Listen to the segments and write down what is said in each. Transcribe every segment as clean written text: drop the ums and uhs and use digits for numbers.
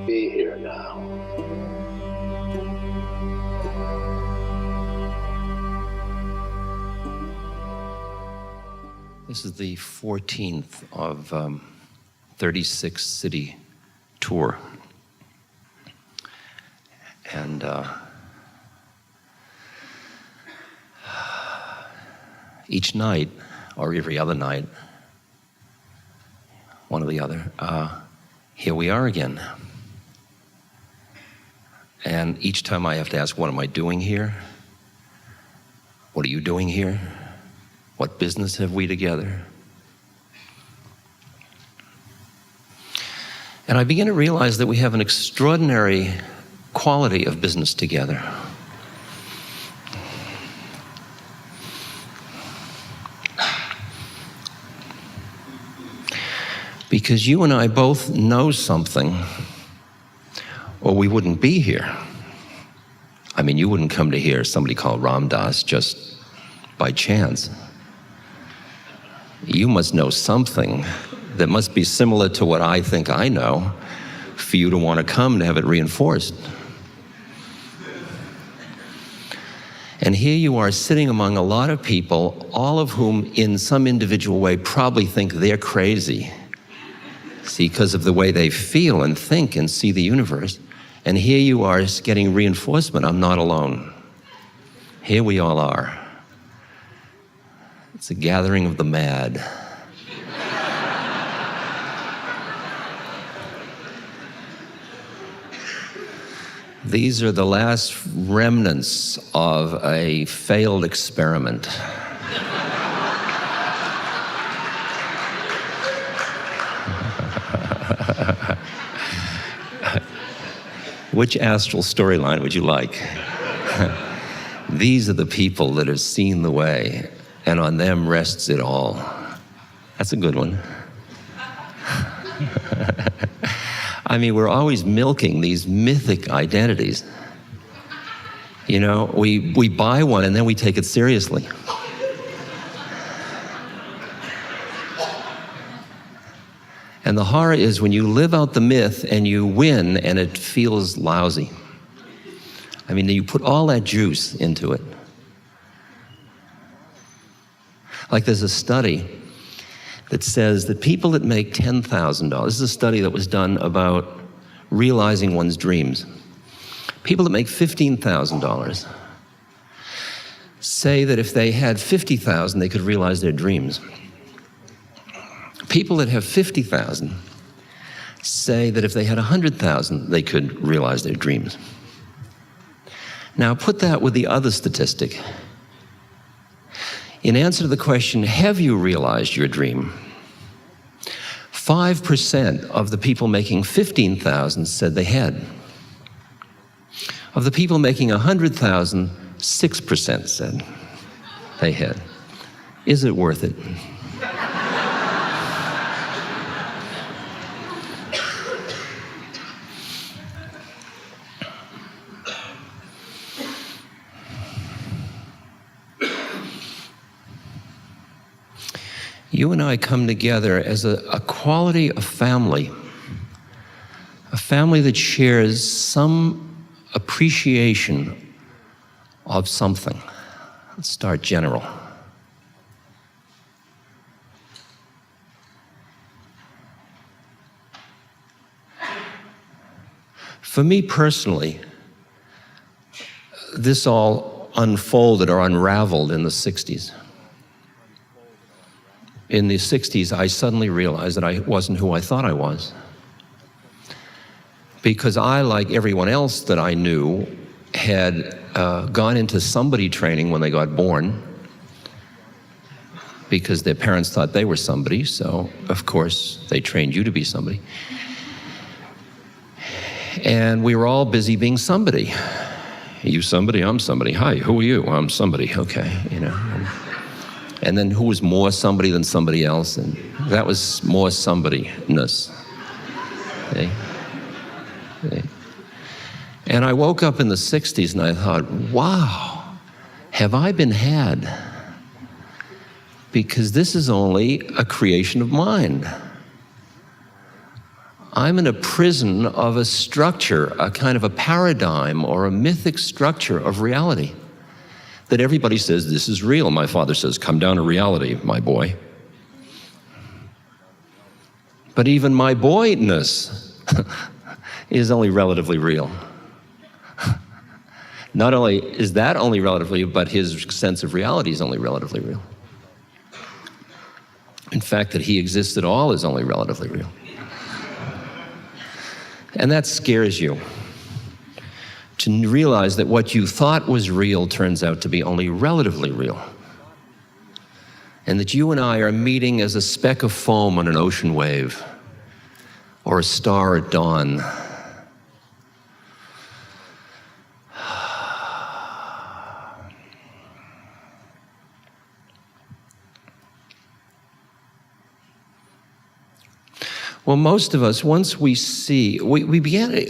Be here now. This is the 14th of 36-city tour. And each night, or every other night, one or the other, here we are again. And each time I have to ask, what am I doing here? What are you doing here? What business have we together? And I begin to realize that we have an extraordinary quality of business together. Because you and I both know something, or we wouldn't be here. I mean, you wouldn't come to hear somebody called Ram Dass just by chance. You must know something that must be similar to what I think I know for you to want to come to have it reinforced. And here you are sitting among a lot of people, all of whom in some individual way probably think they're crazy. See, because of the way they feel and think and see the universe. And here you are getting reinforcement. I'm not alone. Here we all are. It's a gathering of the mad. These are the last remnants of a failed experiment. Which astral storyline would you like? These are the people that have seen the way, and on them rests it all. That's a good one. I mean, we're always milking these mythic identities. You know, we buy one and then we take it seriously. And the horror is when you live out the myth and you win and it feels lousy. I mean, you put all that juice into it. Like there's a study that says that people that make $10,000, this is a study that was done about realizing one's dreams. People that make $15,000 say that if they had $50,000, they could realize their dreams. People that have $50,000 say that if they had $100,000, they could realize their dreams. Now put that with the other statistic. In answer to the question, have you realized your dream? 5% of the people making $15,000 said they had. Of the people making $100,000, 6% said they had. Is it worth it? You and I come together as a quality of family, a family that shares some appreciation of something. Let's start general. For me personally, this all unfolded or unraveled in the 60s. In the 60s, I suddenly realized that I wasn't who I thought I was. Because I, like everyone else that I knew, had gone into somebody training when they got born, because their parents thought they were somebody, so of course they trained you to be somebody. And we were all busy being somebody. You somebody, I'm somebody. Hi, who are you? I'm somebody, okay, you know. And then who was more somebody than somebody else, and that was more somebody-ness. Okay? Okay. And I woke up in the 60s and I thought, wow, have I been had? Because this is only a creation of mind. I'm in a prison of a structure, a kind of a paradigm or a mythic structure of reality that everybody says, this is real. My father says, come down to reality, my boy. But even my boyness is only relatively real. Not only is that only relatively, but his sense of reality is only relatively real. In fact, that he exists at all is only relatively real. And that scares you, to realize that what you thought was real turns out to be only relatively real. And that you and I are meeting as a speck of foam on an ocean wave, or a star at dawn. Well, most of us, once we see, we began,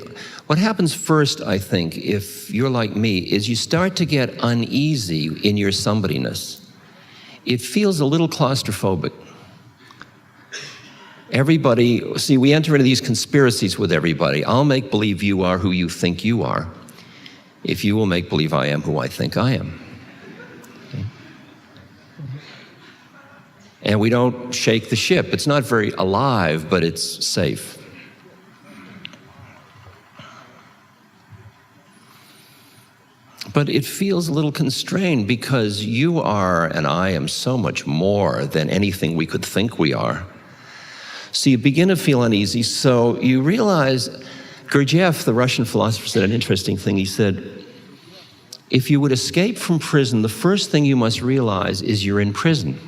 what happens first, I think, if you're like me, is you start to get uneasy in your somebodyness. It feels a little claustrophobic. Everybody, see, we enter into these conspiracies with everybody. I'll make believe you are who you think you are, if you will make believe I am who I think I am. And we don't shake the ship. It's not very alive, but it's safe. But it feels a little constrained because you are and I am so much more than anything we could think we are. So you begin to feel uneasy. So you realize, Gurdjieff, the Russian philosopher, said an interesting thing. He said, if you would escape from prison, the first thing you must realize is you're in prison.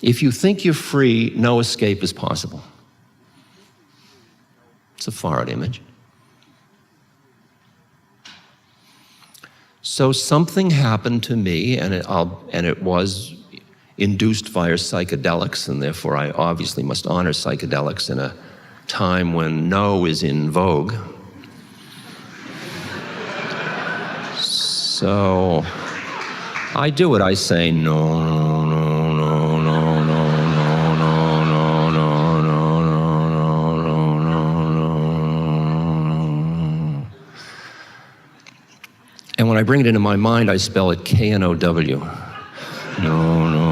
If you think you're free, no escape is possible. It's a far-out image. So something happened to me, and it was induced via psychedelics, and therefore I obviously must honor psychedelics in a time when no is in vogue. So I do it. I say no, no. And when I bring it into my mind, I spell it K-N-O-W. No, no.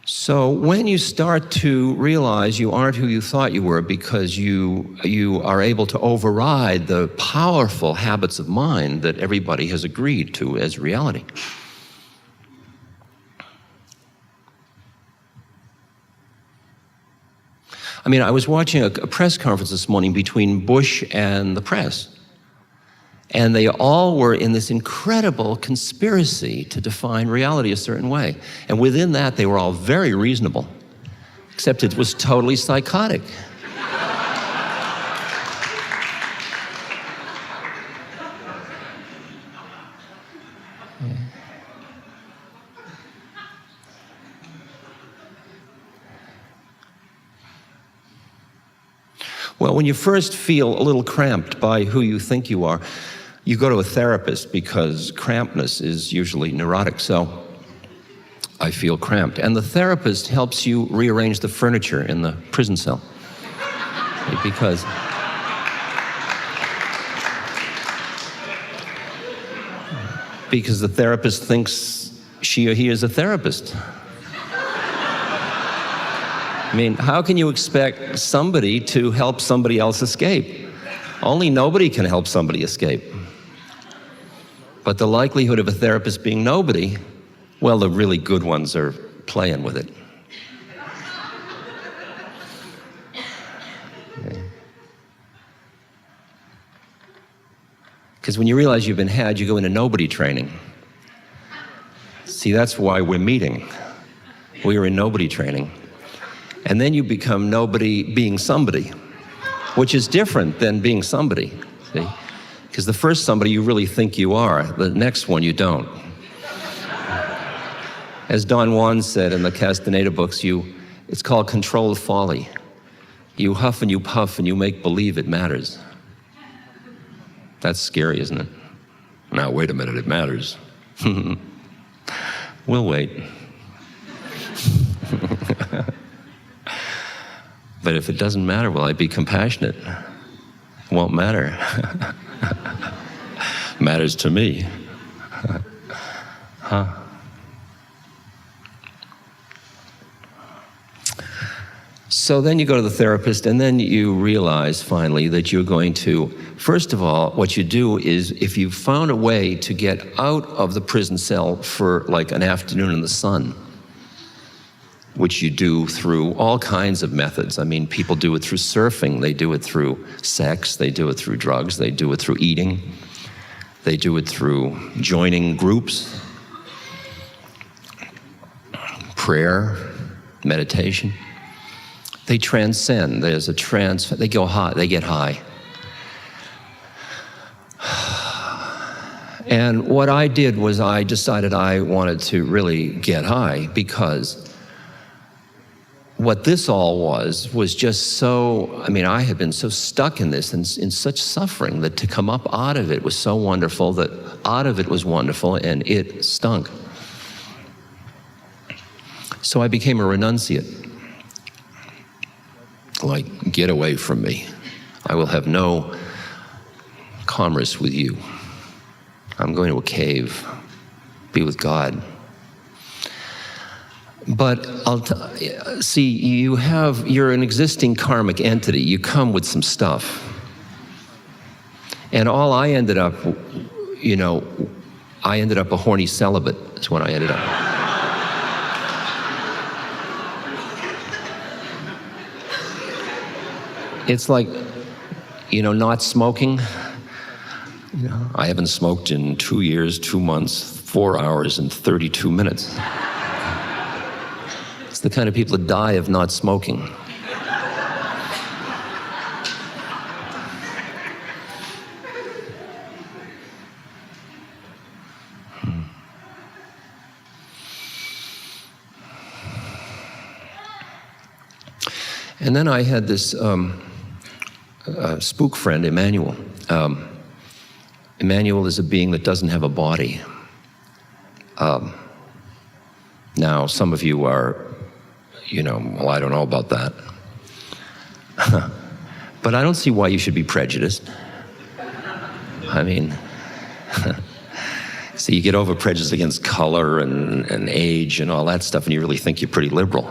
So when you start to realize you aren't who you thought you were because you are able to override the powerful habits of mind that everybody has agreed to as reality. I mean, I was watching a press conference this morning between Bush and the press, and they all were in this incredible conspiracy to define reality a certain way. And within that, they were all very reasonable, except it was totally psychotic. Well, when you first feel a little cramped by who you think you are, you go to a therapist because crampedness is usually neurotic. So I feel cramped. And the therapist helps you rearrange the furniture in the prison cell. Because the therapist thinks she or he is a therapist. I mean, how can you expect somebody to help somebody else escape? Only nobody can help somebody escape. But the likelihood of a therapist being nobody, well, the really good ones are playing with it. Because when you realize you've been had, you go into nobody training. See, that's why we're meeting. We are in nobody training. And then you become nobody being somebody, which is different than being somebody, see? Because the first somebody you really think you are, the next one you don't. As Don Juan said in the Castaneda books, it's called controlled folly. You huff and you puff and you make believe it matters. That's scary, isn't it? Now, wait a minute, it matters. We'll wait. But if it doesn't matter, will I be compassionate? It won't matter. Matters to me. Huh? So then you go to the therapist, and then you realize finally that you're going to, first of all, what you do is, if you've found a way to get out of the prison cell for like an afternoon in the sun, which you do through all kinds of methods. I mean, people do it through surfing, they do it through sex, they do it through drugs, they do it through eating, they do it through joining groups, prayer, meditation. They transcend. There's a they go high, they get high. And what I did was I decided I wanted to really get high, because what this all was just so, I mean, I had been so stuck in this and in such suffering that to come up out of it was so wonderful, that out of it was wonderful and it stunk. So I became a renunciate. Like, get away from me. I will have no commerce with you. I'm going to a cave, be with God. But see, you're an existing karmic entity. You come with some stuff. And all I ended up, I ended up a horny celibate, is what I ended up. It's like, not smoking. I haven't smoked in 2 years, 2 months, 4 hours, and 32 minutes. It's the kind of people that die of not smoking. And then I had this spook friend, Emmanuel. Emmanuel is a being that doesn't have a body. Now, some of you are, well, I don't know about that. But I don't see why you should be prejudiced. I mean, so you get over prejudice against color and age and all that stuff, and you really think you're pretty liberal.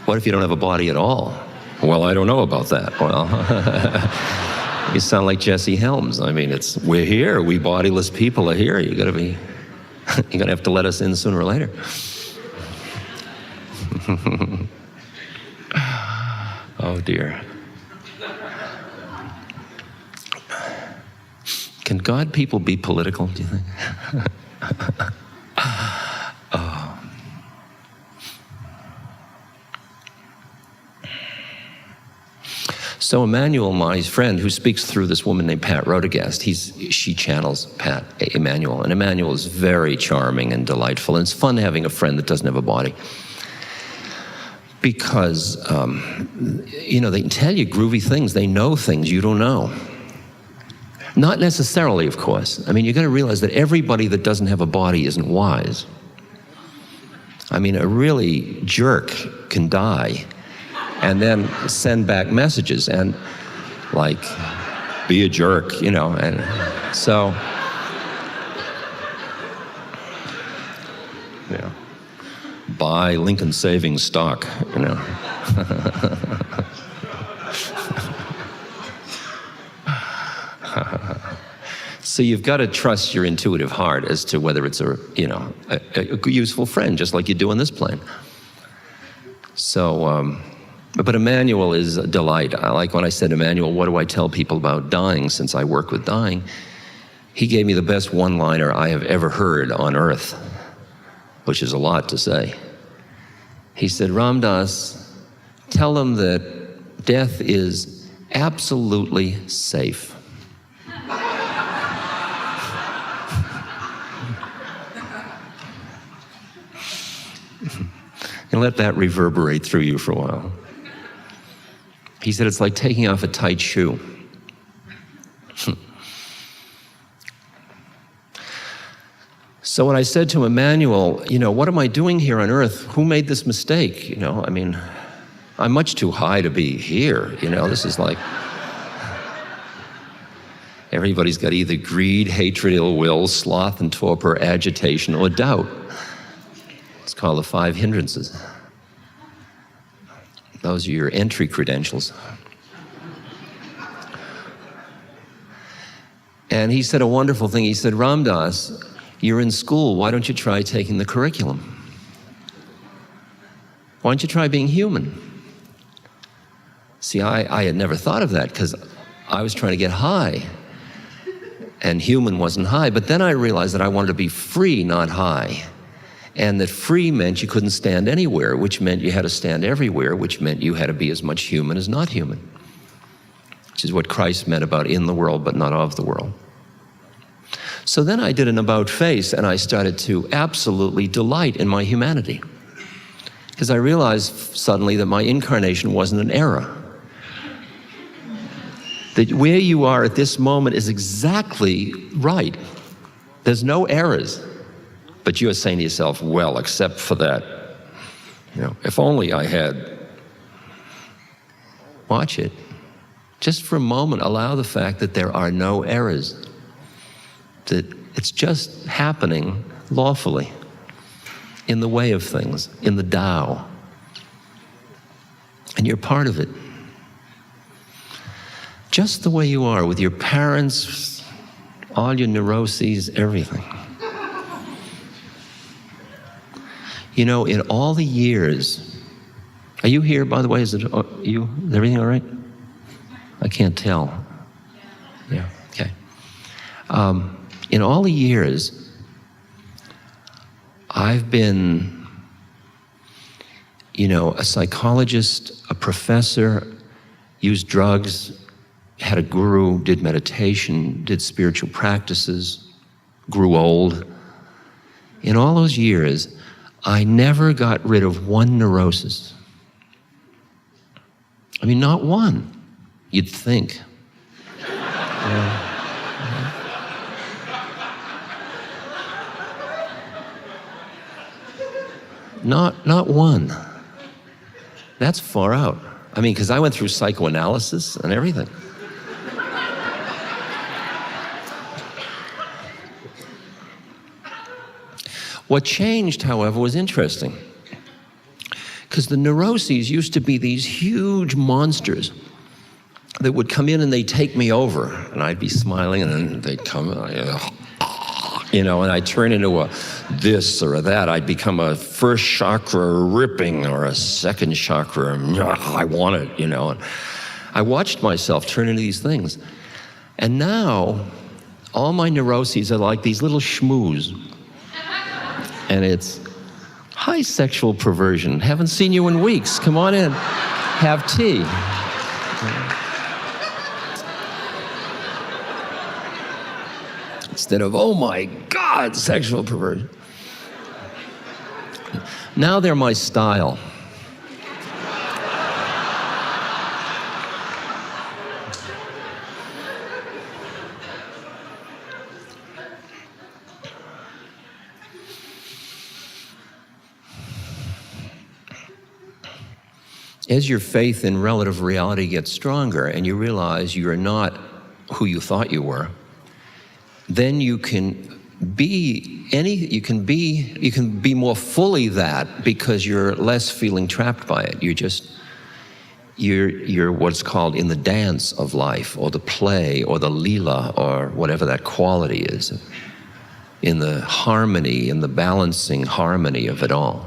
What if you don't have a body at all? Well, I don't know about that. Well, you sound like Jesse Helms. I mean, we're here. We bodiless people are here. You're gonna have to let us in sooner or later. Oh dear. Can God people be political, do you think? So Emmanuel, my friend, who speaks through this woman named Pat Rodegast, she channels Emmanuel, and Emmanuel is very charming and delightful, and it's fun having a friend that doesn't have a body. Because, they can tell you groovy things, they know things you don't know. Not necessarily, of course. I mean, you got to realize that everybody that doesn't have a body isn't wise. I mean, a really jerk can die and then send back messages and like, be a jerk, and so, buy Lincoln Savings stock, So you've got to trust your intuitive heart as to whether it's a useful friend, just like you do on this plane. So, but Emmanuel is a delight. I like when I said, Emmanuel, what do I tell people about dying, since I work with dying? He gave me the best one-liner I have ever heard on earth, which is a lot to say. He said, Ram Dass, tell them that death is absolutely safe. And let that reverberate through you for a while. He said it's like taking off a tight shoe. So when I said to Emmanuel, what am I doing here on earth? Who made this mistake? I mean, I'm much too high to be here. This is like, everybody's got either greed, hatred, ill will, sloth and torpor, agitation, or doubt. It's called the 5 hindrances. Those are your entry credentials. And he said a wonderful thing. He said, Ramdas, you're in school. Why don't you try taking the curriculum? Why don't you try being human? See, I had never thought of that because I was trying to get high. And human wasn't high. But then I realized that I wanted to be free, not high. And that free meant you couldn't stand anywhere, which meant you had to stand everywhere, which meant you had to be as much human as not human. Which is what Christ meant about in the world, but not of the world. So then I did an about face, and I started to absolutely delight in my humanity. Because I realized suddenly that my incarnation wasn't an error. That where you are at this moment is exactly right. There's no errors. But you're saying to yourself, well, except for that, if only I had. Watch it. Just for a moment, allow the fact that there are no errors. That it's just happening lawfully, in the way of things, in the Tao. And you're part of it. Just the way you are, with your parents, all your neuroses, everything. In all the years, are you here, by the way? Is everything all right? I can't tell. Yeah, okay. In all the years, I've been, a psychologist, a professor, used drugs, had a guru, did meditation, did spiritual practices, grew old. In all those years, I never got rid of one neurosis. I mean, not one, you'd think. Not one. That's far out. I mean, because I went through psychoanalysis and everything. What changed, however, was interesting. Because the neuroses used to be these huge monsters that would come in and they'd take me over. And I'd be smiling and then they'd come, and I'd turn into a this or a that. I'd become a first chakra ripping or a second chakra, I want it, And I watched myself turn into these things. And now, all my neuroses are like these little shmoos. And it's high sexual perversion. Haven't seen you in weeks. Come on in. Have tea. Instead of, oh my God, sexual perversion. Now they're my style. As your faith in relative reality gets stronger and you realize you're not who you thought you were, then you can be more fully that because you're less feeling trapped by it. You're what's called in the dance of life, or the play, or the lila, or whatever that quality is, in the harmony, in the balancing harmony of it all.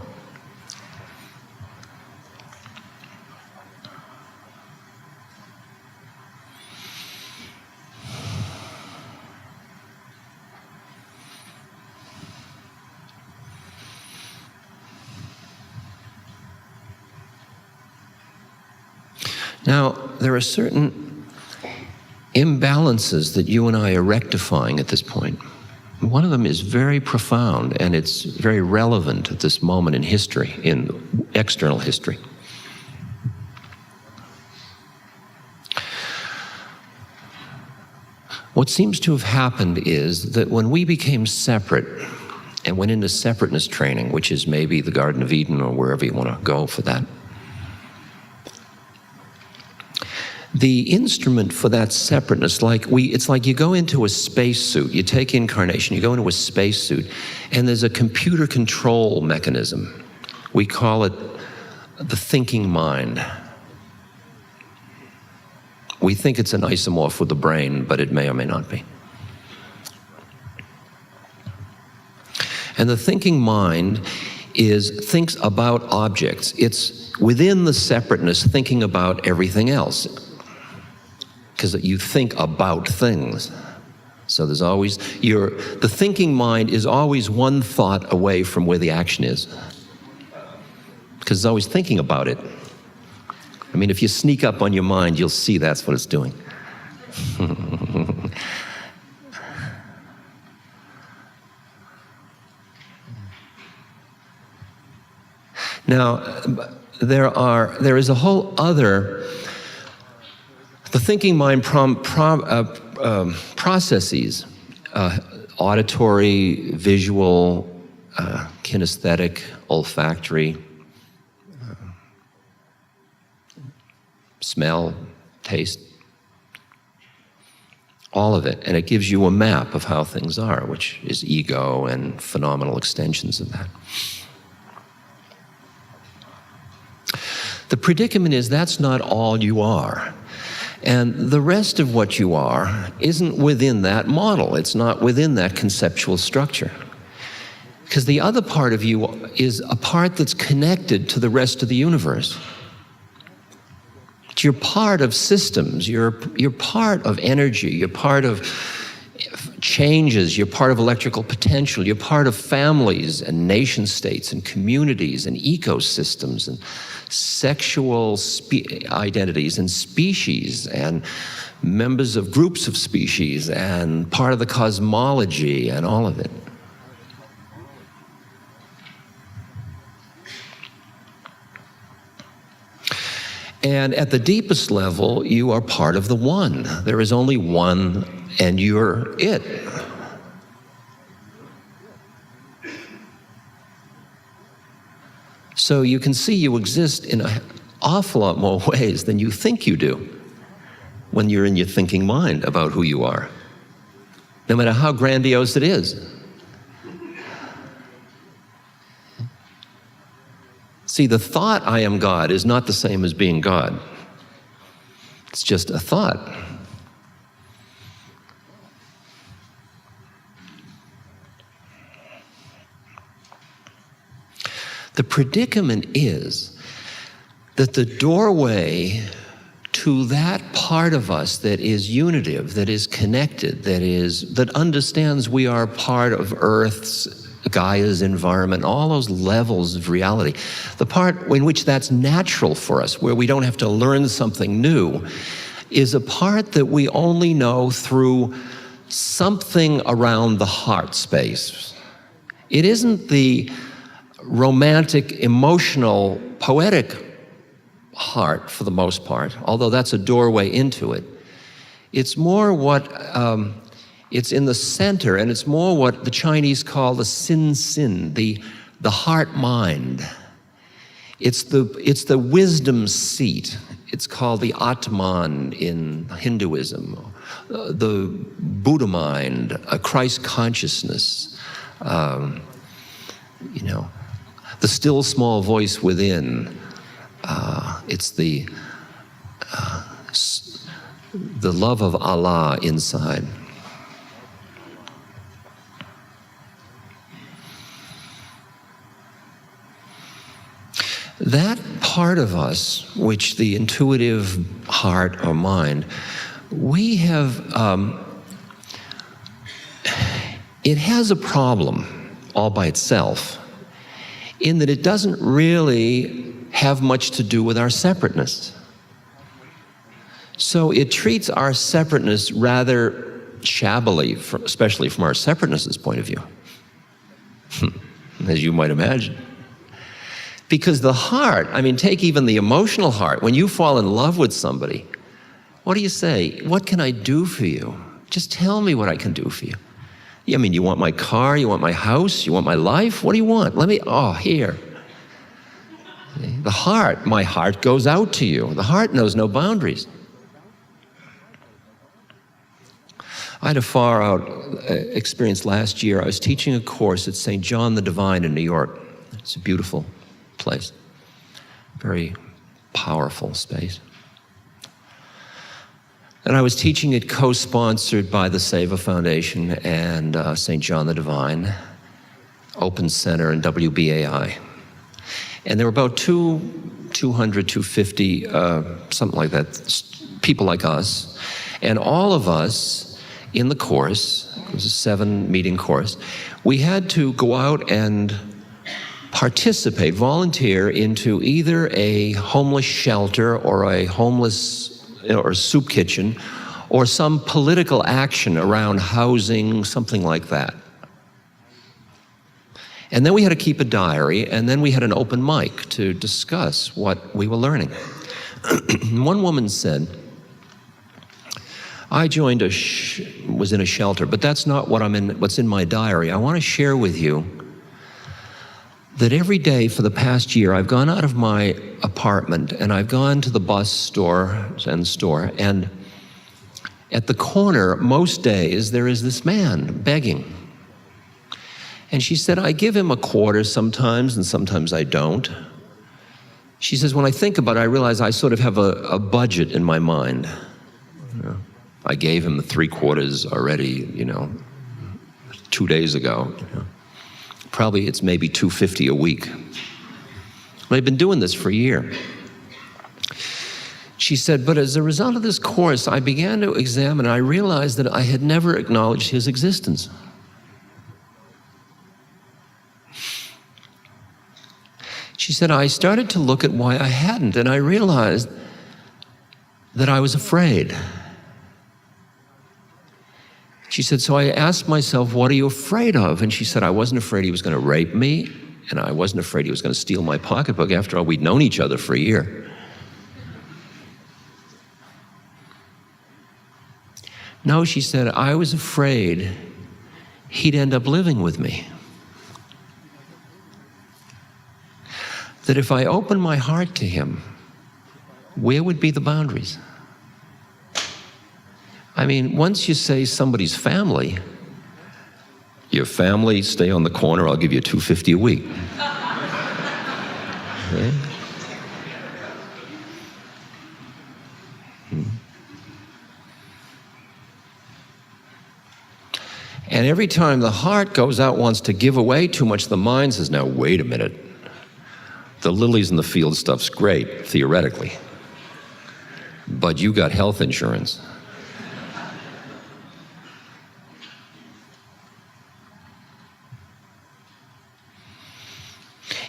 Now, there are certain imbalances that you and I are rectifying at this point. One of them is very profound, and it's very relevant at this moment in history, in external history. What seems to have happened is that when we became separate and went into separateness training, which is maybe the Garden of Eden or wherever you want to go for that. The instrument for that separateness, it's like you go into a spacesuit, you take incarnation, you go into a spacesuit, and there's a computer control mechanism. We call it the thinking mind. We think it's an isomorph with the brain, but it may or may not be. And the thinking mind thinks about objects. It's within the separateness thinking about everything else. Because you think about things. So there's always, the thinking mind is always one thought away from where the action is. Because it's always thinking about it. I mean, if you sneak up on your mind, you'll see that's what it's doing. Now, there is a whole other, the thinking mind processes, auditory, visual, kinesthetic, olfactory, smell, taste, all of it. And it gives you a map of how things are, which is ego and phenomenal extensions of that. The predicament is that's not all you are. And the rest of what you are isn't within that model. It's not within that conceptual structure. Because the other part of you is a part that's connected to the rest of the universe. You're part of systems, you're part of energy, you're part of changes, you're part of electrical potential, you're part of families and nation states and communities and ecosystems and sexual identities and species and members of groups of species and part of the cosmology and all of it. And at the deepest level, you are part of the one. There is only one, and you're it. So you can see you exist in an awful lot more ways than you think you do when you're in your thinking mind about who you are, no matter how grandiose it is. See, the thought, I am God, is not the same as being God. It's just a thought. The predicament is that the doorway to that part of us that is unitive, that is connected, that understands we are part of Earth's, Gaia's environment, all those levels of reality, the part in which that's natural for us, where we don't have to learn something new, is a part that we only know through something around the heart space. It isn't the romantic, emotional, poetic heart for the most part, although that's a doorway into it. It's more what it's in the center, and it's more what the Chinese call the sin, the heart-mind. It's the wisdom seat. It's called the Atman in Hinduism, the Buddha mind, a Christ consciousness, the still small voice within. It's the love of Allah inside. That part of us, which the intuitive heart or mind, we have, it has a problem all by itself in that it doesn't really have much to do with our separateness. So it treats our separateness rather shabbily, especially from our separateness's point of view, as you might imagine. Because the heart, I mean, take even the emotional heart. When you fall in love with somebody, what do you say? What can I do for you? Just tell me what I can do for you. I mean, you want my car? You want my house? You want my life? What do you want? Here. The heart, my heart goes out to you. The heart knows no boundaries. I had a far out experience last year. I was teaching a course at St. John the Divine in New York. It's a beautiful place, very powerful space. And I was teaching it co-sponsored by the Seva Foundation and St. John the Divine, Open Center, and WBAI. And there were about 200, 250, something like that, people like us. And all of us in the course, it was a 7-meeting course, we had to go out and participate, volunteer into either a homeless shelter or a homeless or soup kitchen, or some political action around housing, something like that. And then we had to keep a diary, and then we had an open mic to discuss what we were learning. One woman said, I was in a shelter, but that's not what's in my diary. I want to share with you that every day for the past year, I've gone out of my apartment and I've gone to the bus store, and at the corner, most days, there is this man begging. And she said, I give him a quarter sometimes, and sometimes I don't. She says, when I think about it, I realize I sort of have a budget in my mind. I gave him the 3 quarters already, 2 days ago. Probably it's maybe $250 a week. I've been doing this for a year. She said, but as a result of this course, I began to examine, and I realized that I had never acknowledged his existence. She said, I started to look at why I hadn't, and I realized that I was afraid. She said, so I asked myself, what are you afraid of? And she said, I wasn't afraid he was going to rape me, and I wasn't afraid he was going to steal my pocketbook. After all, we'd known each other for a year. No, she said, I was afraid he'd end up living with me. That if I opened my heart to him, where would be the boundaries? I mean, once you say somebody's family, your family, stay on the corner, I'll give you $250 a week. Okay? And every time the heart goes out, wants to give away too much, the mind says, now wait a minute. The lilies in the field stuff's great, theoretically. But you got health insurance.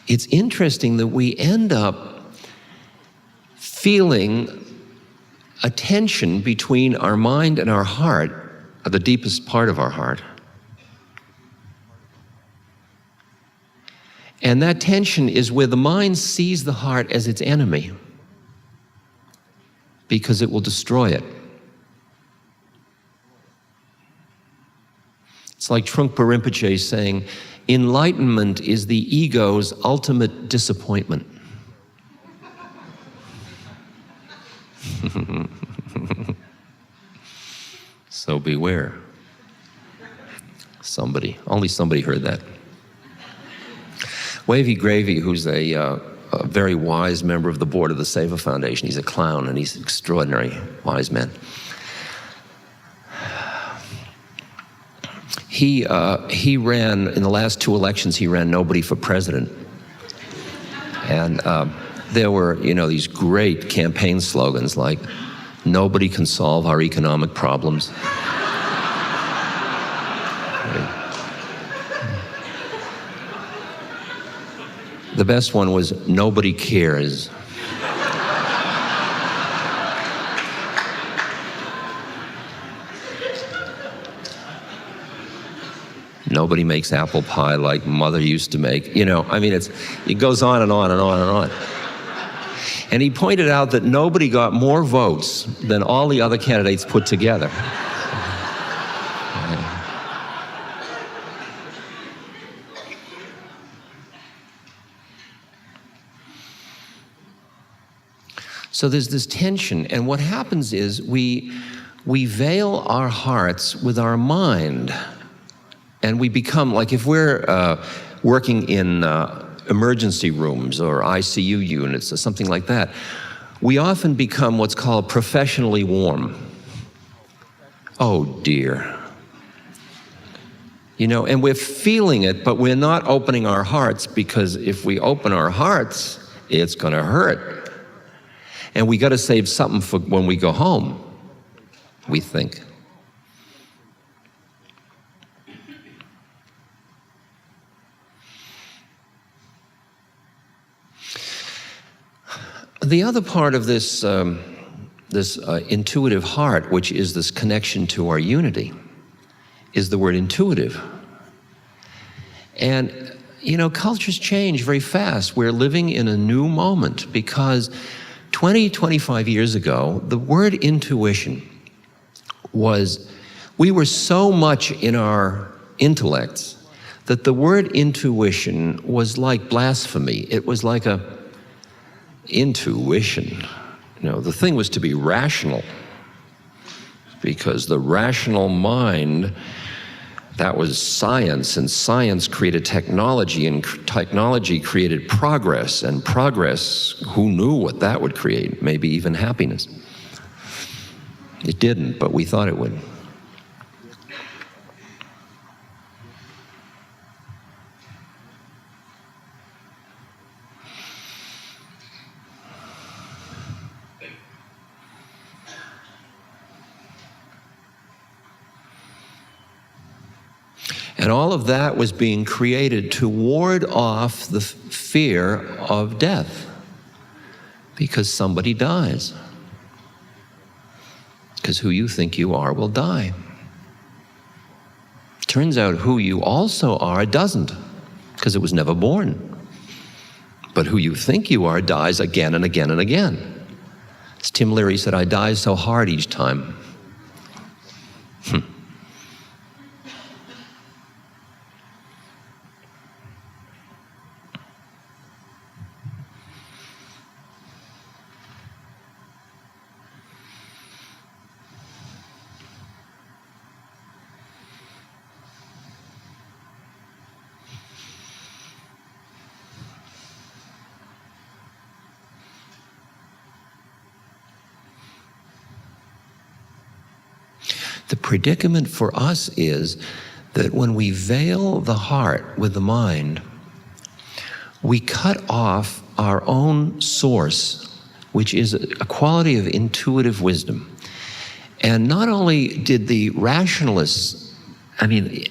It's interesting that we end up feeling a tension between our mind and our heart, the deepest part of our heart. And that tension is where the mind sees the heart as its enemy, because it will destroy it. It's like Trungpa Rinpoche saying, enlightenment is the ego's ultimate disappointment. So beware. Only somebody heard that. Wavy Gravy, who's a very wise member of the board of the Seva Foundation, he's a clown and he's an extraordinary wise man. He ran, in the last 2 elections, he ran nobody for president. And there were, these great campaign slogans like, nobody can solve our economic problems. The best one was, nobody cares. Nobody makes apple pie like mother used to make. It goes on and on and on and on. And he pointed out that nobody got more votes than all the other candidates put together. So there's this tension, and what happens is we veil our hearts with our mind, and we become, like if we're working in emergency rooms or ICU units or something like that, we often become what's called professionally warm. Oh dear. You know, and we're feeling it, but we're not opening our hearts, because if we open our hearts, it's going to hurt. And we got to save something for when we go home, we think. The other part of this, intuitive heart, which is this connection to our unity, is the word intuitive. And, you know, cultures change very fast. We're living in a new moment, because 20, 25 years ago, the word intuition was, we were so much in our intellects that the word intuition was like blasphemy. It was like a intuition. You know, the thing was to be rational, because the rational mind, that was science, and science created technology, and technology created progress, and progress, who knew what that would create? Maybe even happiness. It didn't, but we thought it would. And all of that was being created to ward off the fear of death, because somebody dies. Because who you think you are will die. Turns out who you also are doesn't, because it was never born. But who you think you are dies again and again and again. As Tim Leary said, I die so hard each time. The predicament for us is that when we veil the heart with the mind, we cut off our own source, which is a quality of intuitive wisdom. And not only did the rationalists, I mean,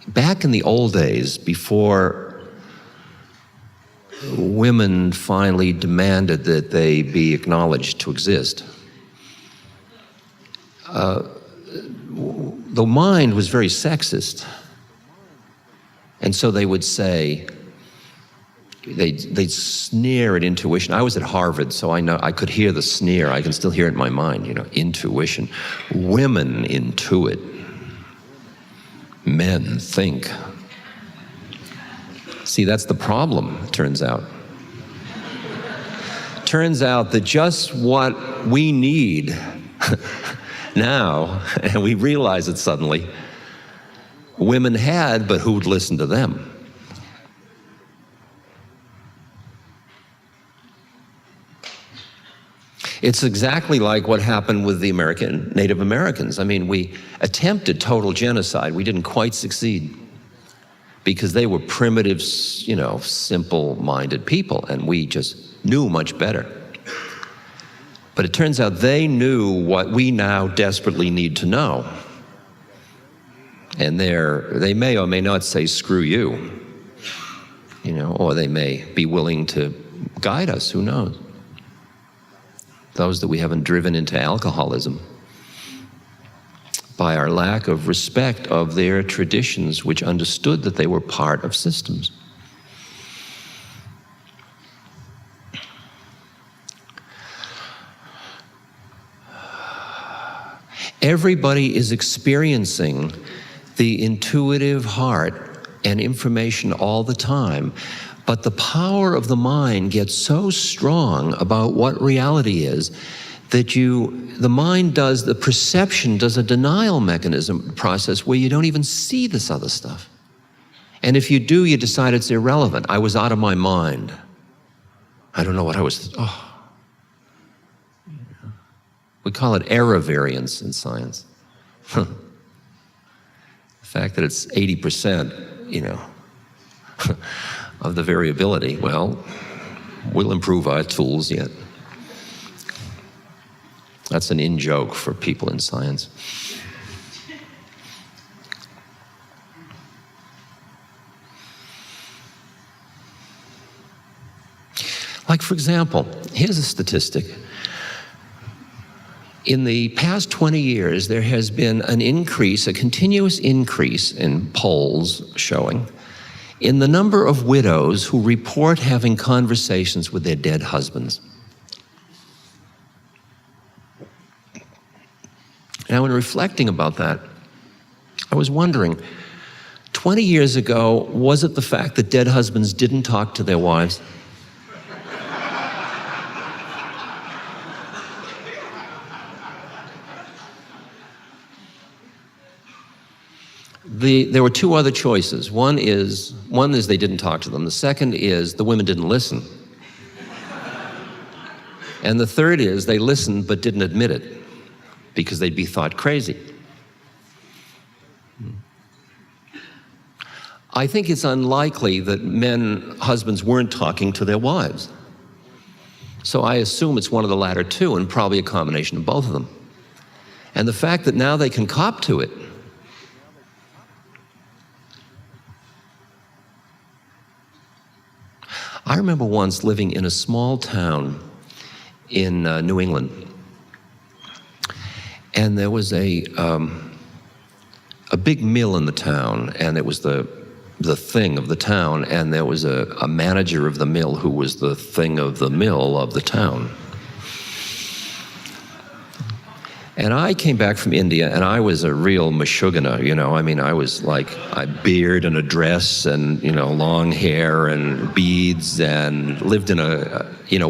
back in the old days, before women finally demanded that they be acknowledged to exist, the mind was very sexist. And so they would say, they'd sneer at intuition. I was at Harvard, so I know I could hear the sneer. I can still hear it in my mind, you know, intuition. Women intuit. Men think. See, that's the problem, it turns out. Turns out that just what we need now, and we realize it suddenly, women had, but who would listen to them? It's exactly like what happened with the Native Americans. I mean, we attempted total genocide. We didn't quite succeed, because they were primitive, you know, simple-minded people, and we just knew much better. But it turns out they knew what we now desperately need to know. And they may or may not say, screw you, you know, or they may be willing to guide us, who knows? Those that we haven't driven into alcoholism by our lack of respect of their traditions, which understood that they were part of systems. Everybody is experiencing the intuitive heart and information all the time. But the power of the mind gets so strong about what reality is that the mind does, the perception does a denial mechanism process where you don't even see this other stuff. And if you do, you decide it's irrelevant. I was out of my mind. I don't know what I was, We call it error variance in science. The fact that it's 80%, of the variability, well, we'll improve our tools yet. That's an in-joke for people in science. Like, for example, here's a statistic. In the past 20 years, there has been an increase, a continuous increase in polls showing, in the number of widows who report having conversations with their dead husbands. Now, in reflecting about that, I was wondering, 20 years ago, was it the fact that dead husbands didn't talk to their wives? There were two other choices. One is they didn't talk to them. The second is the women didn't listen. And the third is they listened but didn't admit it because they'd be thought crazy. I think it's unlikely that husbands weren't talking to their wives. So I assume it's one of the latter two, and probably a combination of both of them. And the fact that now they can cop to it, I remember once living in a small town in New England, and there was a big mill in the town, and it was the thing of the town, and there was a manager of the mill who was the thing of the mill of the town. And I came back from India, and I was a real mashugana, I was like, I beard and a dress and, long hair and beads, and lived in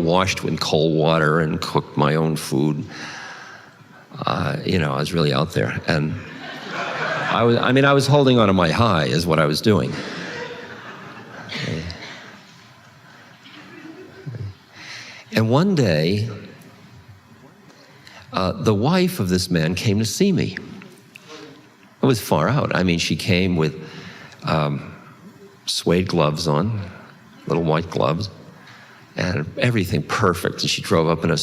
washed in cold water and cooked my own food. I was really out there. And I was holding on to my high is what I was doing. And one day, the wife of this man came to see me. It was far out. She came with suede gloves on, little white gloves, and everything perfect. And she drove up in a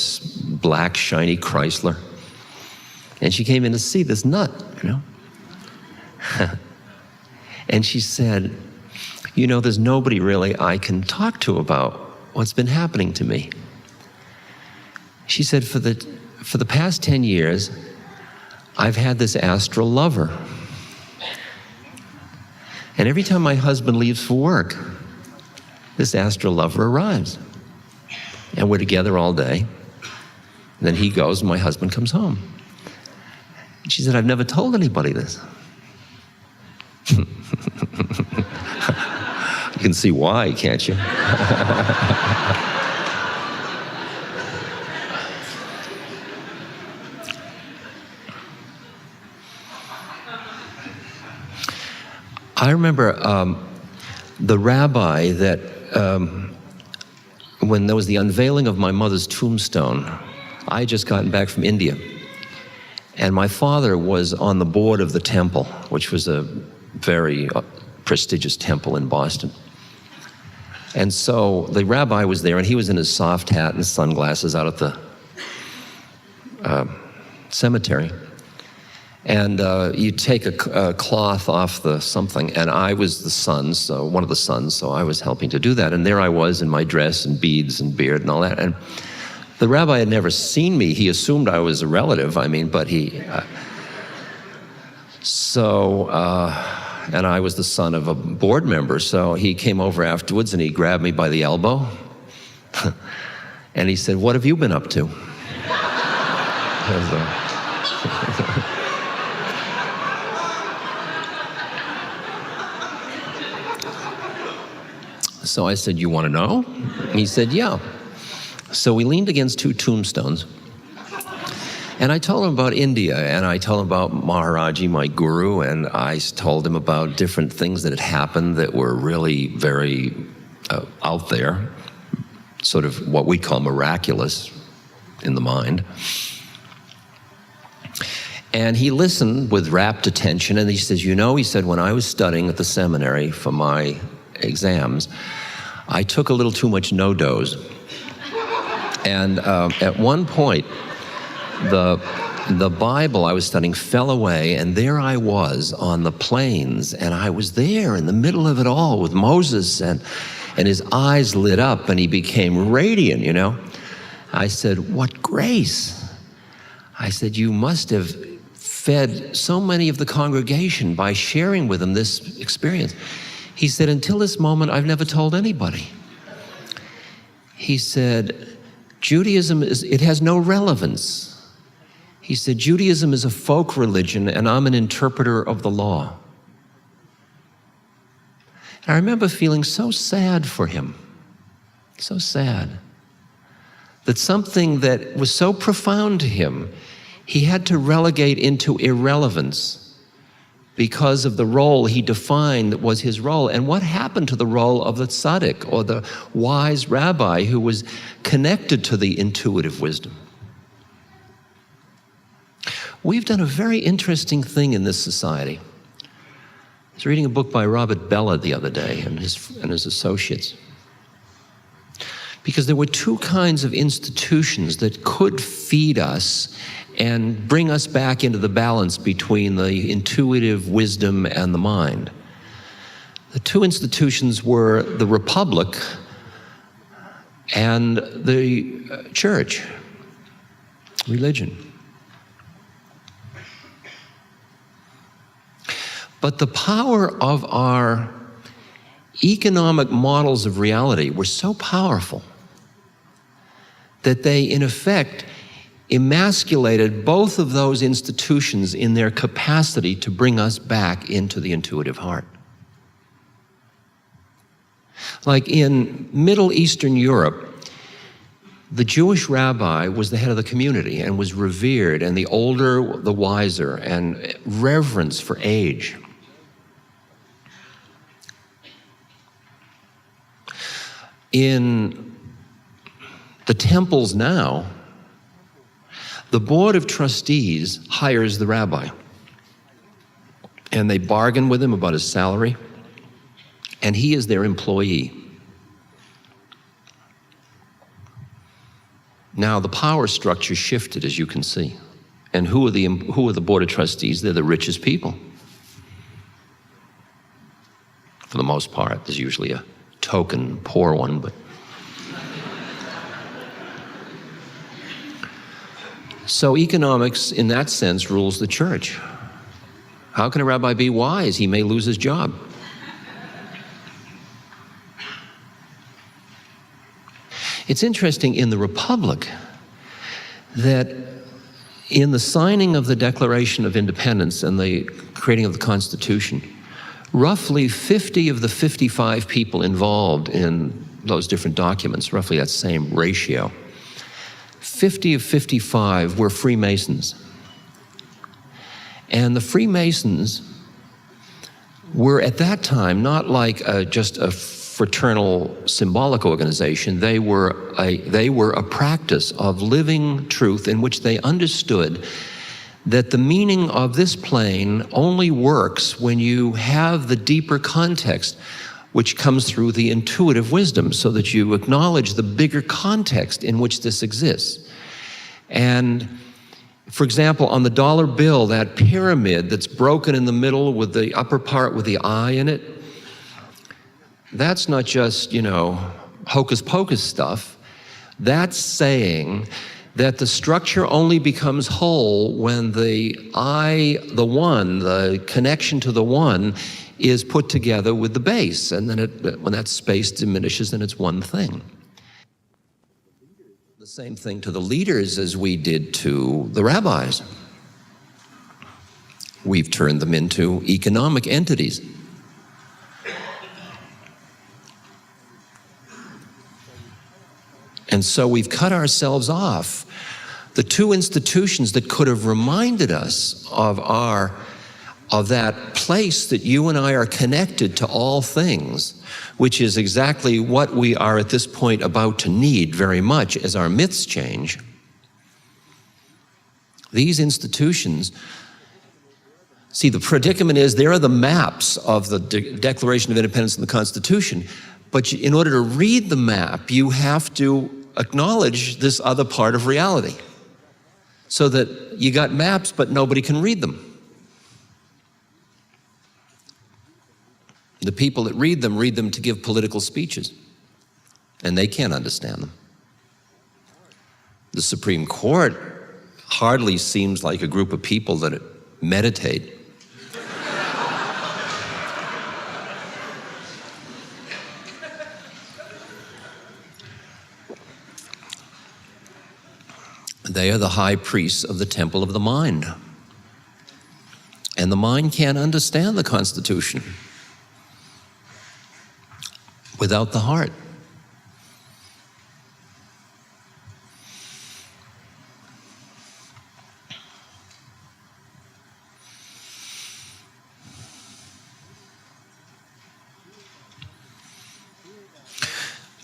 black, shiny Chrysler. And she came in to see this nut, And she said, there's nobody really I can talk to about what's been happening to me. She said, for the past 10 years, I've had this astral lover. And every time my husband leaves for work, this astral lover arrives. And we're together all day. And then he goes and my husband comes home. And she said, I've never told anybody this. You can see why, can't you? I remember the rabbi that, when there was the unveiling of my mother's tombstone, I had just gotten back from India. And my father was on the board of the temple, which was a very prestigious temple in Boston. And so the rabbi was there, and he was in his soft hat and sunglasses out at the cemetery. And you take a cloth off the something, and I was the son, so one of the sons, so I was helping to do that. And there I was in my dress and beads and beard and all that. And the rabbi had never seen me. He assumed I was a relative, but he... and I was the son of a board member, so he came over afterwards and he grabbed me by the elbow. And he said, "What have you been up to?" So I said, you want to know? He said, yeah. So we leaned against two tombstones. And I told him about India, and I told him about Maharaji, my guru, and I told him about different things that had happened that were really very out there, sort of what we call miraculous in the mind. And he listened with rapt attention, and he says, you know, he said, when I was studying at the seminary for my exams, I took a little too much no-dose. And at one point, the Bible I was studying fell away, and there I was on the plains, and I was there in the middle of it all with Moses, and his eyes lit up, and he became radiant, you know. I said, what grace. I said, you must have fed so many of the congregation by sharing with them this experience. He said, until this moment, I've never told anybody. He said, Judaism it has no relevance. He said, Judaism is a folk religion, and I'm an interpreter of the law. And I remember feeling so sad for him, so sad, that something that was so profound to him, he had to relegate into irrelevance because of the role he defined that was his role. And what happened to the role of the tzaddik, or the wise rabbi who was connected to the intuitive wisdom? We've done a very interesting thing in this society. I was reading a book by Robert Bellah the other day and his associates. Because there were two kinds of institutions that could feed us and bring us back into the balance between the intuitive wisdom and the mind. The two institutions were the Republic and the church, religion. But the power of our economic models of reality were so powerful that they, in effect, emasculated both of those institutions in their capacity to bring us back into the intuitive heart. Like in Middle Eastern Europe, the Jewish rabbi was the head of the community and was revered, and the older, the wiser, and reverence for age. In the temples now, the board of trustees hires the rabbi, and they bargain with him about his salary, and he is their employee. Now the power structure shifted, as you can see. And who are the board of trustees? They're the richest people. For the most part, there's usually a token poor one, but so economics in that sense rules the church. How can a rabbi be wise? He may lose his job. It's interesting in the Republic that in the signing of the Declaration of Independence and the creating of the Constitution, roughly 50 of the 55 people involved in those different documents, roughly that same ratio, 50 of 55 were Freemasons. And the Freemasons were at that time not like just a fraternal symbolic organization. They were a practice of living truth in which they understood that the meaning of this plane only works when you have the deeper context, which comes through the intuitive wisdom, so that you acknowledge the bigger context in which this exists. And for example, on the dollar bill, that pyramid that's broken in the middle with the upper part with the eye in it, that's not just, hocus pocus stuff. That's saying that the structure only becomes whole when the I, the one, the connection to the one is put together with the base. And then when that space diminishes, then it's one thing. The same thing to the leaders as we did to the rabbis. We've turned them into economic entities. And so we've cut ourselves off. The two institutions that could have reminded us of that place that you and I are connected to all things, which is exactly what we are at this point about to need very much as our myths change. These institutions, see, the predicament is there are the maps of the Declaration of Independence and the Constitution, but in order to read the map, you have to acknowledge this other part of reality. So that you got maps, but nobody can read them. The people that read them to give political speeches, and they can't understand them. The Supreme Court hardly seems like a group of people that meditate. They are the high priests of the temple of the mind. And the mind can't understand the Constitution without the heart.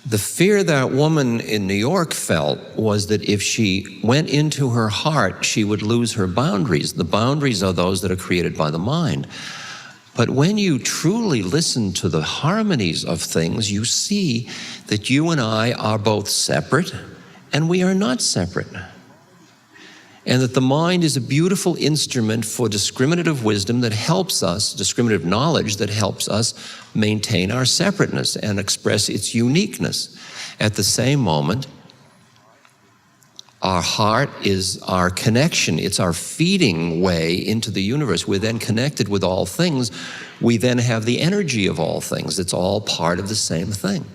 The fear that woman in New York felt was that if she went into her heart, she would lose her boundaries. The boundaries are those that are created by the mind. But when you truly listen to the harmonies of things, you see that you and I are both separate and we are not separate. And that the mind is a beautiful instrument for discriminative wisdom that helps us, discriminative knowledge that helps us maintain our separateness and express its uniqueness. At the same moment, our heart is our connection. It's our feeding way into the universe. We're then connected with all things. We then have the energy of all things. It's all part of the same thing.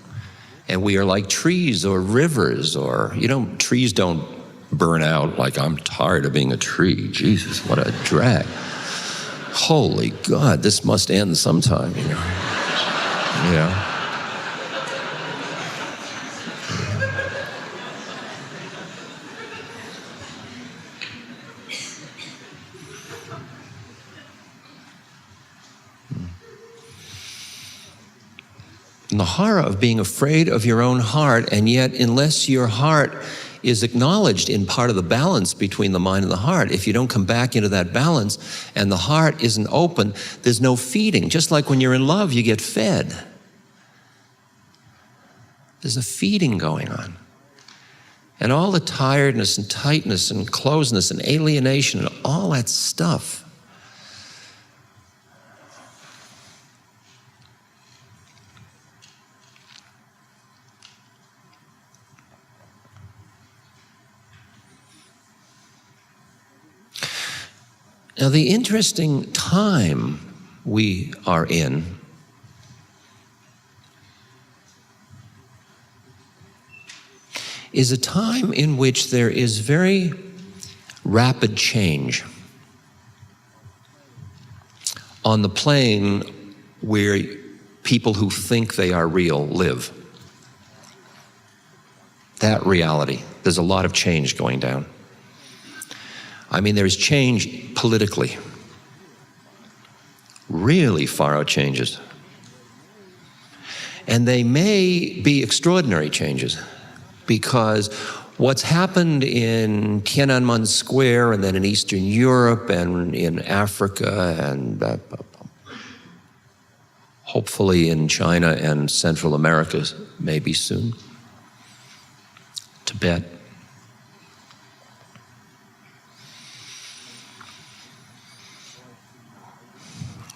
And we are like trees or rivers or, trees don't burn out like I'm tired of being a tree. Jesus, what a drag. Holy God, this must end sometime, Yeah. And the horror of being afraid of your own heart, and yet unless your heart is acknowledged in part of the balance between the mind and the heart, if you don't come back into that balance and the heart isn't open, there's no feeding. Just like when you're in love, you get fed. There's a feeding going on. And all the tiredness and tightness and closeness and alienation and all that stuff, now, the interesting time we are in is a time in which there is very rapid change on the plane where people who think they are real live. That reality. There's a lot of change going down. I mean, there's change politically. Really far out changes. And they may be extraordinary changes because what's happened in Tiananmen Square and then in Eastern Europe and in Africa and hopefully in China and Central America maybe soon, Tibet,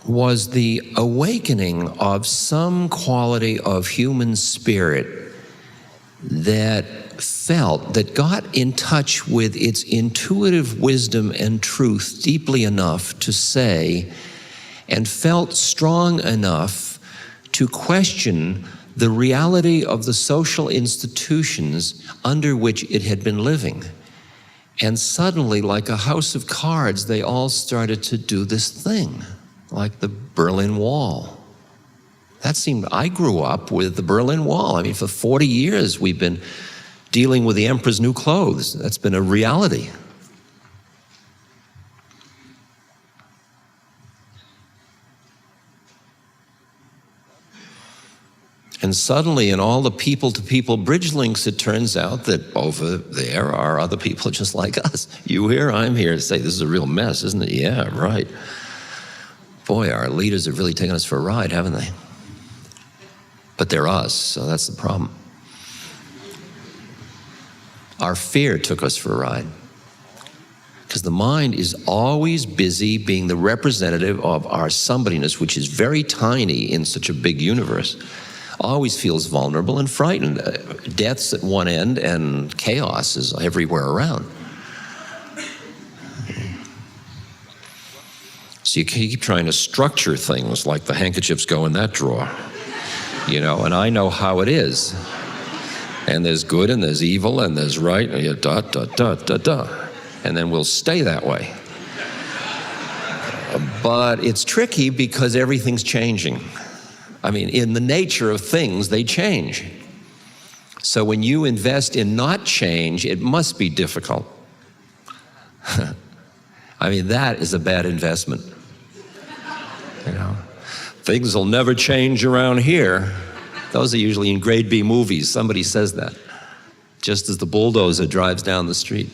was the awakening of some quality of human spirit that got in touch with its intuitive wisdom and truth deeply enough to say, and felt strong enough to question the reality of the social institutions under which it had been living. And suddenly, like a house of cards, they all started to do this thing. Like the Berlin Wall. I grew up with the Berlin Wall. I mean, for 40 years we've been dealing with the emperor's new clothes. That's been a reality. And suddenly, in all the people-to-people bridge links, it turns out that over there are other people just like us. You here, I'm here. Say, this is a real mess, isn't it? Yeah, right. Boy, our leaders have really taken us for a ride, haven't they? But they're us, so that's the problem. Our fear took us for a ride. Because the mind is always busy being the representative of our somebodyness, which is very tiny in such a big universe. Always feels vulnerable and frightened. Death's at one end and chaos is everywhere around. So you keep trying to structure things like the handkerchiefs go in that drawer, you know, and I know how it is. And there's good and there's evil and there's right, and you dot, dot, dot, dot, dot. And then we'll stay that way. But it's tricky because everything's changing. I mean, in the nature of things, they change. So when you invest in not change, it must be difficult. I mean, that is a bad investment. You know, things will never change around here. Those are usually in grade B movies. Somebody says that, just as the bulldozer drives down the street.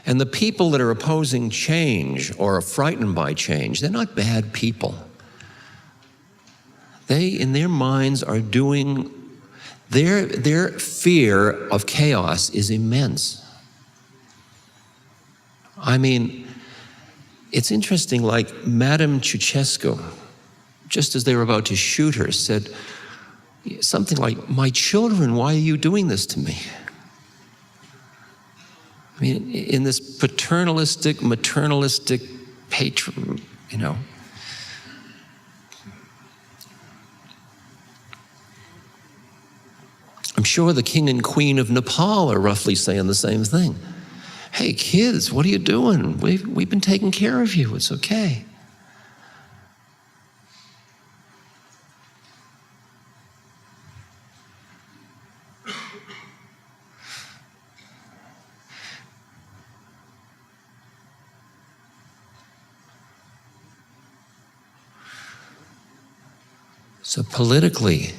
And the people that are opposing change or are frightened by change, they're not bad people. They, in their minds, are doing, their fear of chaos is immense. I mean, it's interesting, like Madame Ceausescu, just as they were about to shoot her, said something like, "My children, why are you doing this to me?" I mean, in this paternalistic, maternalistic patron, you know. I'm sure the king and queen of Nepal are roughly saying the same thing. Hey, kids, what are you doing? We've been taking care of you. It's okay. So politically,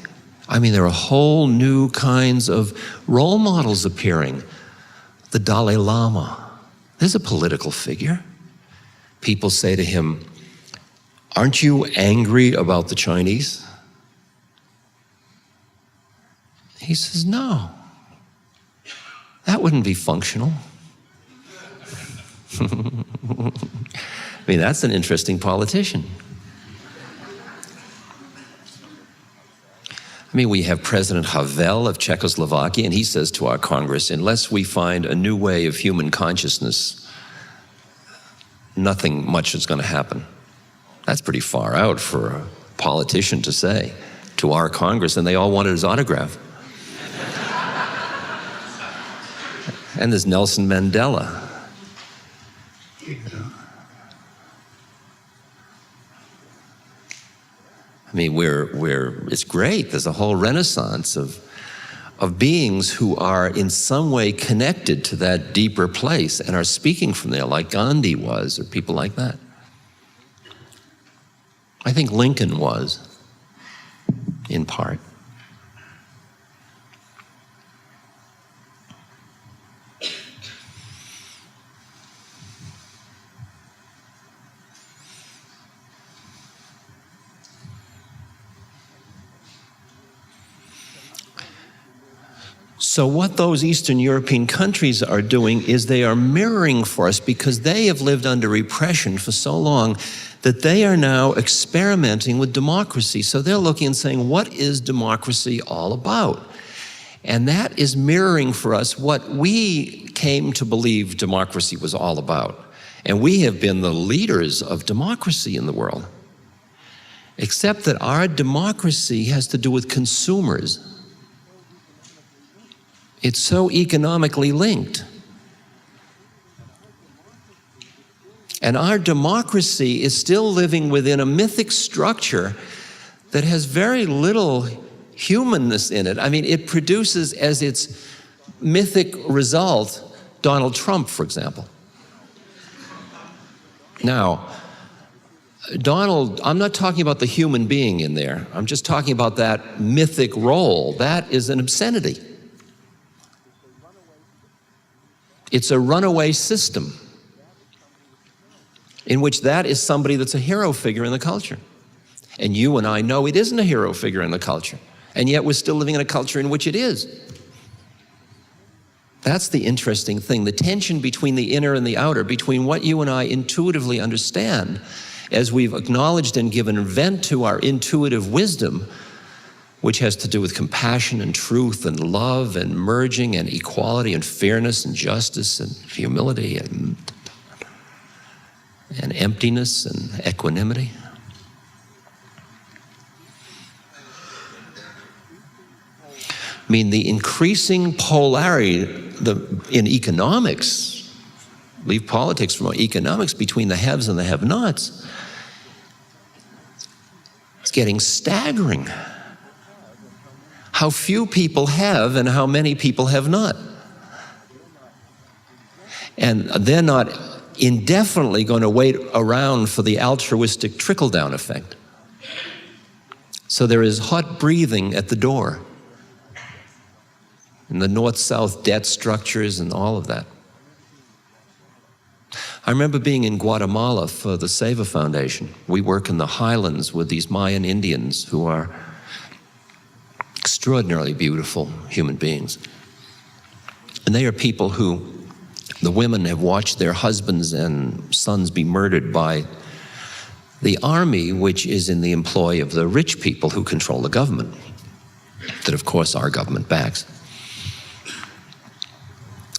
I mean, there are whole new kinds of role models appearing. The Dalai Lama, there's a political figure. People say to him, "Aren't you angry about the Chinese?" He says, "No, that wouldn't be functional." I mean, that's an interesting politician. I mean, we have President Havel of Czechoslovakia, and he says to our Congress, unless we find a new way of human consciousness, nothing much is going to happen. That's pretty far out for a politician to say to our Congress, and they all wanted his autograph. And there's Nelson Mandela. I mean, it's great. There's a whole renaissance of beings who are in some way connected to that deeper place and are speaking from there, like Gandhi was, or people like that. I think Lincoln was, in part. So what those Eastern European countries are doing is they are mirroring for us, because they have lived under repression for so long that they are now experimenting with democracy. So they're looking and saying, what is democracy all about? And that is mirroring for us what we came to believe democracy was all about. And we have been the leaders of democracy in the world. Except that our democracy has to do with consumers. It's so economically linked. And our democracy is still living within a mythic structure that has very little humanness in it. I mean, it produces as its mythic result Donald Trump, for example. Now, Donald, I'm not talking about the human being in there. I'm just talking about that mythic role. That is an obscenity. It's a runaway system in which that is somebody that's a hero figure in the culture. And you and I know it isn't a hero figure in the culture. And yet we're still living in a culture in which it is. That's the interesting thing, the tension between the inner and the outer, between what you and I intuitively understand as we've acknowledged and given vent to our intuitive wisdom, which has to do with compassion and truth and love and merging and equality and fairness and justice and humility and emptiness and equanimity. I mean, the increasing polarity in economics, leave politics from economics, between the haves and the have-nots, it's getting staggering. How few people have and how many people have not. And they're not indefinitely going to wait around for the altruistic trickle-down effect. So there is hot breathing at the door, and the north-south debt structures and all of that. I remember being in Guatemala for the Seva Foundation. We work in the highlands with these Mayan Indians who are extraordinarily beautiful human beings. And they are people who, the women have watched their husbands and sons be murdered by the army, which is in the employ of the rich people who control the government, that of course our government backs,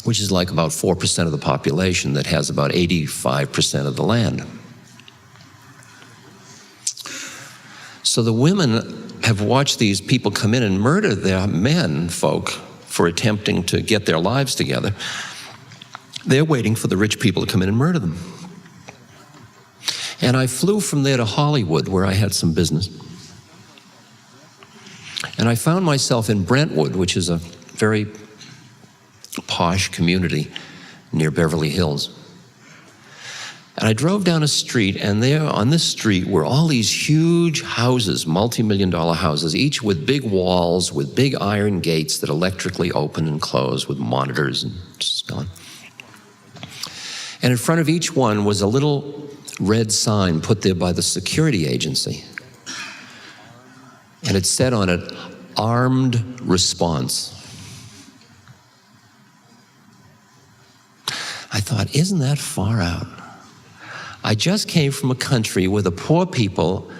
which is like about 4% of the population that has about 85% of the land. So the women have watched these people come in and murder their men folk for attempting to get their lives together. They're waiting for the rich people to come in and murder them. And I flew from there to Hollywood, where I had some business. And I found myself in Brentwood, which is a very posh community near Beverly Hills. And I drove down a street, and there on this street were all these huge houses, multi-million-dollar houses, each with big walls, with big iron gates that electrically open and close with monitors and so on. And in front of each one was a little red sign put there by the security agency. And it said on it, "Armed Response." I thought, isn't that far out? I just came from a country where the poor people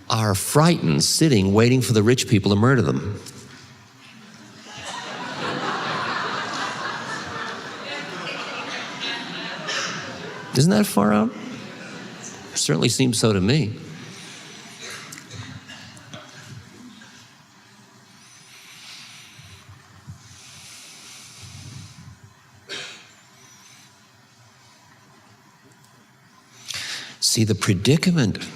are frightened, sitting, waiting for the rich people to murder them. Isn't that far out? Certainly seems so to me. See, the predicament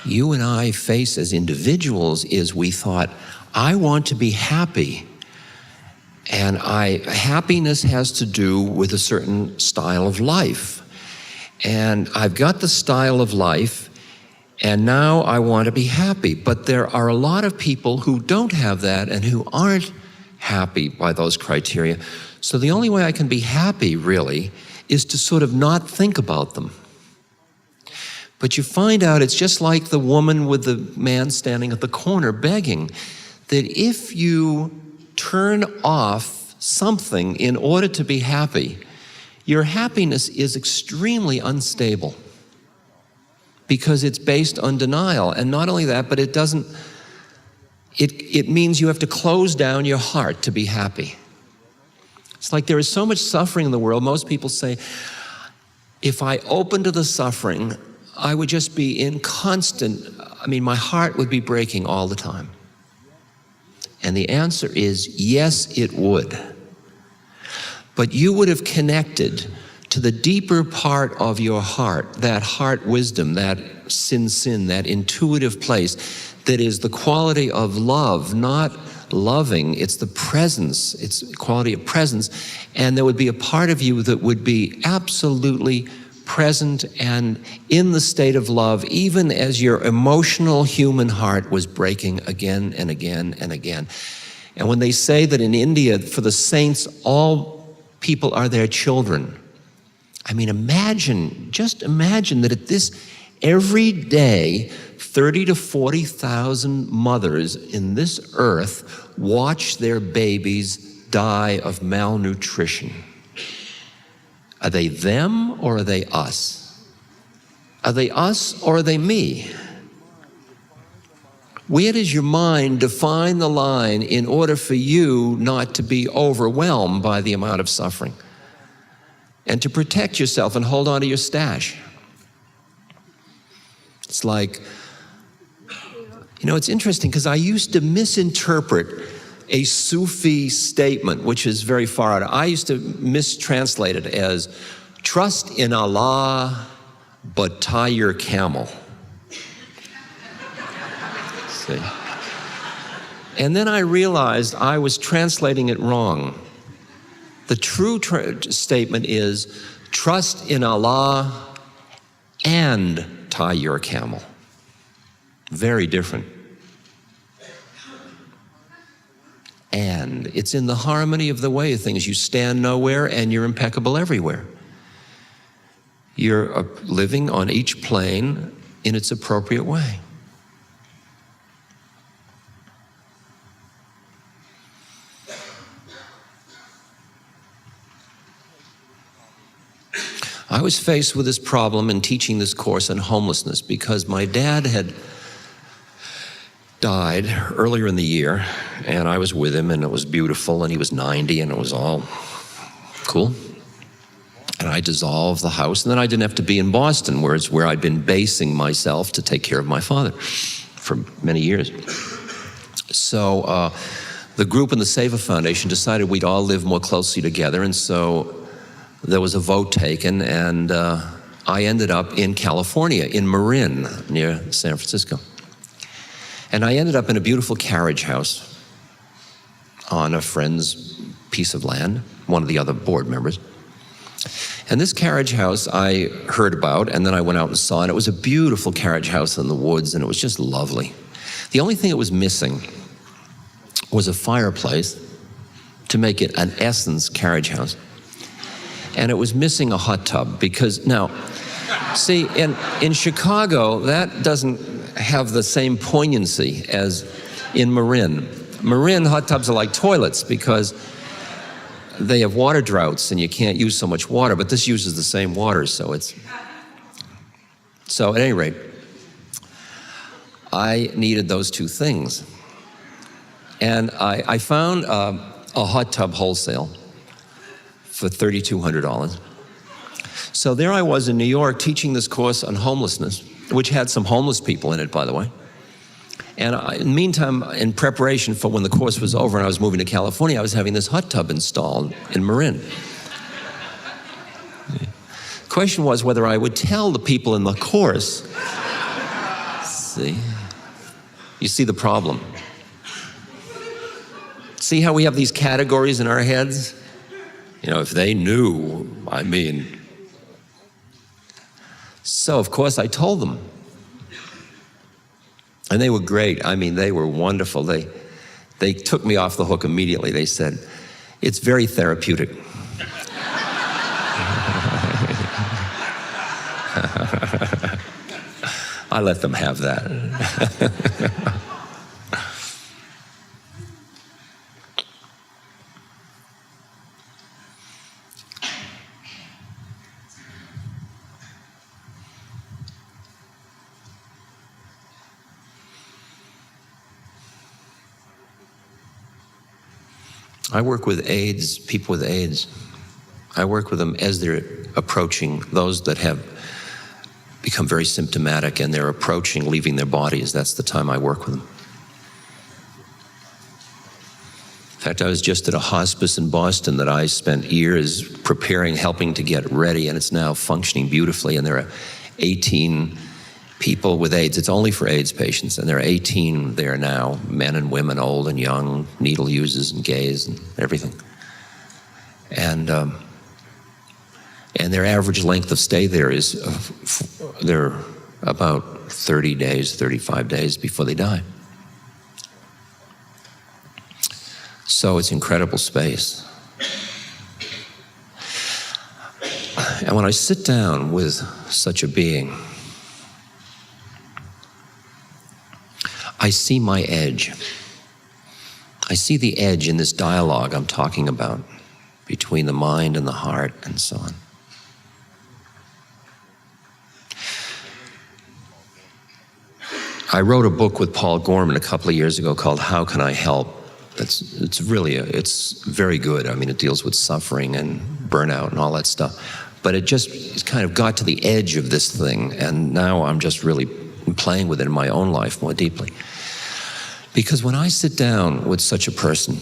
you and I face as individuals is we thought, I want to be happy. And happiness has to do with a certain style of life. And I've got the style of life, and now I want to be happy. But there are a lot of people who don't have that and who aren't happy by those criteria. So the only way I can be happy, really, is to sort of not think about them. But you find out it's just like the woman with the man standing at the corner begging, that if you turn off something in order to be happy, your happiness is extremely unstable because it's based on denial. And not only that, but it means you have to close down your heart to be happy. It's like there is so much suffering in the world. Most people say, if I open to the suffering, I would just be in constant, my heart would be breaking all the time. And the answer is, yes, it would. but you would have connected to the deeper part of your heart, that heart wisdom, that sin, that intuitive place that is the quality of love, not loving, it's the presence, it's quality of presence, and there would be a part of you that would be absolutely present and in the state of love, even as your emotional human heart was breaking again and again and again. And when they say that in India, for the saints, all people are their children, I mean, just imagine that at this, every day, 30 to 40,000 mothers in this earth watch their babies die of malnutrition. Are they them or are they us? Are they us or are they me? Where does your mind define the line in order for you not to be overwhelmed by the amount of suffering and to protect yourself and hold on to your stash? It's like, it's interesting because I used to misinterpret a Sufi statement, which is very far out. I used to mistranslate it as, trust in Allah, but tie your camel. See? And then I realized I was translating it wrong. The true statement is, trust in Allah and tie your camel. Very different. And it's in the harmony of the way of things. You stand nowhere and you're impeccable everywhere. You're living on each plane in its appropriate way. I was faced with this problem in teaching this course on homelessness because my dad had died earlier in the year, and I was with him, and it was beautiful, and he was 90, and it was all cool. And I dissolved the house, and then I didn't have to be in Boston, where I'd been basing myself to take care of my father for many years. So the group in the Seva Foundation decided we'd all live more closely together, and so there was a vote taken, and I ended up in California, in Marin, near San Francisco. And I ended up in a beautiful carriage house on a friend's piece of land, one of the other board members. And this carriage house I heard about, and then I went out and saw it. It was a beautiful carriage house in the woods, and it was just lovely. The only thing it was missing was a fireplace to make it an essence carriage house. And it was missing a hot tub because, now, see, in Chicago, that doesn't have the same poignancy as in Marin. Marin hot tubs are like toilets because they have water droughts and you can't use so much water, but this uses the same water, so at any rate, I needed those two things. And I found a hot tub wholesale for $3,200. So there I was in New York teaching this course on homelessness, which had some homeless people in it, by the way. And in the meantime, in preparation for when the course was over and I was moving to California, I was having this hot tub installed in Marin. The question was whether I would tell the people in the course. See? You see the problem. See how we have these categories in our heads? If they knew, So, of course, I told them. And they were great. They were wonderful. They took me off the hook immediately. They said, it's very therapeutic. I let them have that. I work with AIDS, people with AIDS. I work with them as they're approaching those that have become very symptomatic and they're approaching leaving their bodies. That's the time I work with them. In fact, I was just at a hospice in Boston that I spent years preparing, helping to get ready, and it's now functioning beautifully, and there are 18 people with AIDS. It's only for AIDS patients, and there are 18 there now, men and women, old and young, needle users and gays and everything. And their average length of stay there is, they're about 30 days, 35 days before they die. So it's incredible space. And when I sit down with such a being, I see my edge. I see the edge in this dialogue I'm talking about between the mind and the heart and so on. I wrote a book with Paul Gorman a couple of years ago called How Can I Help? It's very good. I mean, it deals with suffering and burnout and all that stuff. But it kind of got to the edge of this thing, and now I'm just really playing with it in my own life more deeply. Because when I sit down with such a person,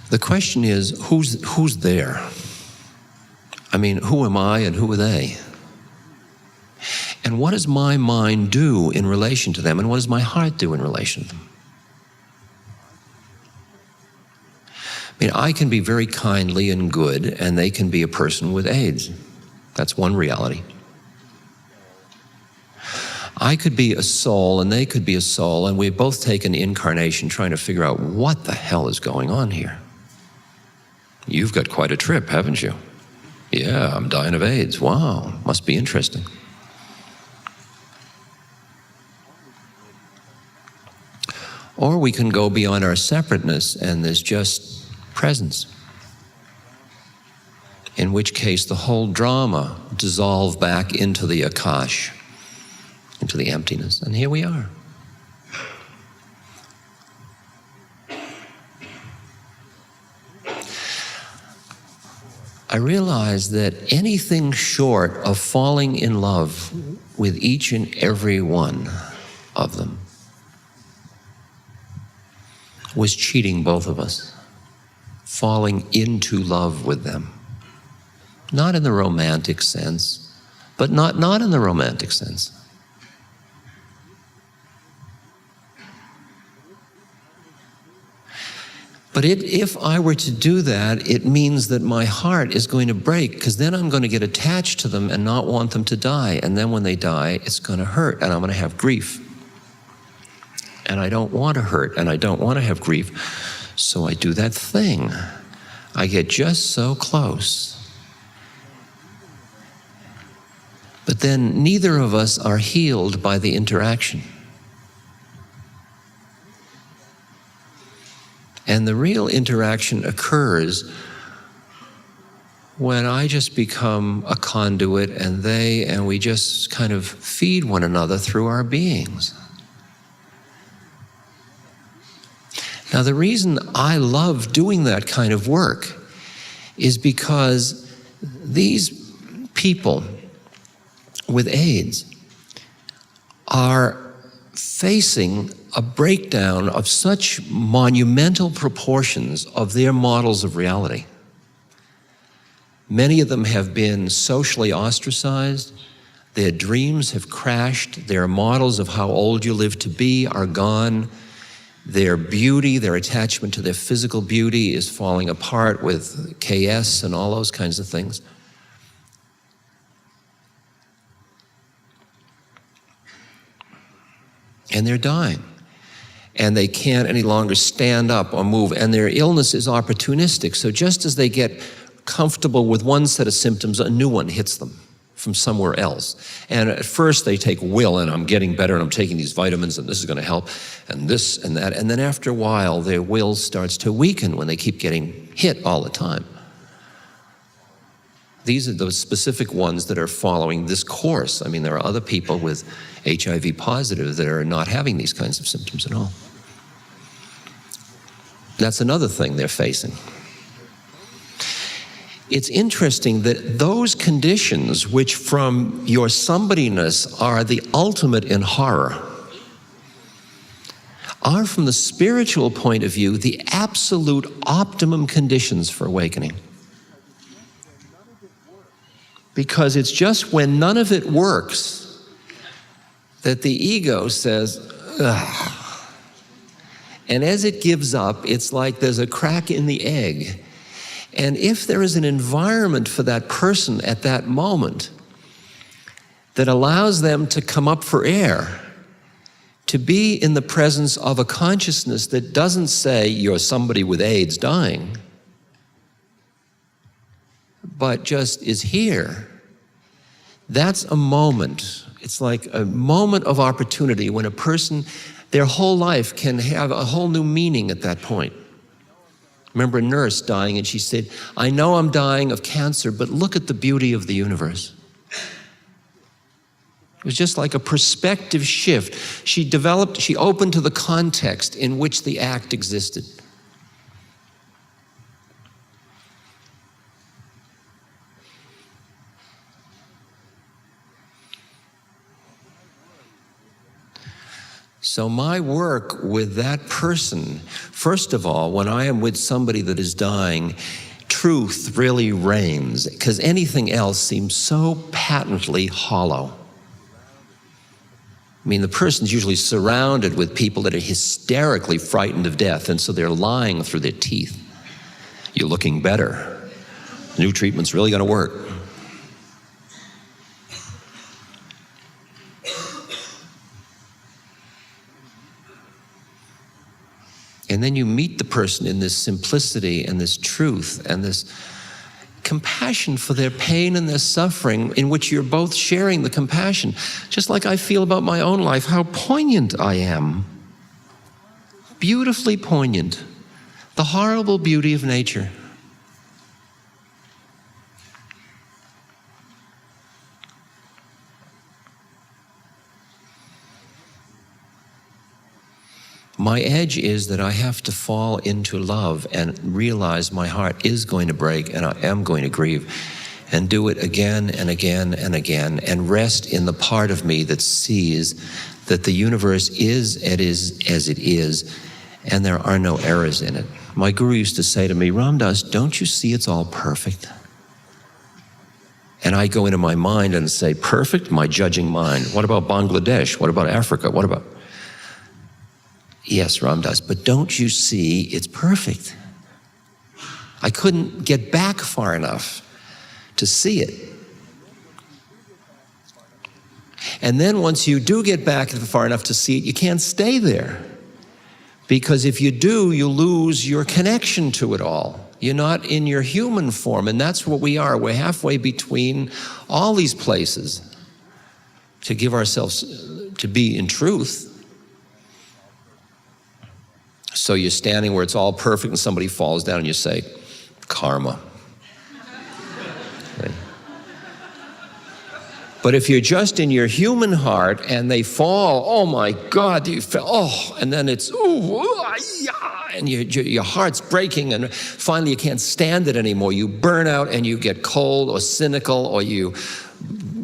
the question is, who's there? I mean, who am I and who are they? And what does my mind do in relation to them, and what does my heart do in relation to them? I mean, I can be very kindly and good, and they can be a person with AIDS. That's one reality. I could be a soul, and they could be a soul, and we both take an incarnation trying to figure out what the hell is going on here. You've got quite a trip, haven't you? Yeah, I'm dying of AIDS. Wow, must be interesting. Or we can go beyond our separateness, and there's just presence. In which case, the whole drama dissolve back into the akash, into the emptiness. And here we are. I realize that anything short of falling in love with each and every one of them was cheating both of us, falling into love with them. Not in the romantic sense, but not in the romantic sense. But if I were to do that, it means that my heart is going to break, because then I'm going to get attached to them and not want them to die. And then when they die, it's going to hurt, and I'm going to have grief. And I don't want to hurt, and I don't want to have grief. So I do that thing. I get just so close. But then neither of us are healed by the interaction. And the real interaction occurs when I just become a conduit and we just kind of feed one another through our beings. Now, the reason I love doing that kind of work is because these people with AIDS are facing a breakdown of such monumental proportions of their models of reality. Many of them have been socially ostracized. Their dreams have crashed. Their models of how old you live to be are gone. Their beauty, their attachment to their physical beauty is falling apart with KS and all those kinds of things. And they're dying. And they can't any longer stand up or move. And their illness is opportunistic. So just as they get comfortable with one set of symptoms, a new one hits them from somewhere else. And at first they take will, and I'm getting better, and I'm taking these vitamins, and this is going to help, and this and that. And then after a while, their will starts to weaken when they keep getting hit all the time. These are those specific ones that are following this course. I mean, there are other people with HIV positive that are not having these kinds of symptoms at all. That's another thing they're facing. It's interesting that those conditions, which from your somebodyness are the ultimate in horror, are, from the spiritual point of view, the absolute optimum conditions for awakening. Because it's just when none of it works that the ego says, ugh. And as it gives up, it's like there's a crack in the egg. And if there is an environment for that person at that moment that allows them to come up for air, to be in the presence of a consciousness that doesn't say you're somebody with AIDS dying, but just is here, that's a moment. It's like a moment of opportunity when a person, their whole life can have a whole new meaning at that point. Remember a nurse dying, and she said, I know I'm dying of cancer, but look at the beauty of the universe. It was just like a perspective shift. She opened to the context in which the act existed. So my work with that person, first of all, when I am with somebody that is dying, truth really reigns, because anything else seems so patently hollow. I mean, the person's usually surrounded with people that are hysterically frightened of death, and so they're lying through their teeth. You're looking better. New treatment's really going to work. And then you meet the person in this simplicity and this truth and this compassion for their pain and their suffering, in which you're both sharing the compassion. Just like I feel about my own life, how poignant I am. Beautifully poignant. The horrible beauty of nature. My edge is that I have to fall into love and realize my heart is going to break and I am going to grieve, and do it again and again and again, and rest in the part of me that sees that the universe is as it is, and there are no errors in it. My guru used to say to me, Ramdas, don't you see it's all perfect? And I go into my mind and say, perfect? My judging mind. What about Bangladesh? What about Africa? What about... Yes, Ramdas, but don't you see it's perfect? I couldn't get back far enough to see it. And then once you do get back far enough to see it, you can't stay there. Because if you do, you lose your connection to it all. You're not in your human form, and that's what we are. We're halfway between all these places to give ourselves to be in truth. So you're standing where it's all perfect and somebody falls down and you say, karma. Okay. But if you're just in your human heart and they fall, oh my God, you fell, oh, and then it's, and your heart's breaking, and finally you can't stand it anymore. You burn out and you get cold or cynical, or you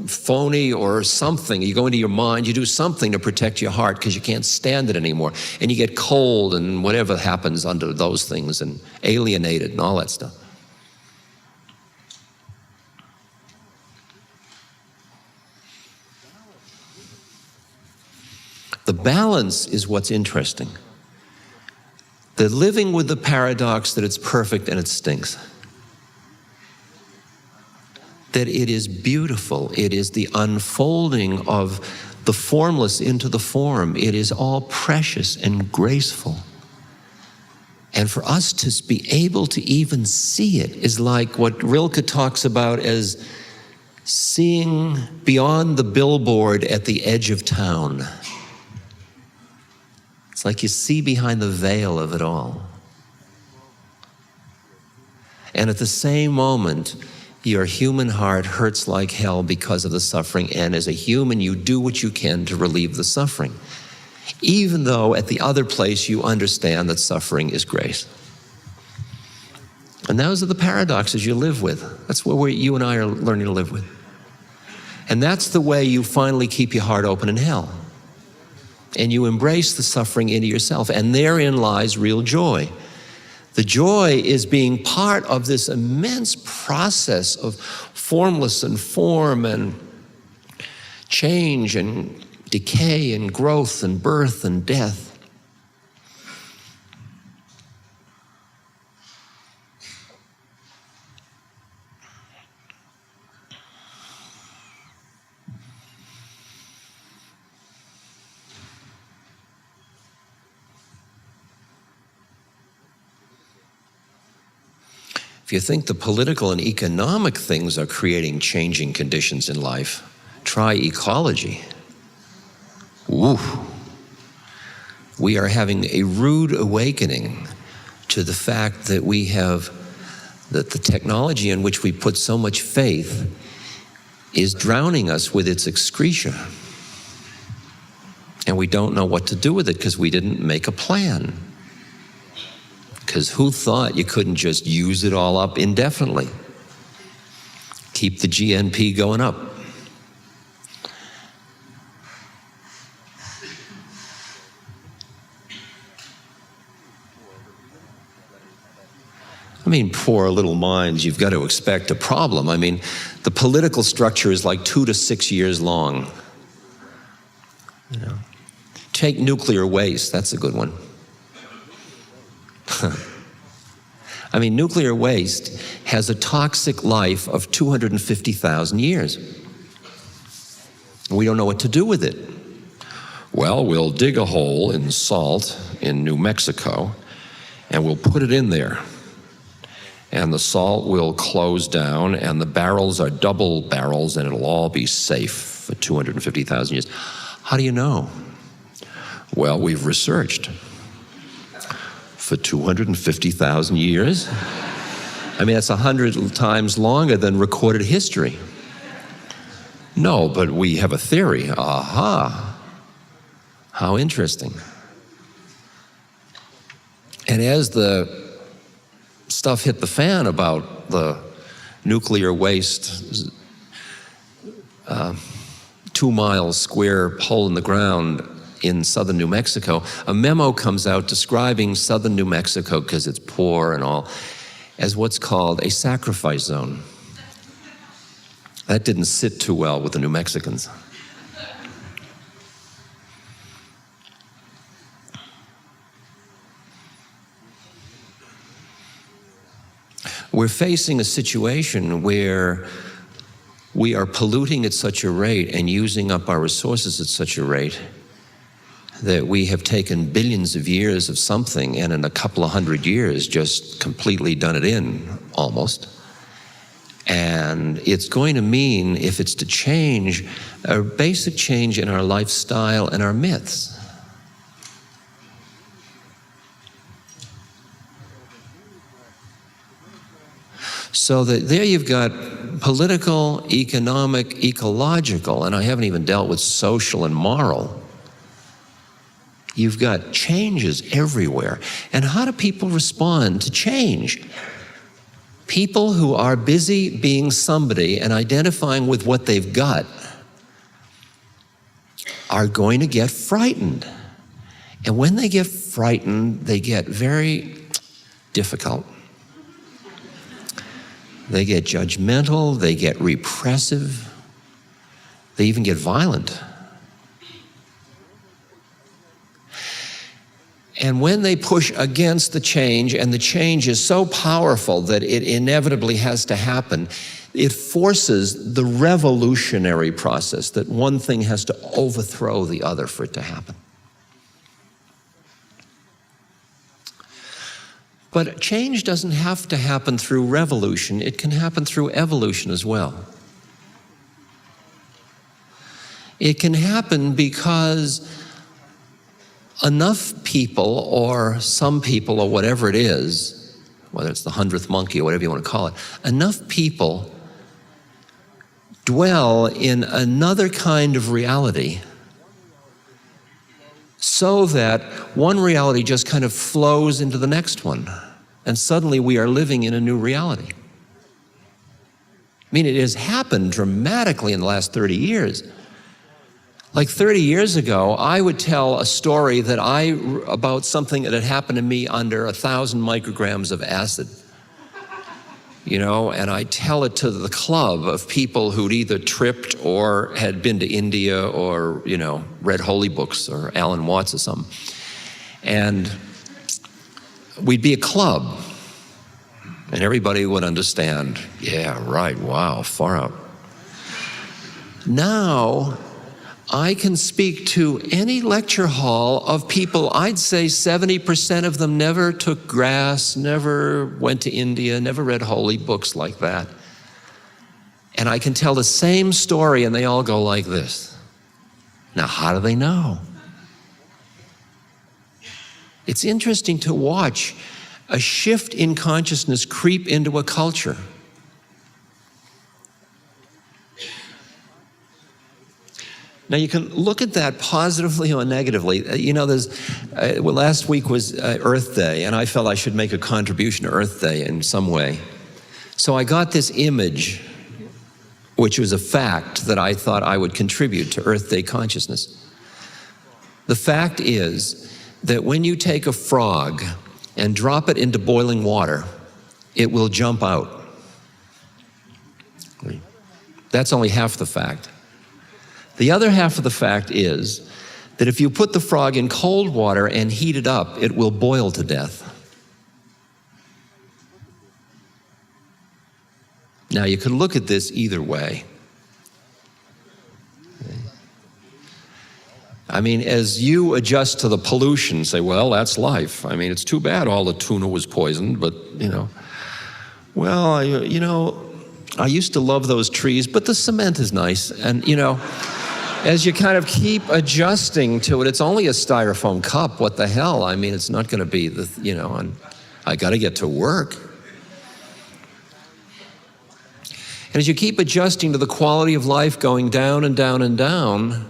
phony or something. You go into your mind, you do something to protect your heart because you can't stand it anymore. And you get cold and whatever happens under those things, and alienated and all that stuff. The balance is what's interesting. The living with the paradox that it's perfect and it stinks. That it is beautiful. It is the unfolding of the formless into the form. It is all precious and graceful. And for us to be able to even see it is like what Rilke talks about as seeing beyond the billboard at the edge of town. It's like you see behind the veil of it all. And at the same moment, your human heart hurts like hell because of the suffering, and as a human, you do what you can to relieve the suffering, even though at the other place you understand that suffering is grace. And those are the paradoxes you live with. That's where you and I are learning to live with. And that's the way you finally keep your heart open in hell. and you embrace the suffering into yourself, and therein lies real joy. The joy is being part of this immense process of formless and form and change and decay and growth and birth and death. If you think the political and economic things are creating changing conditions in life, try ecology. Ooh. We are having a rude awakening to the fact that that the technology in which we put so much faith is drowning us with its excretia. And we don't know what to do with it because we didn't make a plan. Because who thought you couldn't just use it all up indefinitely? Keep the GNP going up. I mean, poor little minds, you've got to expect a problem. I mean, the political structure is like 2 to 6 years long. You know, take nuclear waste, that's a good one. I mean, nuclear waste has a toxic life of 250,000 years. We don't know what to do with it. Well, we'll dig a hole in salt in New Mexico, and we'll put it in there. And the salt will close down, and the barrels are double barrels, and it'll all be safe for 250,000 years. How do you know? Well, we've researched. For 250,000 years. I mean, that's 100 times longer than recorded history. No, but we have a theory. Aha. How interesting. And as the stuff hit the fan about the nuclear waste, 2 miles square hole in the ground in southern New Mexico, a memo comes out describing southern New Mexico, because it's poor and all, as what's called a sacrifice zone. That didn't sit too well with the New Mexicans. We're facing a situation where we are polluting at such a rate and using up our resources at such a rate that we have taken billions of years of something and in a couple of 100 years just completely done it in, almost. And it's going to mean, if it's to change, a basic change in our lifestyle and our myths. So that there you've got political, economic, ecological, and I haven't even dealt with social and moral. You've got changes everywhere. And how do people respond to change? People who are busy being somebody and identifying with what they've got are going to get frightened. And when they get frightened, they get very difficult. They get judgmental, they get repressive, they even get violent. And when they push against the change, and the change is so powerful that it inevitably has to happen, it forces the revolutionary process, that one thing has to overthrow the other for it to happen. But change doesn't have to happen through revolution, it can happen through evolution as well. It can happen because enough people, or some people, or whatever it is, whether it's the 100th monkey or whatever you want to call it, enough people dwell in another kind of reality so that one reality just kind of flows into the next one, and suddenly we are living in a new reality. I mean, it has happened dramatically in the last 30 years. Like 30 years ago, I would tell a story about something that had happened to me under 1,000 micrograms of acid. You know, and I tell it to the club of people who'd either tripped or had been to India or, you know, read holy books or Alan Watts or something. And we'd be a club, and everybody would understand, yeah, right, wow, far out. Now, I can speak to any lecture hall of people, I'd say 70% of them never took grass, never went to India, never read holy books like that. And I can tell the same story and they all go like this. Now, how do they know? It's interesting to watch a shift in consciousness creep into a culture. Now you can look at that positively or negatively. You know, last week was Earth Day, and I felt I should make a contribution to Earth Day in some way. So I got this image, which was a fact that I thought I would contribute to Earth Day consciousness. The fact is that when you take a frog and drop it into boiling water, it will jump out. That's only half the fact. The other half of the fact is that if you put the frog in cold water and heat it up, it will boil to death. Now, you could look at this either way. I mean, as you adjust to the pollution, say, well, that's life. I mean, it's too bad all the tuna was poisoned, but, you know. Well, I used to love those trees, but the cement is nice. And, you know, as you kind of keep adjusting to it, it's only a styrofoam cup, what the hell? I mean, it's not gonna be and I gotta get to work. And as you keep adjusting to the quality of life going down and down and down,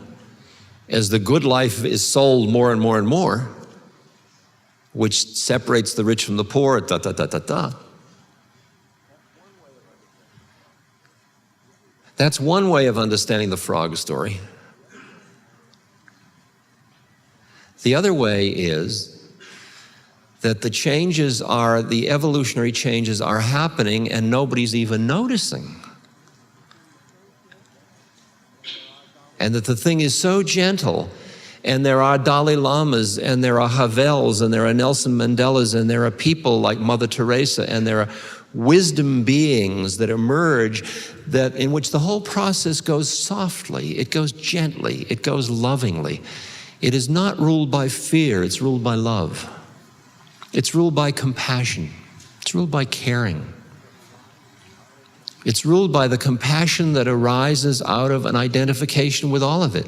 as the good life is sold more and more and more, which separates the rich from the poor, That's one way of understanding the frog story. The other way is that the evolutionary changes are happening and nobody's even noticing. And that the thing is so gentle, and there are Dalai Lamas, and there are Havels, and there are Nelson Mandelas, and there are people like Mother Teresa, and there are wisdom beings that emerge in which the whole process goes softly, it goes gently, it goes lovingly. It is not ruled by fear, it's ruled by love. It's ruled by compassion. It's ruled by caring. It's ruled by the compassion that arises out of an identification with all of it.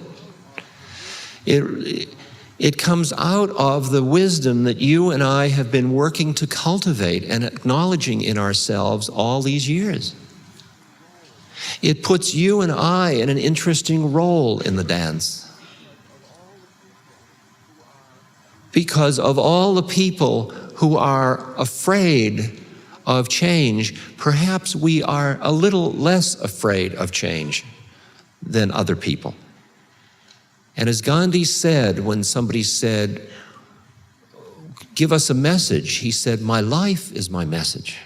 It comes out of the wisdom that you and I have been working to cultivate and acknowledging in ourselves all these years. It puts you and I in an interesting role in the dance. Because of all the people who are afraid of change, perhaps we are a little less afraid of change than other people. And as Gandhi said, when somebody said, give us a message, he said, my life is my message.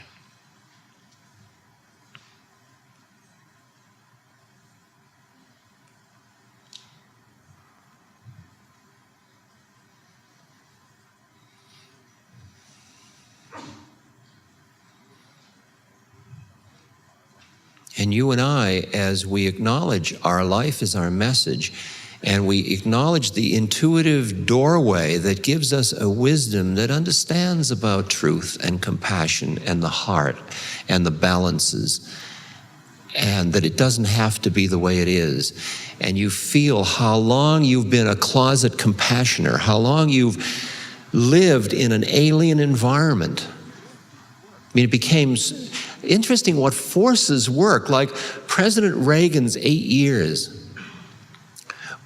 And you and I, as we acknowledge our life is our message, and we acknowledge the intuitive doorway that gives us a wisdom that understands about truth and compassion and the heart and the balances, and that it doesn't have to be the way it is. And you feel how long you've been a closet compassioner, how long you've lived in an alien environment. I mean, it became interesting what forces work. Like President Reagan's 8 years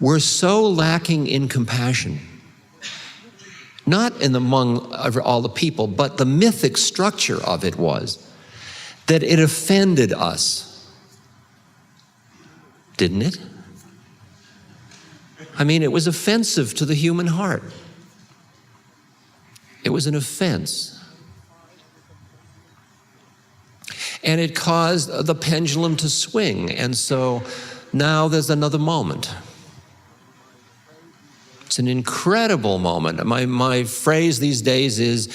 were so lacking in compassion, not among all the people, but the mythic structure of it was that it offended us. Didn't it? I mean, it was offensive to the human heart. It was an offense. And it caused the pendulum to swing. And so now there's another moment. It's an incredible moment. My phrase these days is,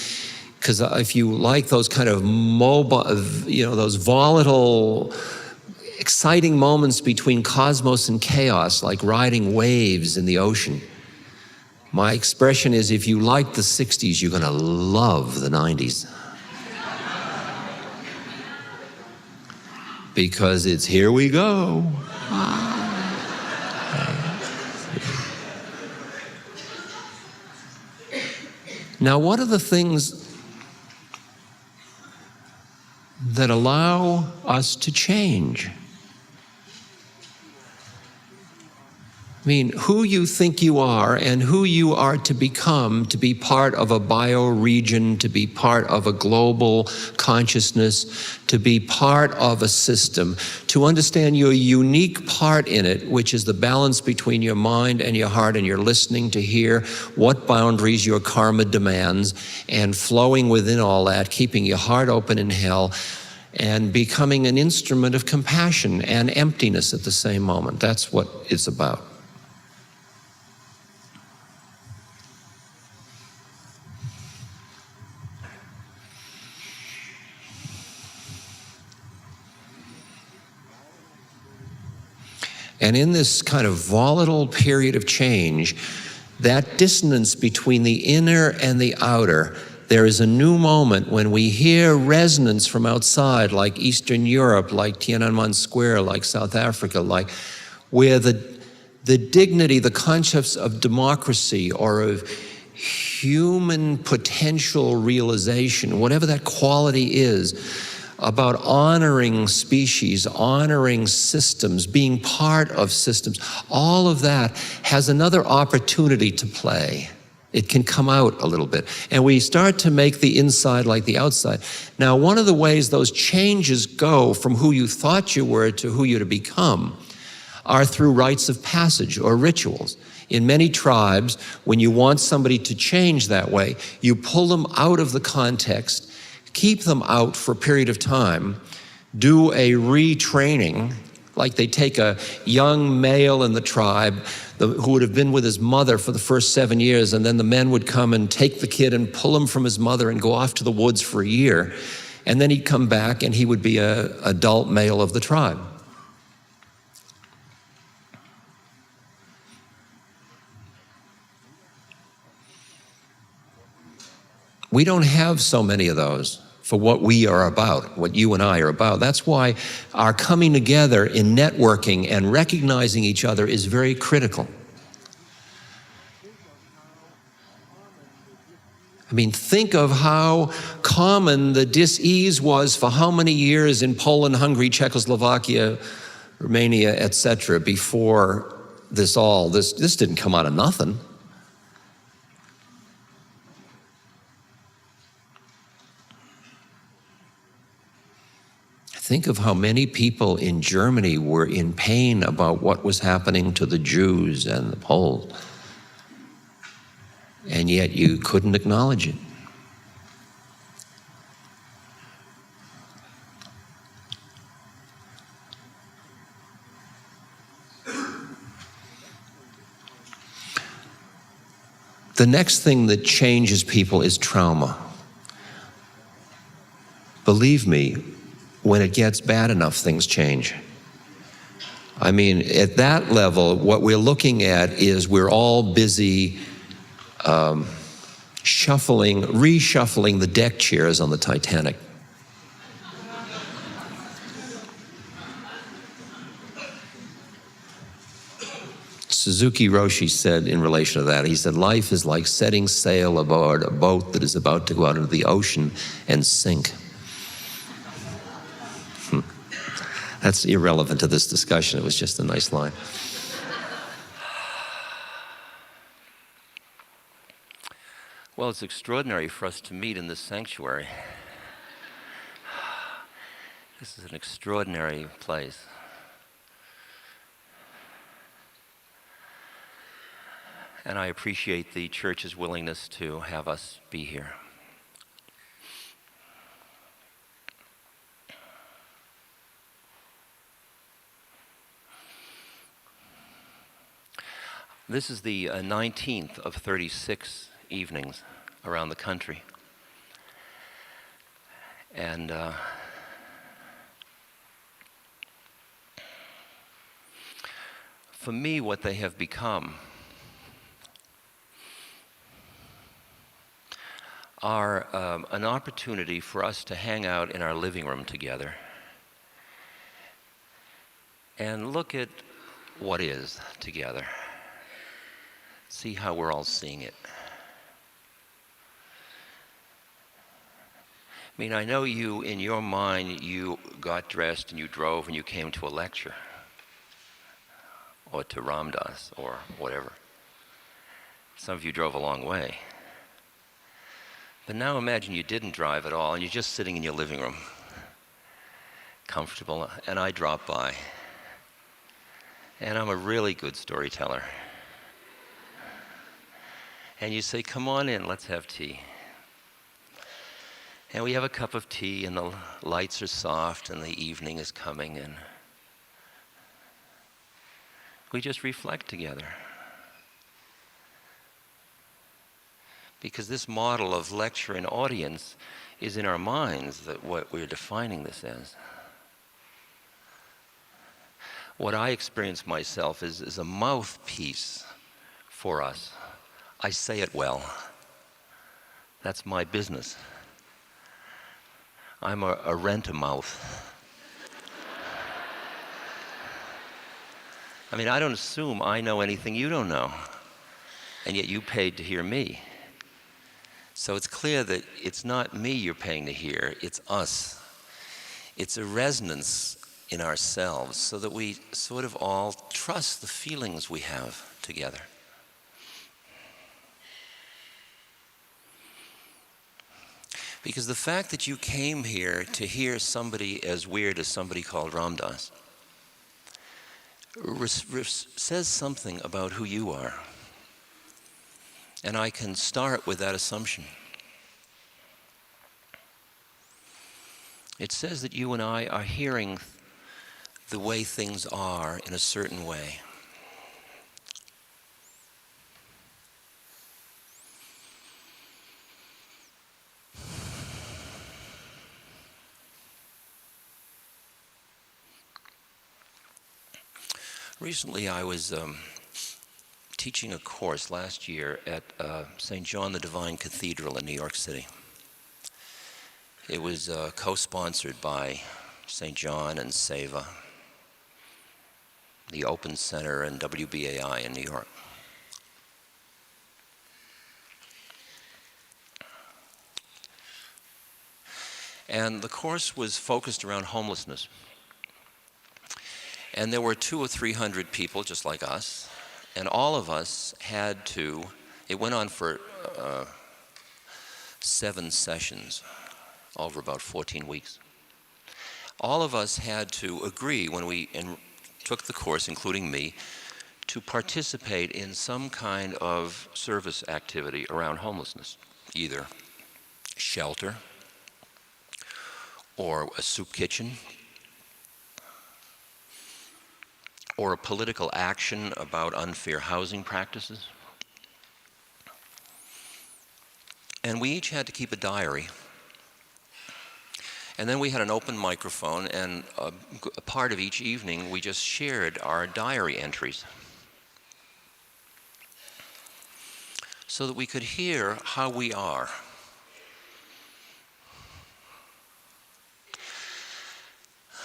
because if you like those kind of mobile, those volatile, exciting moments between cosmos and chaos, like riding waves in the ocean, my expression is, if you like the 60s, you're going to love the 90s. Because it's here we go. Now, what are the things that allow us to change? I mean, who you think you are and who you are to become, to be part of a bioregion, to be part of a global consciousness, to be part of a system, to understand your unique part in it, which is the balance between your mind and your heart, and you're listening to hear what boundaries your karma demands, and flowing within all that, keeping your heart open in hell, and becoming an instrument of compassion and emptiness at the same moment. That's what it's about. And in this kind of volatile period of change, that dissonance between the inner and the outer, there is a new moment when we hear resonance from outside, like Eastern Europe, like Tiananmen Square, like South Africa, like where the dignity, the concepts of democracy or of human potential realization, whatever that quality is, about honoring species, honoring systems, being part of systems, all of that has another opportunity to play. It can come out a little bit. And we start to make the inside like the outside. Now, one of the ways those changes go from who you thought you were to who you're to become are through rites of passage or rituals. In many tribes, when you want somebody to change that way, you pull them out of the context, keep them out for a period of time, do a retraining, like they take a young male in the tribe who would have been with his mother for the first 7 years, and then the men would come and take the kid and pull him from his mother and go off to the woods for a year, and then he'd come back and he would be an adult male of the tribe. We don't have so many of those for what we are about, what you and I are about. That's why our coming together in networking and recognizing each other is very critical. I mean, think of how common the dis-ease was for how many years in Poland, Hungary, Czechoslovakia, Romania, etc. before this didn't come out of nothing. Think of how many people in Germany were in pain about what was happening to the Jews and the Poles, and yet you couldn't acknowledge it. The next thing that changes people is trauma. Believe me, when it gets bad enough, things change. I mean, at that level, what we're looking at is we're all busy reshuffling the deck chairs on the Titanic. Suzuki Roshi said in relation to that, he said, life is like setting sail aboard a boat that is about to go out into the ocean and sink. That's irrelevant to this discussion. It was just a nice line. Well, it's extraordinary for us to meet in this sanctuary. This is an extraordinary place. And I appreciate the church's willingness to have us be here. This is the 19th of 36 evenings around the country. And for me, what they have become are an opportunity for us to hang out in our living room together and look at what is together. See how we're all seeing it. I mean, I know you, in your mind, you got dressed and you drove and you came to a lecture or to Ram Dass or whatever. Some of you drove a long way. But now imagine you didn't drive at all and you're just sitting in your living room, comfortable, and I drop by. And I'm a really good storyteller. And you say, come on in, let's have tea. And we have a cup of tea and the lights are soft and the evening is coming and we just reflect together. Because this model of lecture and audience is in our minds, that what we're defining this as. What I experience myself is a mouthpiece for us. I say it well. That's my business. I'm a rent-a-mouth. I mean, I don't assume I know anything you don't know, and yet you paid to hear me. So it's clear that it's not me you're paying to hear, it's us. It's a resonance in ourselves so that we sort of all trust the feelings we have together. Because the fact that you came here to hear somebody as weird as somebody called Ram Dass says something about who you are. And I can start with that assumption. It says that you and I are hearing the way things are in a certain way. Recently, I was teaching a course last year at St. John the Divine Cathedral in New York City. It was co-sponsored by St. John and Seva, the Open Center, and WBAI in New York. And the course was focused around homelessness. And there were 200 or 300 people just like us, and all of us had to, it went on for 7 sessions over about 14 weeks. All of us had to agree when we took the course, including me, to participate in some kind of service activity around homelessness, either shelter or a soup kitchen, or a political action about unfair housing practices. And we each had to keep a diary. And then we had an open microphone, and a part of each evening we just shared our diary entries so that we could hear how we are.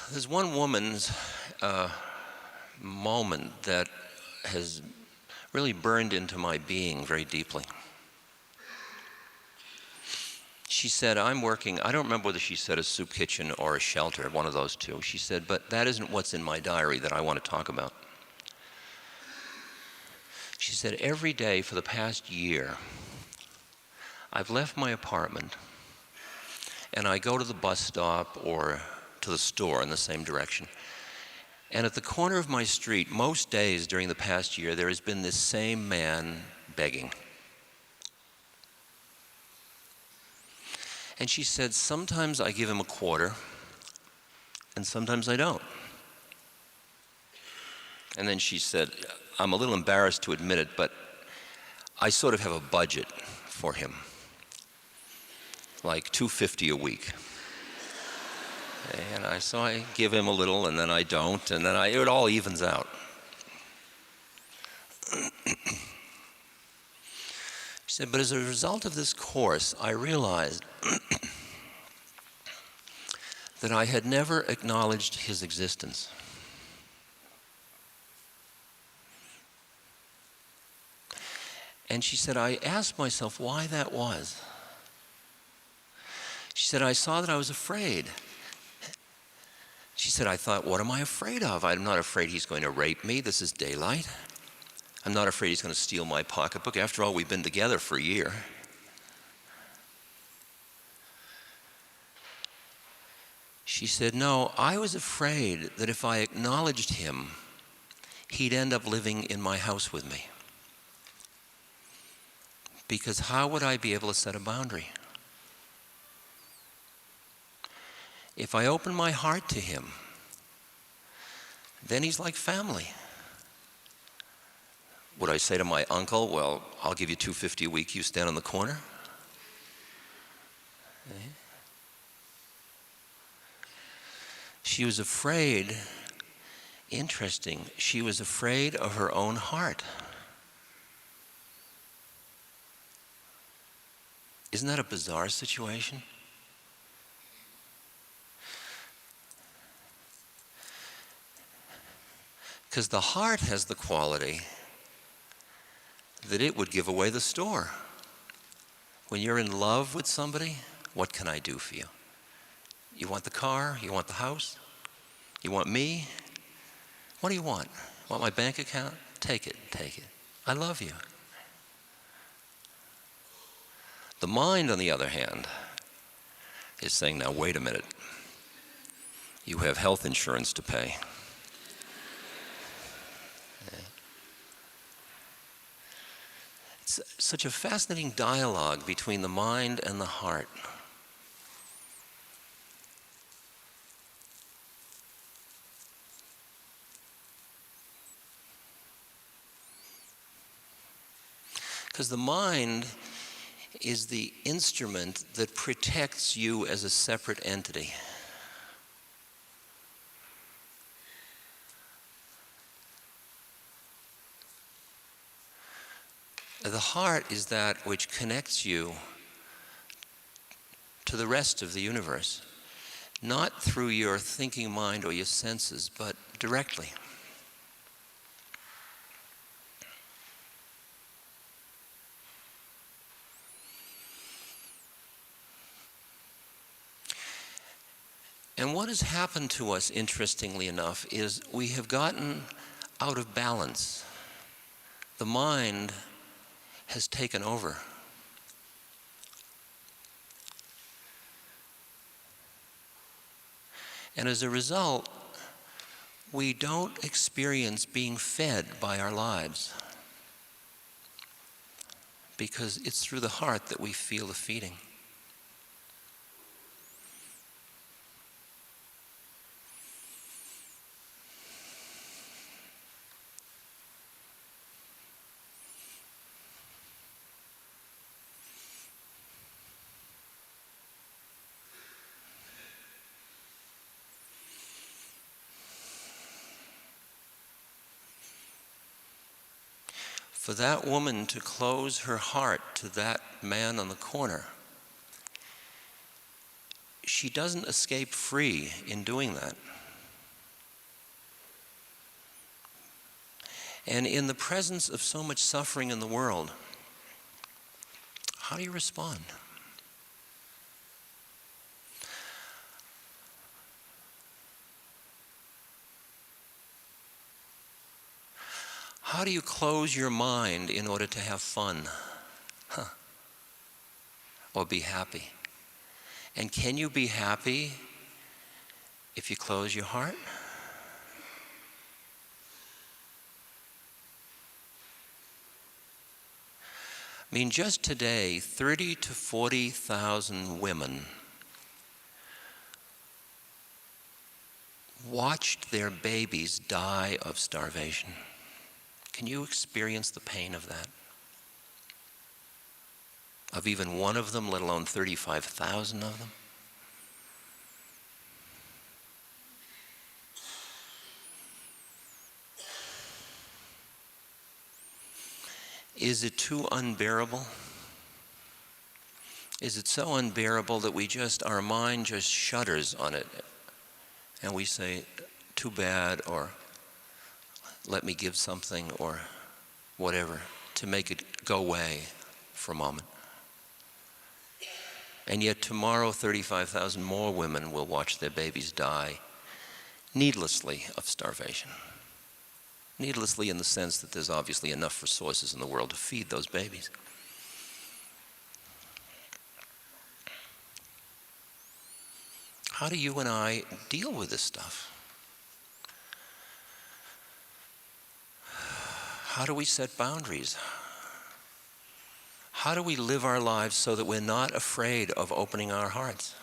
There's one woman's moment that has really burned into my being very deeply. She said, I'm working, I don't remember whether she said a soup kitchen or a shelter, one of those two. She said, but that isn't what's in my diary that I want to talk about. She said, every day for the past year, I've left my apartment and I go to the bus stop or to the store in the same direction. And at the corner of my street, most days during the past year, there has been this same man begging. And she said, sometimes I give him a quarter, and sometimes I don't. And then she said, I'm a little embarrassed to admit it, but I sort of have a budget for him, like $250 a week. And so I give him a little, and then I don't, and then it all evens out. She said, but as a result of this course, I realized that I had never acknowledged his existence. And she said, I asked myself why that was. She said, I saw that I was afraid. She said, I thought, what am I afraid of? I'm not afraid he's going to rape me. This is daylight. I'm not afraid he's going to steal my pocketbook. After all, we've been together for a year. She said, no, I was afraid that if I acknowledged him, he'd end up living in my house with me. Because how would I be able to set a boundary? If I open my heart to him, then he's like family. Would I say to my uncle, well, I'll give you $250 a week, you stand on the corner? She was afraid, interesting, she was afraid of her own heart. Isn't that a bizarre situation? Because the heart has the quality that it would give away the store. When you're in love with somebody, what can I do for you? You want the car? You want the house? You want me? What do you want? Want my bank account? Take it, take it. I love you. The mind, on the other hand, is saying, now wait a minute. You have health insurance to pay. It's such a fascinating dialogue between the mind and the heart. Because the mind is the instrument that protects you as a separate entity. The heart is that which connects you to the rest of the universe, not through your thinking mind or your senses, but directly. And what has happened to us, interestingly enough, is we have gotten out of balance. The mind has taken over. And as a result, we don't experience being fed by our lives, because it's through the heart that we feel the feeding. For that woman to close her heart to that man on the corner, she doesn't escape free in doing that. And in the presence of so much suffering in the world, how do you respond? How do you close your mind in order to have fun? Or be happy? And can you be happy if you close your heart? I mean, just today, 30 to 40,000 women watched their babies die of starvation. Can you experience the pain of that? Of even one of them, let alone 35,000 of them? Is it too unbearable? Is it so unbearable that our mind just shudders on it and we say, too bad, or let me give something, or whatever, to make it go away for a moment? And yet tomorrow, 35,000 more women will watch their babies die needlessly of starvation. Needlessly in the sense that there's obviously enough resources in the world to feed those babies. How do you and I deal with this stuff? How do we set boundaries? How do we live our lives so that we're not afraid of opening our hearts?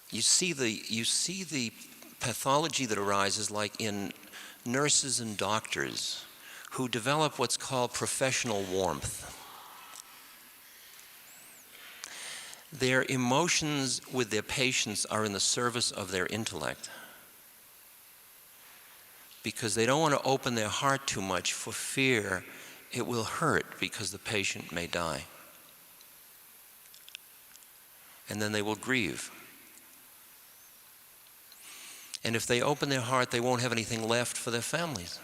You see the pathology that arises like in nurses and doctors who develop what's called professional warmth. Their emotions with their patients are in the service of their intellect, because they don't want to open their heart too much for fear it will hurt because the patient may die. And then they will grieve. And if they open their heart, they won't have anything left for their families.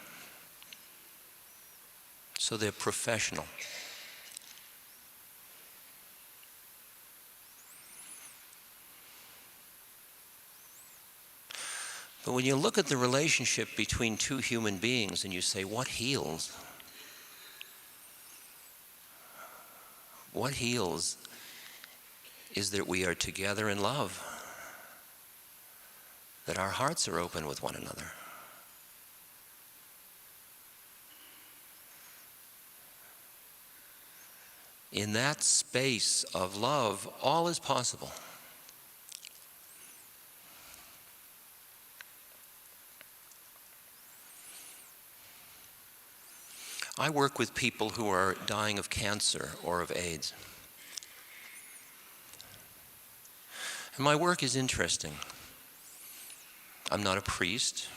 So they're professional. But when you look at the relationship between two human beings and you say, what heals? What heals is that we are together in love, that our hearts are open with one another. In that space of love, all is possible. I work with people who are dying of cancer or of AIDS. And my work is interesting. I'm not a priest.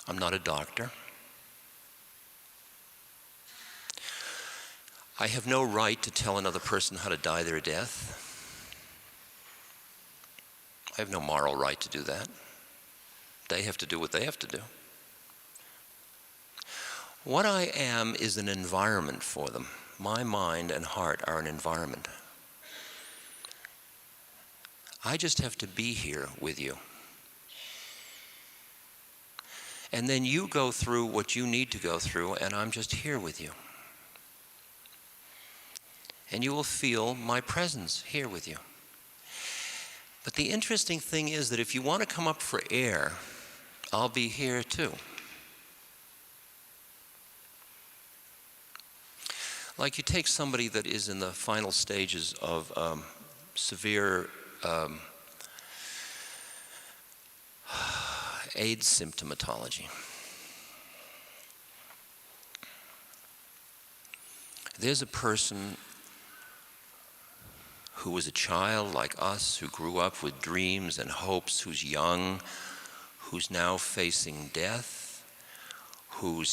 I'm not a doctor. I have no right to tell another person how to die their death. I have no moral right to do that. They have to do what they have to do. What I am is an environment for them. My mind and heart are an environment. I just have to be here with you. And then you go through what you need to go through, and I'm just here with you. And you will feel my presence here with you. But the interesting thing is that if you want to come up for air, I'll be here too. Like you take somebody that is in the final stages of severe AIDS symptomatology. There's a person who was a child like us, who grew up with dreams and hopes, who's young, who's now facing death, who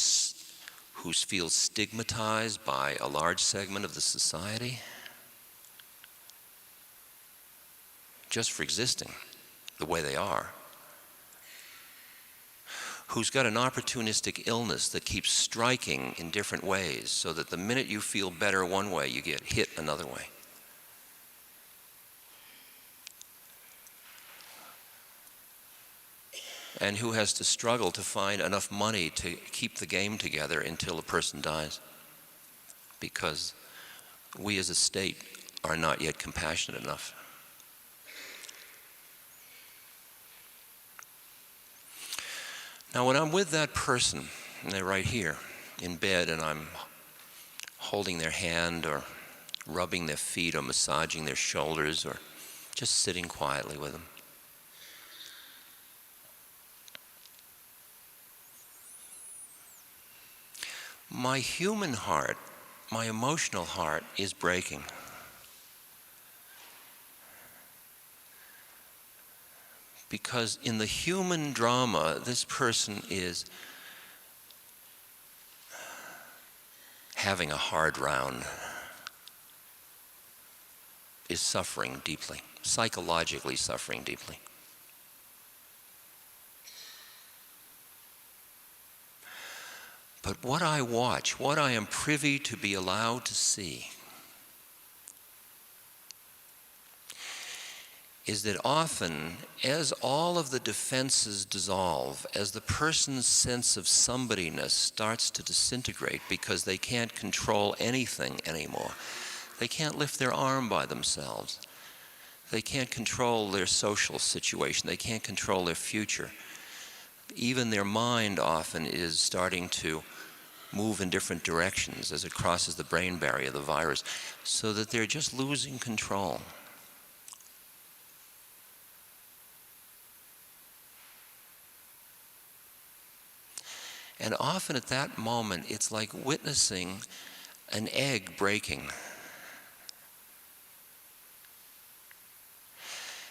feels stigmatized by a large segment of the society just for existing the way they are, who's got an opportunistic illness that keeps striking in different ways, so that the minute you feel better one way, you get hit another way. And who has to struggle to find enough money to keep the game together until a person dies, because we as a state are not yet compassionate enough. Now when I'm with that person, and they're right here, in bed and I'm holding their hand or rubbing their feet or massaging their shoulders or just sitting quietly with them. My human heart, my emotional heart is breaking. Because in the human drama, this person is having a hard round, is suffering deeply, psychologically suffering deeply. But what I watch, what I am privy to be allowed to see, is that often, as all of the defenses dissolve, as the person's sense of somebodyness starts to disintegrate because they can't control anything anymore, they can't lift their arm by themselves, they can't control their social situation, they can't control their future. Even their mind often is starting to move in different directions as it crosses the brain barrier, the virus, so that they're just losing control. And often at that moment, it's like witnessing an egg breaking.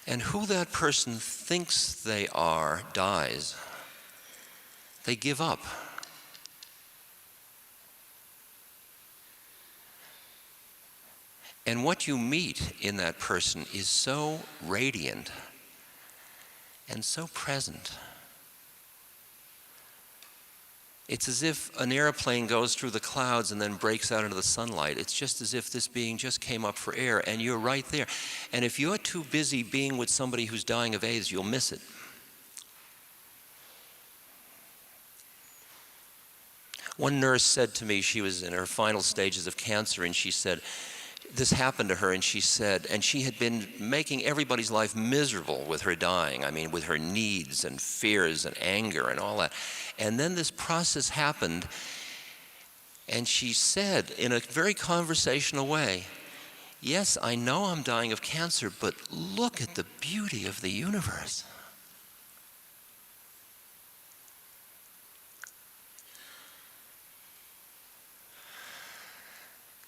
And who that person thinks they are dies. They give up. And what you meet in that person is so radiant and so present. It's as if an airplane goes through the clouds and then breaks out into the sunlight. It's just as if this being just came up for air and you're right there. And if you're too busy being with somebody who's dying of AIDS, you'll miss it. One nurse said to me, she was in her final stages of cancer, and she said, this happened to her, and she said, and she had been making everybody's life miserable with her dying, I mean, with her needs and fears and anger and all that. And then this process happened, and she said, in a very conversational way, yes, I know I'm dying of cancer, but look at the beauty of the universe.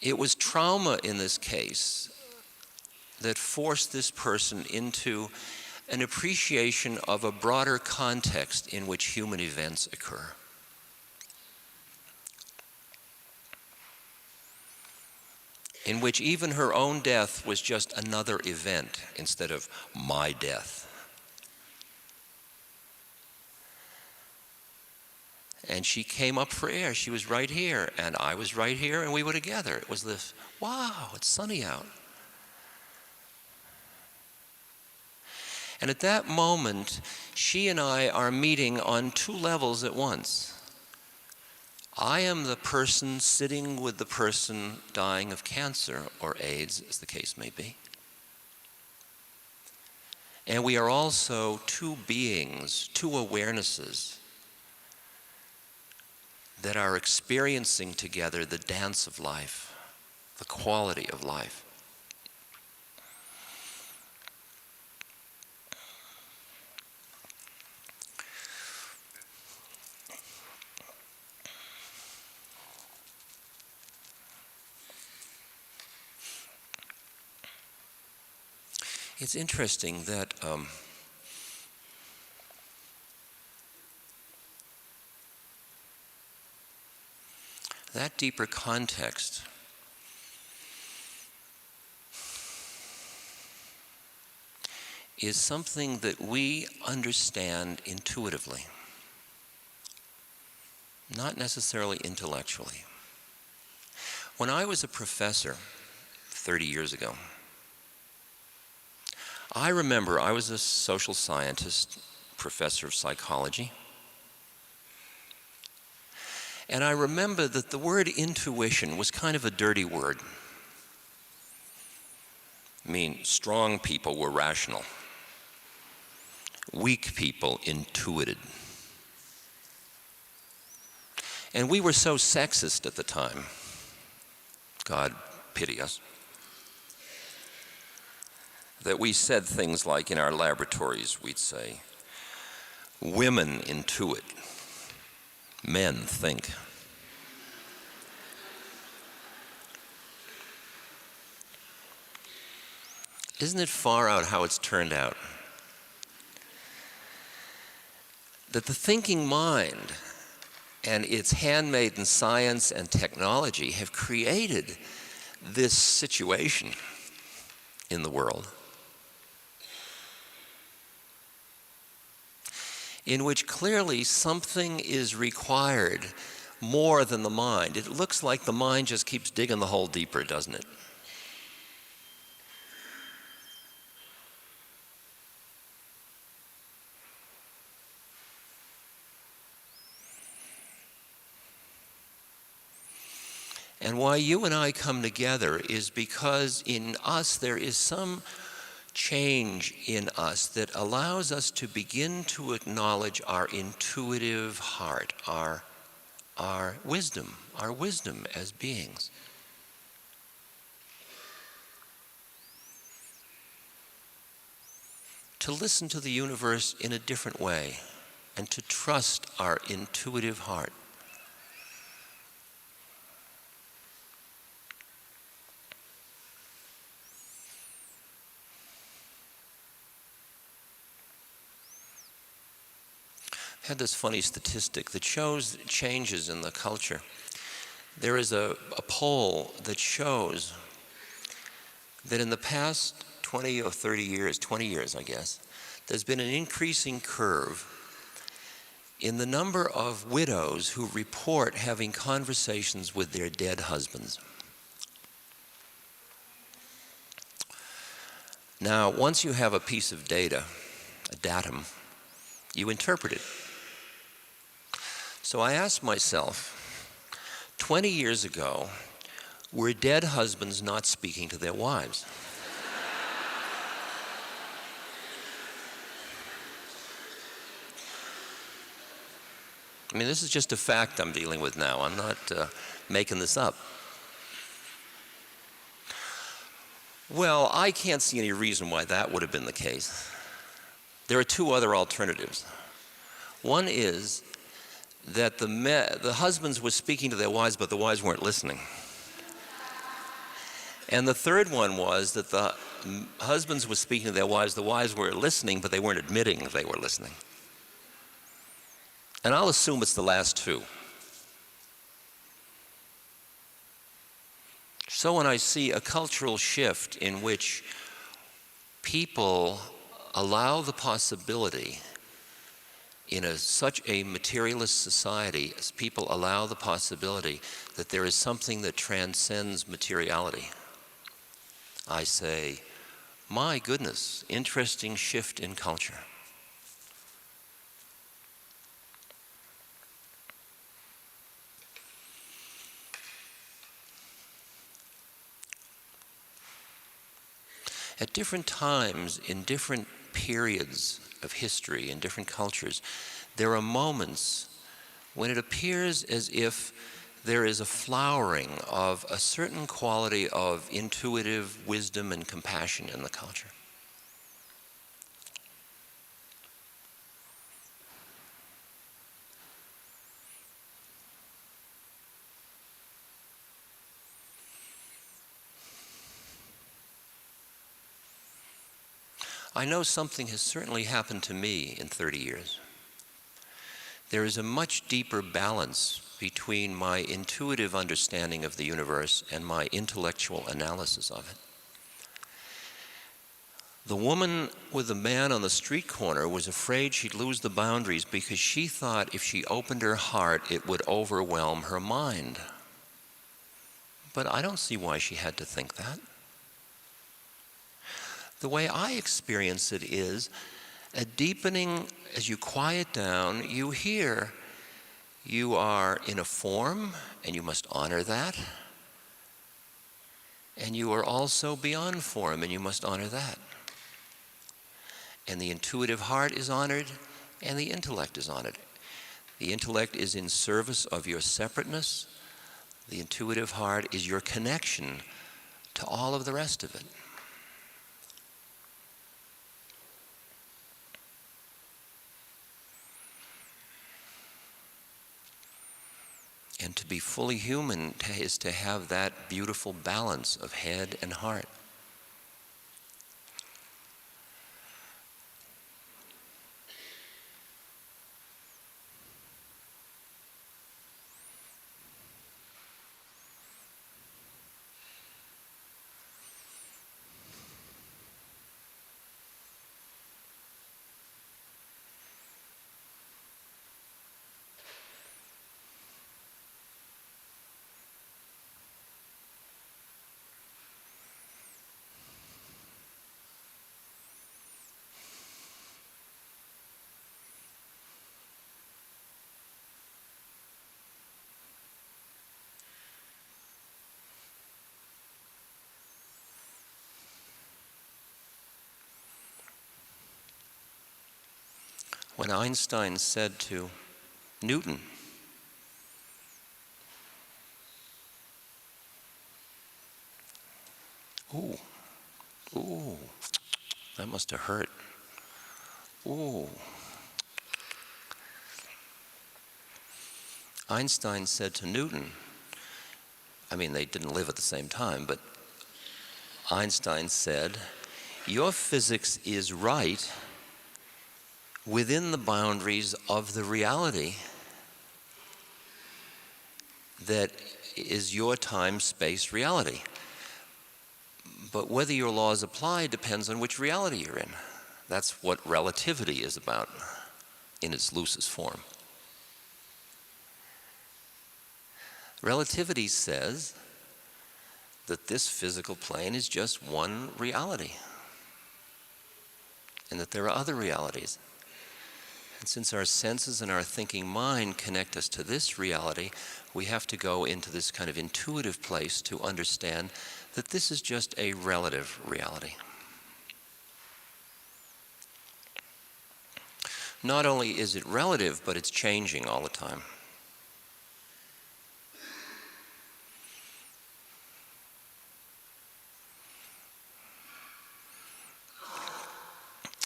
It was trauma in this case that forced this person into an appreciation of a broader context in which human events occur. In which even her own death was just another event instead of my death. And she came up for air. She was right here, and I was right here, and we were together. It was this, wow, it's sunny out. And at that moment, she and I are meeting on two levels at once. I am the person sitting with the person dying of cancer or AIDS, as the case may be. And we are also two beings, two awarenesses that are experiencing together the dance of life, the quality of life. It's interesting that that deeper context is something that we understand intuitively, not necessarily intellectually. When I was a professor 30 years ago, I remember I was a social scientist, professor of psychology, and I remember that the word intuition was kind of a dirty word. I mean, strong people were rational. Weak people intuited. And we were so sexist at the time, God pity us, that we said things like in our laboratories, we'd say, women intuit, men think. Isn't it far out how it's turned out? That the thinking mind and its handmaiden science and technology have created this situation in the world in which clearly something is required more than the mind. It looks like the mind just keeps digging the hole deeper, doesn't it? And why you and I come together is because in us there is some change in us that allows us to begin to acknowledge our intuitive heart, our wisdom as beings. To listen to the universe in a different way and to trust our intuitive heart. I had this funny statistic that shows changes in the culture. There is a poll that shows that in the past 20 or 30 years, 20 years I guess, there's been an increasing curve in the number of widows who report having conversations with their dead husbands. Now, once you have a piece of data, a datum, you interpret it. So I asked myself, 20 years ago, were dead husbands not speaking to their wives? I mean, this is just a fact I'm dealing with now. I'm not making this up. Well, I can't see any reason why that would have been the case. There are two other alternatives. One is that the husbands were speaking to their wives, but the wives weren't listening. And the third one was that the husbands were speaking to their wives, the wives were listening, but they weren't admitting they were listening. And I'll assume it's the last two. So when I see a cultural shift in which people allow the possibility in such a materialist society, as people allow the possibility that there is something that transcends materiality, I say, my goodness, interesting shift in culture. At different times, in different periods of history, in different cultures, there are moments when it appears as if there is a flowering of a certain quality of intuitive wisdom and compassion in the culture. I know something has certainly happened to me in 30 years. There is a much deeper balance between my intuitive understanding of the universe and my intellectual analysis of it. The woman with the man on the street corner was afraid she'd lose the boundaries because she thought if she opened her heart, it would overwhelm her mind. But I don't see why she had to think that. The way I experience it is a deepening, as you quiet down, you hear you are in a form and you must honor that. And you are also beyond form and you must honor that. And the intuitive heart is honored and the intellect is honored. The intellect is in service of your separateness. The intuitive heart is your connection to all of the rest of it. And to be fully human is to have that beautiful balance of head and heart. When Einstein said to Newton, ooh, ooh, that must have hurt. Ooh. Einstein said to Newton, I mean, they didn't live at the same time, but Einstein said, your physics is right within the boundaries of the reality that is your time-space reality. But whether your laws apply depends on which reality you're in. That's what relativity is about in its loosest form. Relativity says that this physical plane is just one reality, and that there are other realities. And since our senses and our thinking mind connect us to this reality, we have to go into this kind of intuitive place to understand that this is just a relative reality. Not only is it relative, but it's changing all the time.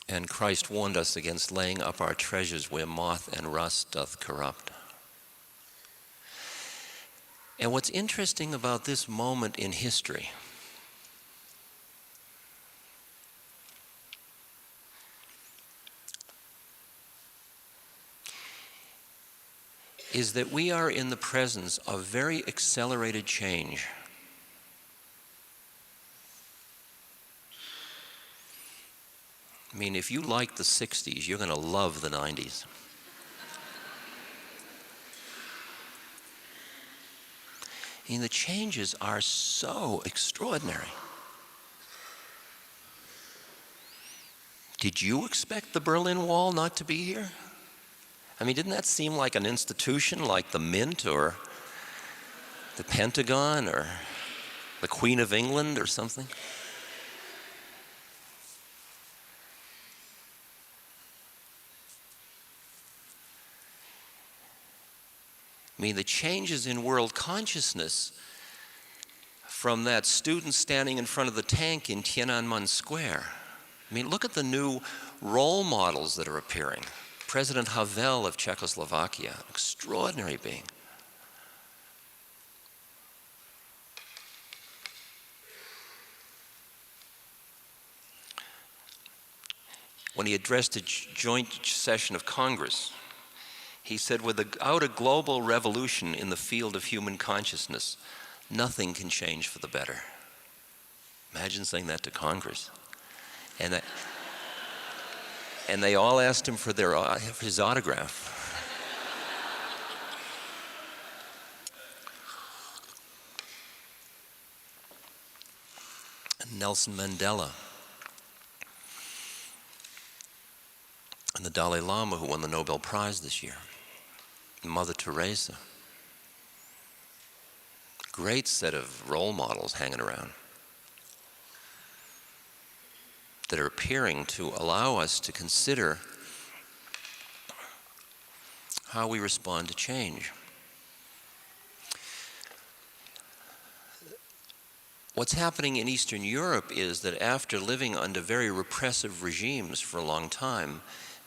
And Christ warned us against laying up our treasures where moth and rust doth corrupt. And what's interesting about this moment in history is that we are in the presence of very accelerated change. I mean, if you like the 60s, you're going to love the 90's. I mean, the changes are so extraordinary. Did you expect the Berlin Wall not to be here? I mean, didn't that seem like an institution like the Mint or the Pentagon or the Queen of England or something? I mean, the changes in world consciousness from that student standing in front of the tank in Tiananmen Square. I mean, look at the new role models that are appearing. President Havel of Czechoslovakia, an extraordinary being. When he addressed a joint session of Congress, he said, without a global revolution in the field of human consciousness, nothing can change for the better. Imagine saying that to Congress. And they all asked him for his autograph. And Nelson Mandela and the Dalai Lama, who won the Nobel Prize this year. Mother Teresa. Great set of role models hanging around that are appearing to allow us to consider how we respond to change. What's happening in Eastern Europe is that after living under very repressive regimes for a long time,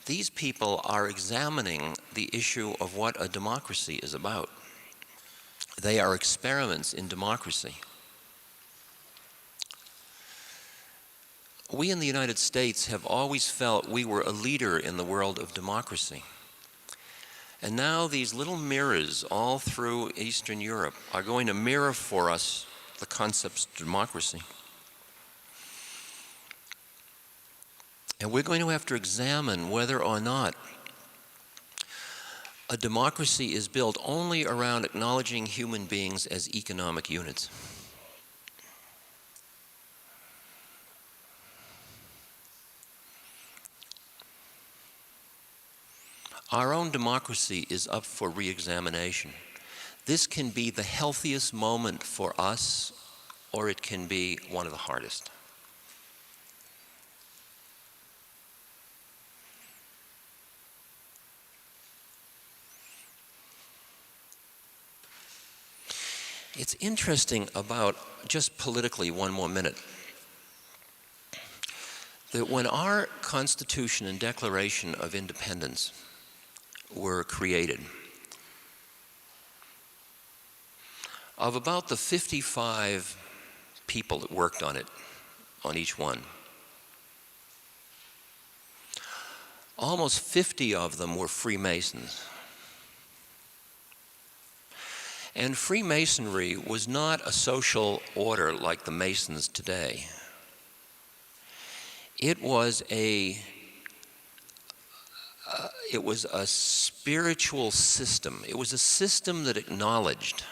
these people are examining the issue of what a democracy is about. They are experiments in democracy. We in the United States have always felt we were a leader in the world of democracy. And now these little mirrors all through Eastern Europe are going to mirror for us the concepts of democracy. And we're going to have to examine whether or not a democracy is built only around acknowledging human beings as economic units. Our own democracy is up for re-examination. This can be the healthiest moment for us, or it can be one of the hardest. It's interesting about, just politically, one more minute, that when our Constitution and Declaration of Independence were created, of about the 55 people that worked on it, on each one, almost 50 of them were Freemasons. And Freemasonry was not a social order like the Masons today. It was a spiritual system. It was a system that acknowledged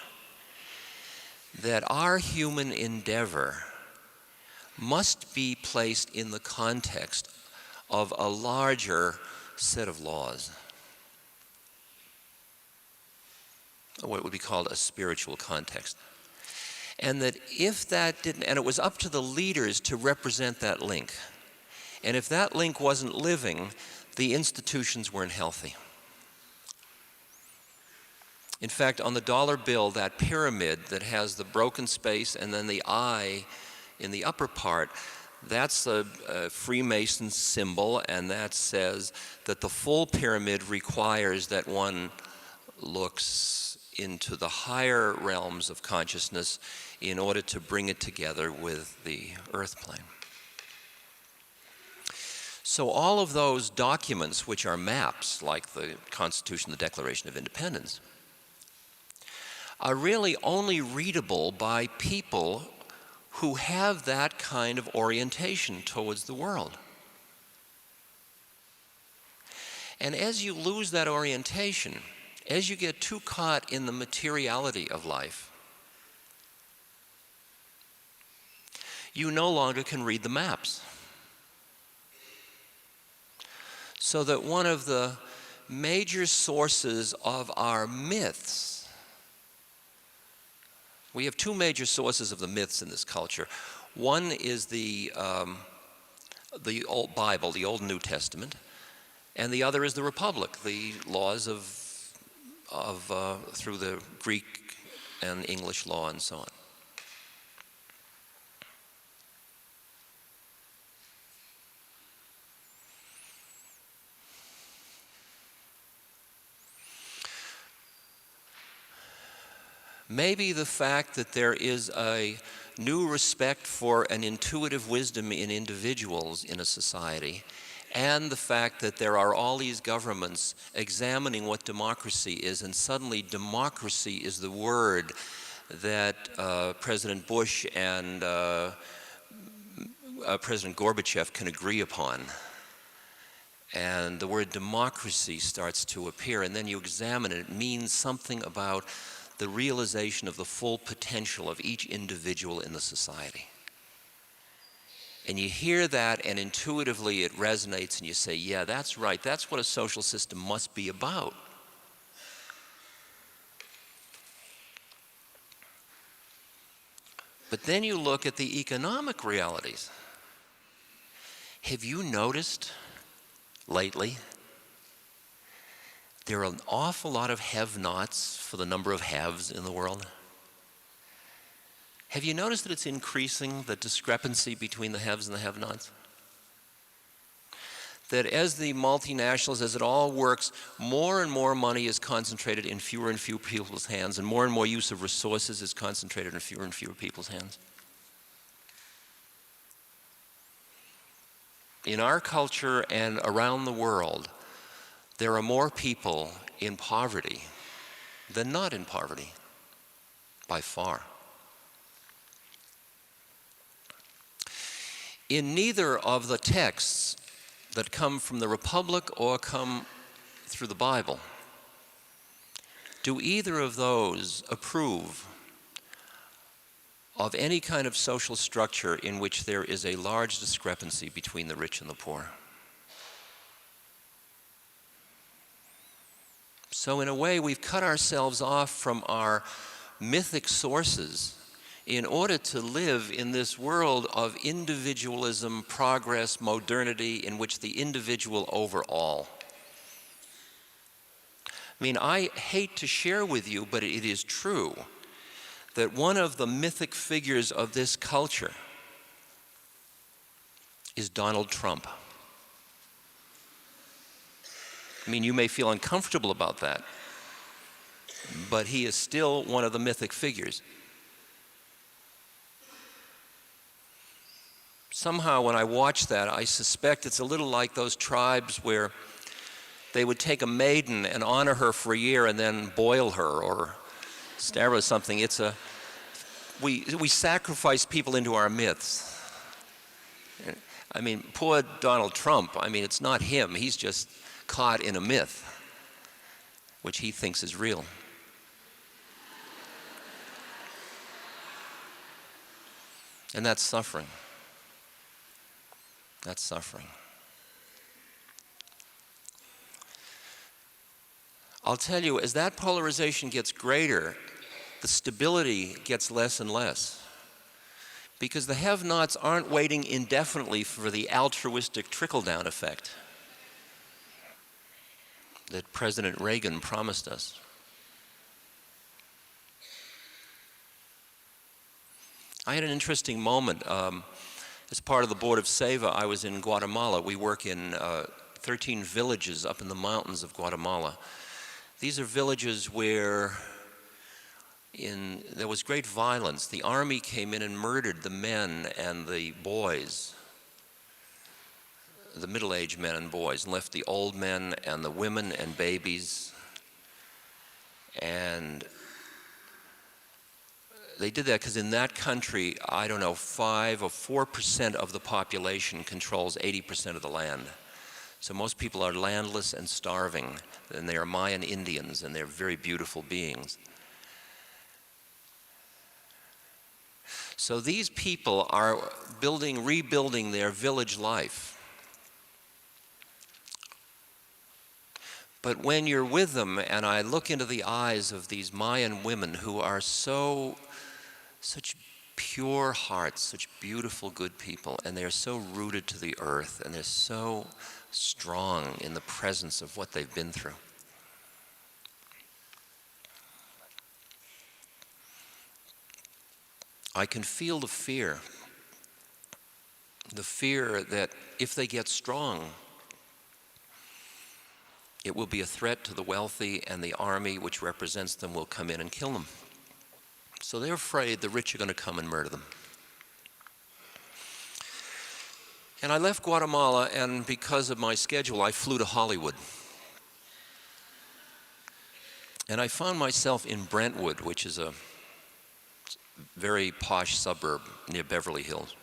that our human endeavor must be placed in the context of a larger set of laws, what would be called a spiritual context. And that if that didn't, and it was up to the leaders to represent that link. And if that link wasn't living, the institutions weren't healthy. In fact, on the dollar bill, that pyramid that has the broken space and then the eye in the upper part, that's a Freemason symbol, and that says that the full pyramid requires that one looks into the higher realms of consciousness in order to bring it together with the earth plane. So all of those documents, which are maps, like the Constitution, the Declaration of Independence, are really only readable by people who have that kind of orientation towards the world. And as you lose that orientation, as you get too caught in the materiality of life, you no longer can read the maps. So that one of the major sources of our myths, we have two major sources of the myths in this culture. One is the old Bible, the Old and New Testament, and the other is the Republic, the laws through the Greek and English law and so on. Maybe the fact that there is a new respect for an intuitive wisdom in individuals in a society, and the fact that there are all these governments examining what democracy is, and suddenly democracy is the word that President Bush and President Gorbachev can agree upon. And the word democracy starts to appear, and then you examine it. It means something about the realization of the full potential of each individual in the society. And you hear that, and intuitively it resonates, and you say, yeah, that's right, that's what a social system must be about. But then you look at the economic realities. Have you noticed lately there are an awful lot of have-nots for the number of haves in the world. Have you noticed that it's increasing, the discrepancy between the haves and the have-nots? That as the multinationals, as it all works, more and more money is concentrated in fewer and fewer people's hands, and more use of resources is concentrated in fewer and fewer people's hands. In our culture and around the world, there are more people in poverty than not in poverty, by far. In neither of the texts that come from the Republic or come through the Bible do either of those approve of any kind of social structure in which there is a large discrepancy between the rich and the poor. So in a way, we've cut ourselves off from our mythic sources in order to live in this world of individualism, progress, modernity, in which the individual over all. I mean, I hate to share with you, but it is true that one of the mythic figures of this culture is Donald Trump. I mean, you may feel uncomfortable about that, but he is still one of the mythic figures. Somehow when I watch that, I suspect it's a little like those tribes where they would take a maiden and honor her for a year and then boil her or stab her or something. We sacrifice people into our myths. I mean, poor Donald Trump, I mean, it's not him. He's just caught in a myth, which he thinks is real. And that's suffering. That's suffering. I'll tell you, as that polarization gets greater, the stability gets less and less. Because the have-nots aren't waiting indefinitely for the altruistic trickle-down effect that President Reagan promised us. I had an interesting moment. As part of the board of Seva, I was in Guatemala. We work in 13 villages up in the mountains of Guatemala. These are villages where there was great violence. The army came in and murdered the men and the boys, the middle-aged men and boys, and left the old men and the women and babies. And they did that because in that country, I don't know, 5 or 4% of the population controls 80% of the land. So most people are landless and starving, and they are Mayan Indians, and they're very beautiful beings. So these people are rebuilding their village life. But when you're with them, and I look into the eyes of these Mayan women who are such pure hearts, such beautiful, good people, and they're so rooted to the earth, and they're so strong in the presence of what they've been through. I can feel the fear that if they get strong, it will be a threat to the wealthy, and the army which represents them will come in and kill them. So they're afraid the rich are going to come and murder them. And I left Guatemala, and because of my schedule, I flew to Hollywood. And I found myself in Brentwood, which is a very posh suburb near Beverly Hills.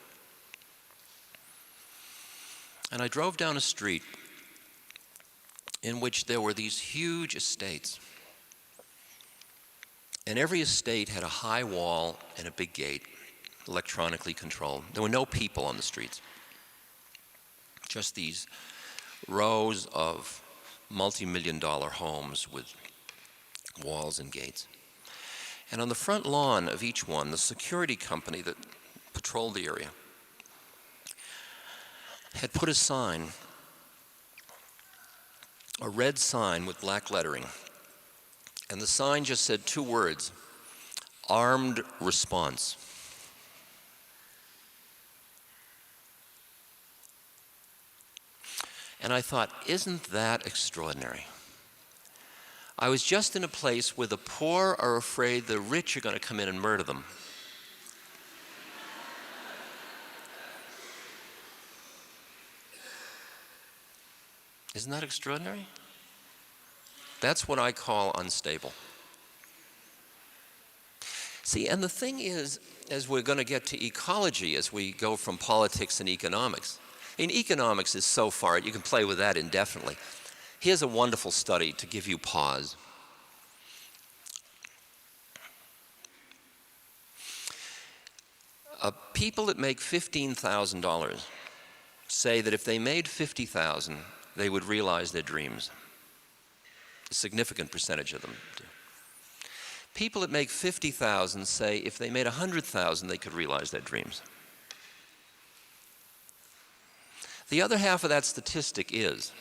And I drove down a street in which there were these huge estates. And every estate had a high wall and a big gate, electronically controlled. There were no people on the streets. Just these rows of multi-million-dollar homes with walls and gates. And on the front lawn of each one, the security company that patrolled the area had put a sign a red sign with black lettering. And the sign just said 2 words, armed response. And I thought, isn't that extraordinary? I was just in a place where the poor are afraid the rich are going to come in and murder them. Isn't that extraordinary? That's what I call unstable. See, and the thing is, as we're going to get to ecology, as we go from politics and economics, economics is so far, you can play with that indefinitely. Here's a wonderful study to give you pause. People that make $15,000 say that if they made $50,000, they would realize their dreams. A significant percentage of them do. People that make $50,000 say if they made $100,000, they could realize their dreams. The other half of that statistic is,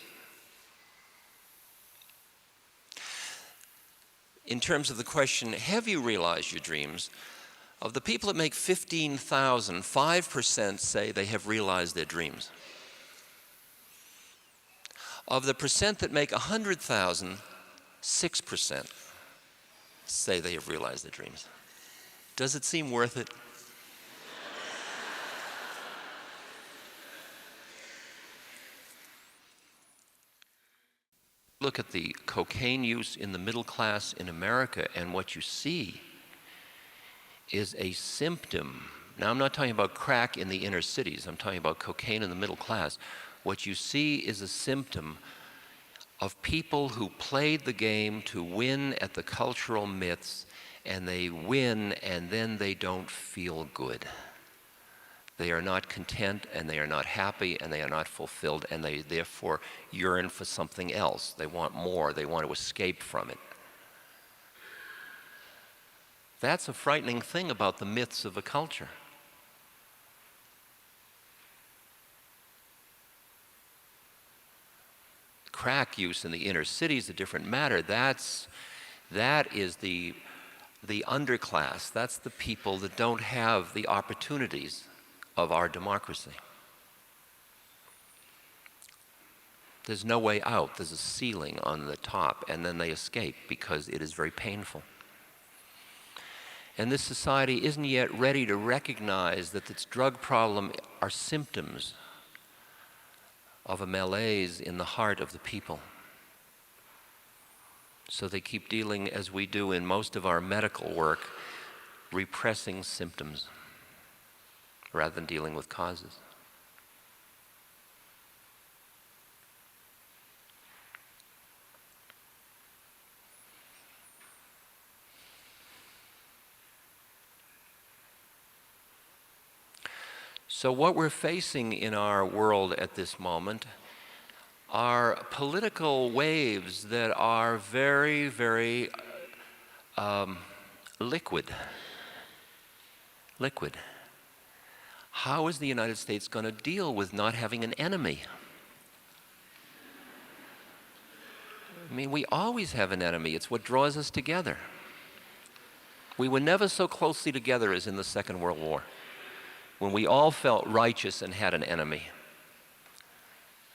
in terms of the question, have you realized your dreams? Of the people that make $15,000, 5% say they have realized their dreams. Of the percent that make $100,000, 6% say they have realized their dreams. Does it seem worth it? Look at the cocaine use in the middle class in America, and what you see is a symptom. Now, I'm not talking about crack in the inner cities, I'm talking about cocaine in the middle class. What you see is a symptom of people who played the game to win at the cultural myths, and they win and then they don't feel good. They are not content, and they are not happy, and they are not fulfilled, and they therefore yearn for something else. They want more, they want to escape from it. That's a frightening thing about the myths of a culture. Crack use in the inner city is a different matter. That is the underclass. That's the people that don't have the opportunities of our democracy. There's no way out. There's a ceiling on the top, and then they escape because it is very painful. And this society isn't yet ready to recognize that its drug problem are symptoms of a malaise in the heart of the people. So they keep dealing, as we do in most of our medical work, repressing symptoms rather than dealing with causes. So what we're facing in our world at this moment are political waves that are very, very liquid. How is the United States going to deal with not having an enemy? I mean, we always have an enemy. It's what draws us together. We were never so closely together as in the Second World War, when we all felt righteous and had an enemy.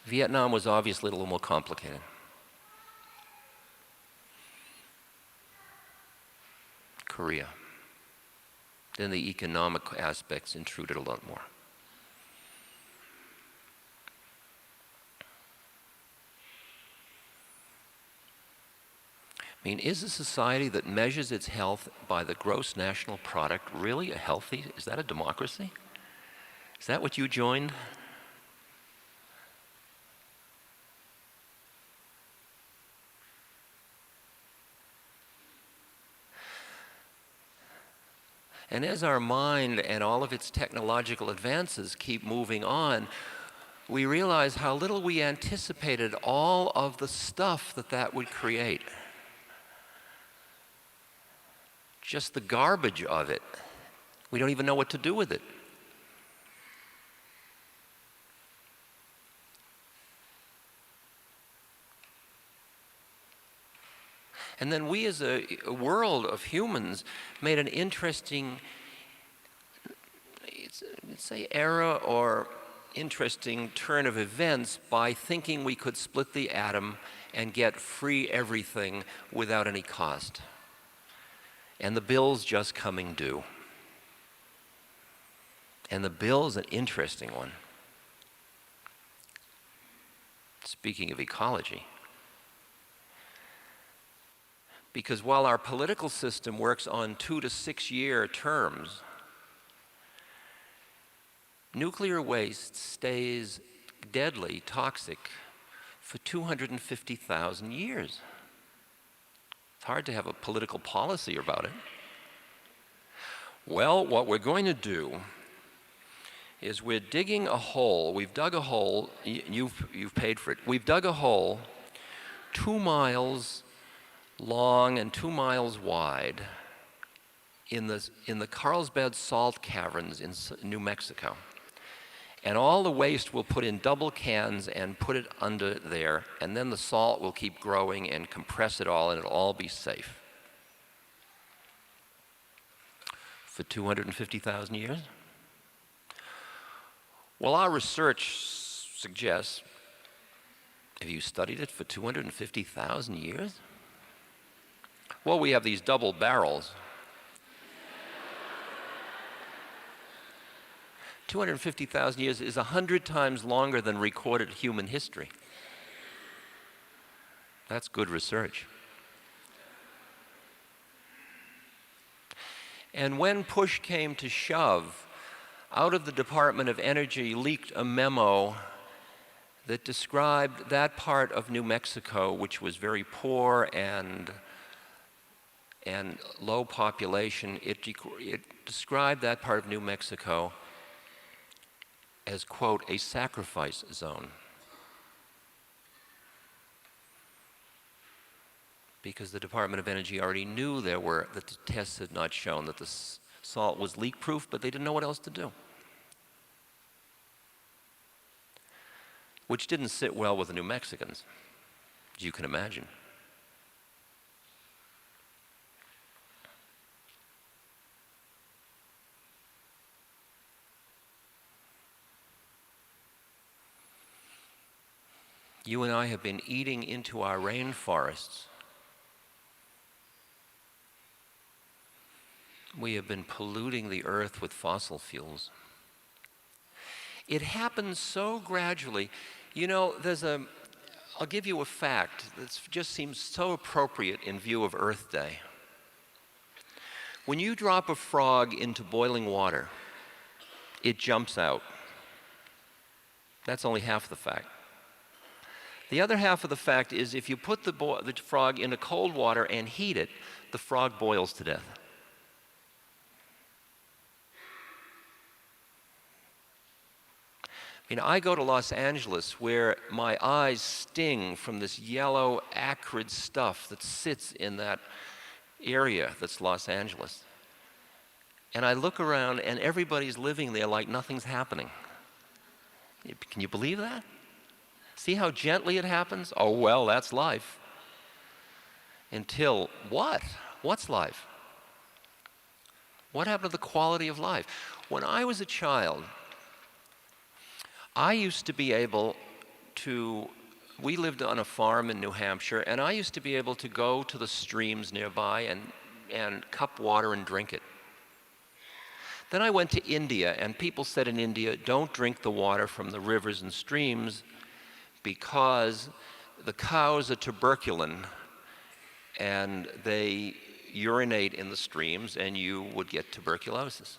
Vietnam was obviously a little more complicated. Korea. Then the economic aspects intruded a lot more. I mean, is a society that measures its health by the gross national product really a healthy, is that a democracy? Is that what you joined? And as our mind and all of its technological advances keep moving on, we realize how little we anticipated all of the stuff that would create. Just the garbage of it. We don't even know what to do with it. And then we as a world of humans made an interesting, let's say, era or interesting turn of events by thinking we could split the atom and get free everything without any cost. And the bill's just coming due. And the bill's an interesting one. Speaking of ecology. Because while our political system works on 2 to 6 year terms, nuclear waste stays deadly, toxic, for 250,000 years. It's hard to have a political policy about it. Well, what we're going to do is we're digging a hole. We've dug a hole. You've paid for it. We've dug a hole 2 miles long and 2 miles wide in the Carlsbad Salt Caverns in New Mexico. And all the waste we'll put in double cans and put it under there, and then the salt will keep growing and compress it all, and it'll all be safe. For 250,000 years? Well, our research suggests, have you studied it for 250,000 years? Well, we have these double barrels. 250,000 years is 100 times longer than recorded human history. That's good research. And when push came to shove, out of the Department of Energy leaked a memo that described that part of New Mexico, which was very poor and low population. It described that part of New Mexico as, quote, a sacrifice zone. Because the Department of Energy already knew that the tests had not shown that the salt was leak-proof, but they didn't know what else to do. Which didn't sit well with the New Mexicans, as you can imagine. You and I have been eating into our rainforests. We have been polluting the earth with fossil fuels. It happens so gradually. You know, I'll give you a fact that just seems so appropriate in view of Earth Day. When you drop a frog into boiling water, it jumps out. That's only half the fact. The other half of the fact is if you put the frog into cold water and heat it, the frog boils to death. I mean, I go to Los Angeles where my eyes sting from this yellow, acrid stuff that sits in that area that's Los Angeles. And I look around and everybody's living there like nothing's happening. Can you believe that? See how gently it happens? Oh, well, that's life. Until what? What's life? What happened to the quality of life? When I was a child, I used to be able to, we lived on a farm in New Hampshire, and I used to be able to go to the streams nearby and cup water and drink it. Then I went to India, and people said in India, don't drink the water from the rivers and streams because the cows are tuberculin and they urinate in the streams and you would get tuberculosis.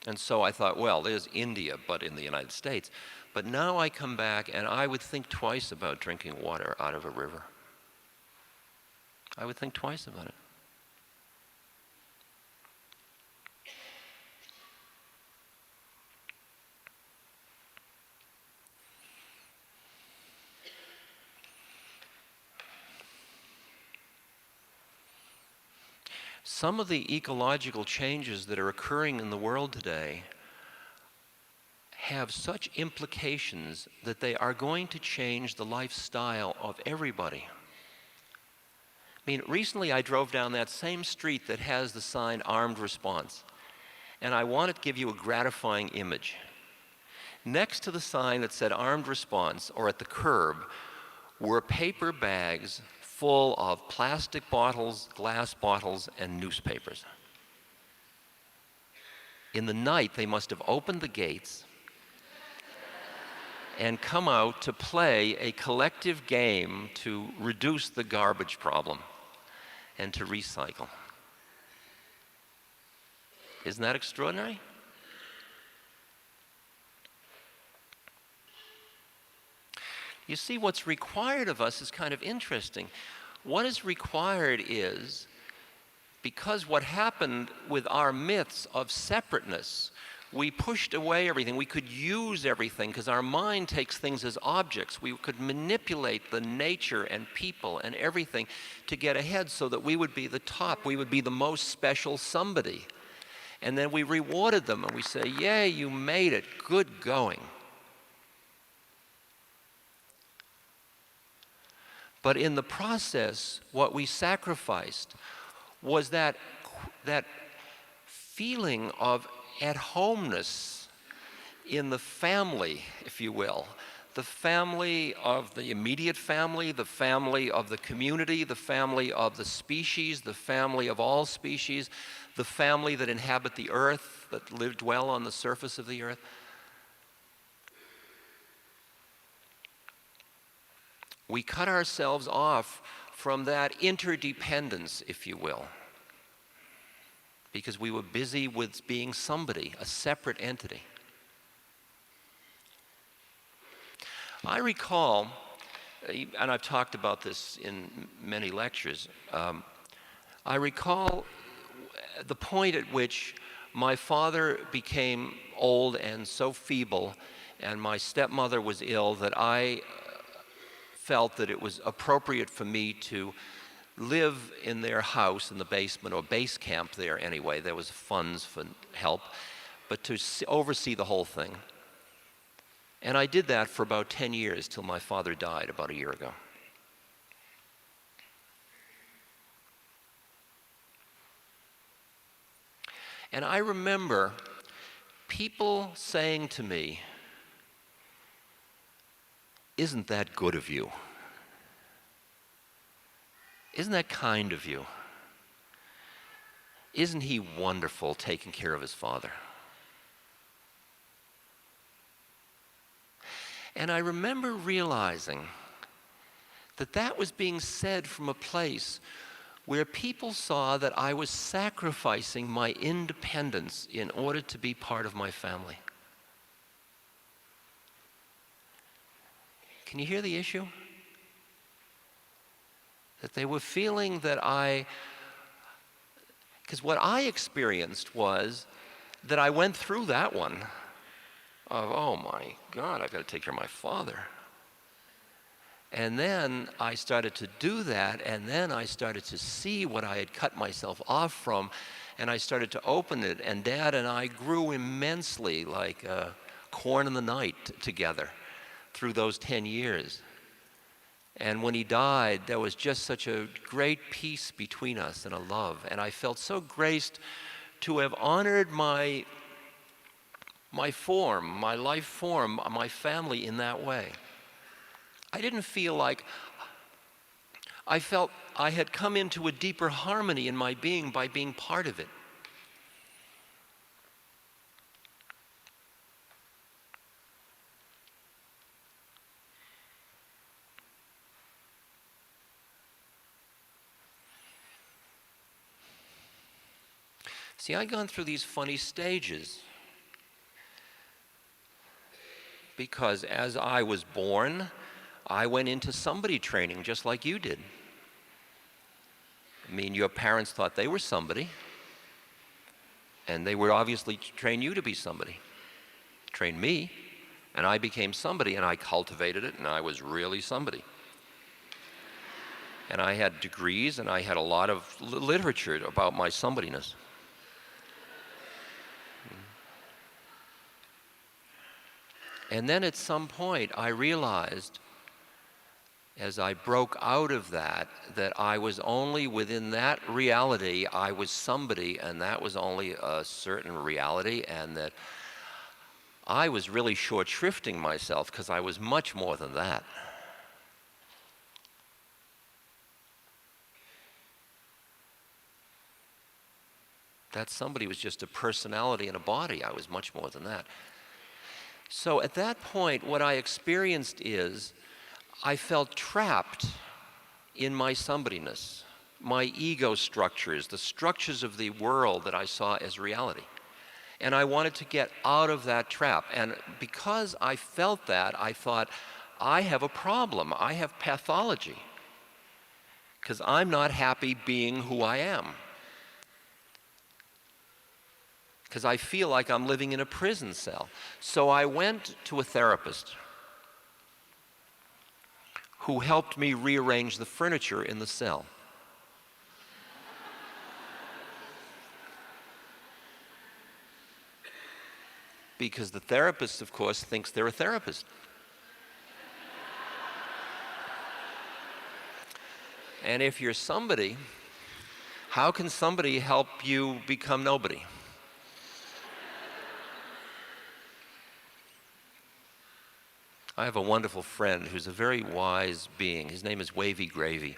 And so I thought, well, there's India, but in the United States. But now I come back and I would think twice about drinking water out of a river. I would think twice about it. Some of the ecological changes that are occurring in the world today have such implications that they are going to change the lifestyle of everybody. I mean, recently I drove down that same street that has the sign Armed Response, and I wanted to give you a gratifying image. Next to the sign that said Armed Response, or at the curb, were paper bags full of plastic bottles, glass bottles, and newspapers. In the night, they must have opened the gates and come out to play a collective game to reduce the garbage problem and to recycle. Isn't that extraordinary? You see, what's required of us is kind of interesting. What is required is, because what happened with our myths of separateness, we pushed away everything. We could use everything because our mind takes things as objects. We could manipulate the nature and people and everything to get ahead so that we would be the top. We would be the most special somebody. And then we rewarded them and we say, yay, you made it, good going. But in the process, what we sacrificed was that feeling of at-homeness in the family, if you will. The family of the immediate family, the family of the community, the family of the species, the family of all species, the family that inhabit the earth, that dwell on the surface of the earth. We cut ourselves off from that interdependence, if you will, because we were busy with being somebody, a separate entity. I recall, and I've talked about this in many lectures, I recall the point at which my father became old and so feeble, and my stepmother was ill, that I felt that it was appropriate for me to live in their house in the basement, or base camp there anyway. There was funds for help, but to oversee the whole thing. And I did that for about 10 years till my father died about a year ago. And I remember people saying to me, "Isn't that good of you? Isn't that kind of you? Isn't he wonderful taking care of his father?" And I remember realizing that that was being said from a place where people saw that I was sacrificing my independence in order to be part of my family. Can you hear the issue? That they were feeling that because what I experienced was that I went through that one of, oh my God, I've got to take care of my father. And then I started to do that, and then I started to see what I had cut myself off from, and I started to open it, and Dad and I grew immensely like corn in the night together through those 10 years. And when he died, there was just such a great peace between us and a love, and I felt so graced to have honored my form, my life form, my family in that way. I didn't feel like, I felt I had come into a deeper harmony in my being by being part of it. See, I'd gone through these funny stages because as I was born, I went into somebody training just like you did. I mean, your parents thought they were somebody, and they would obviously train you to be somebody. Train me, and I became somebody, and I cultivated it, and I was really somebody. And I had degrees, and I had a lot of literature about my somebodyness. And then at some point, I realized, as I broke out of that I was only within that reality, I was somebody, and that was only a certain reality, and that I was really short shrifting myself because I was much more than that. That somebody was just a personality in a body. I was much more than that. So at that point, what I experienced is I felt trapped in my somebodyness, my ego structures, the structures of the world that I saw as reality. And I wanted to get out of that trap. And because I felt that, I thought, I have a problem. I have pathology. Because I'm not happy being who I am. Because I feel like I'm living in a prison cell. So I went to a therapist who helped me rearrange the furniture in the cell. Because the therapist, of course, thinks they're a therapist. And if you're somebody, how can somebody help you become nobody? I have a wonderful friend who's a very wise being. His name is Wavy Gravy.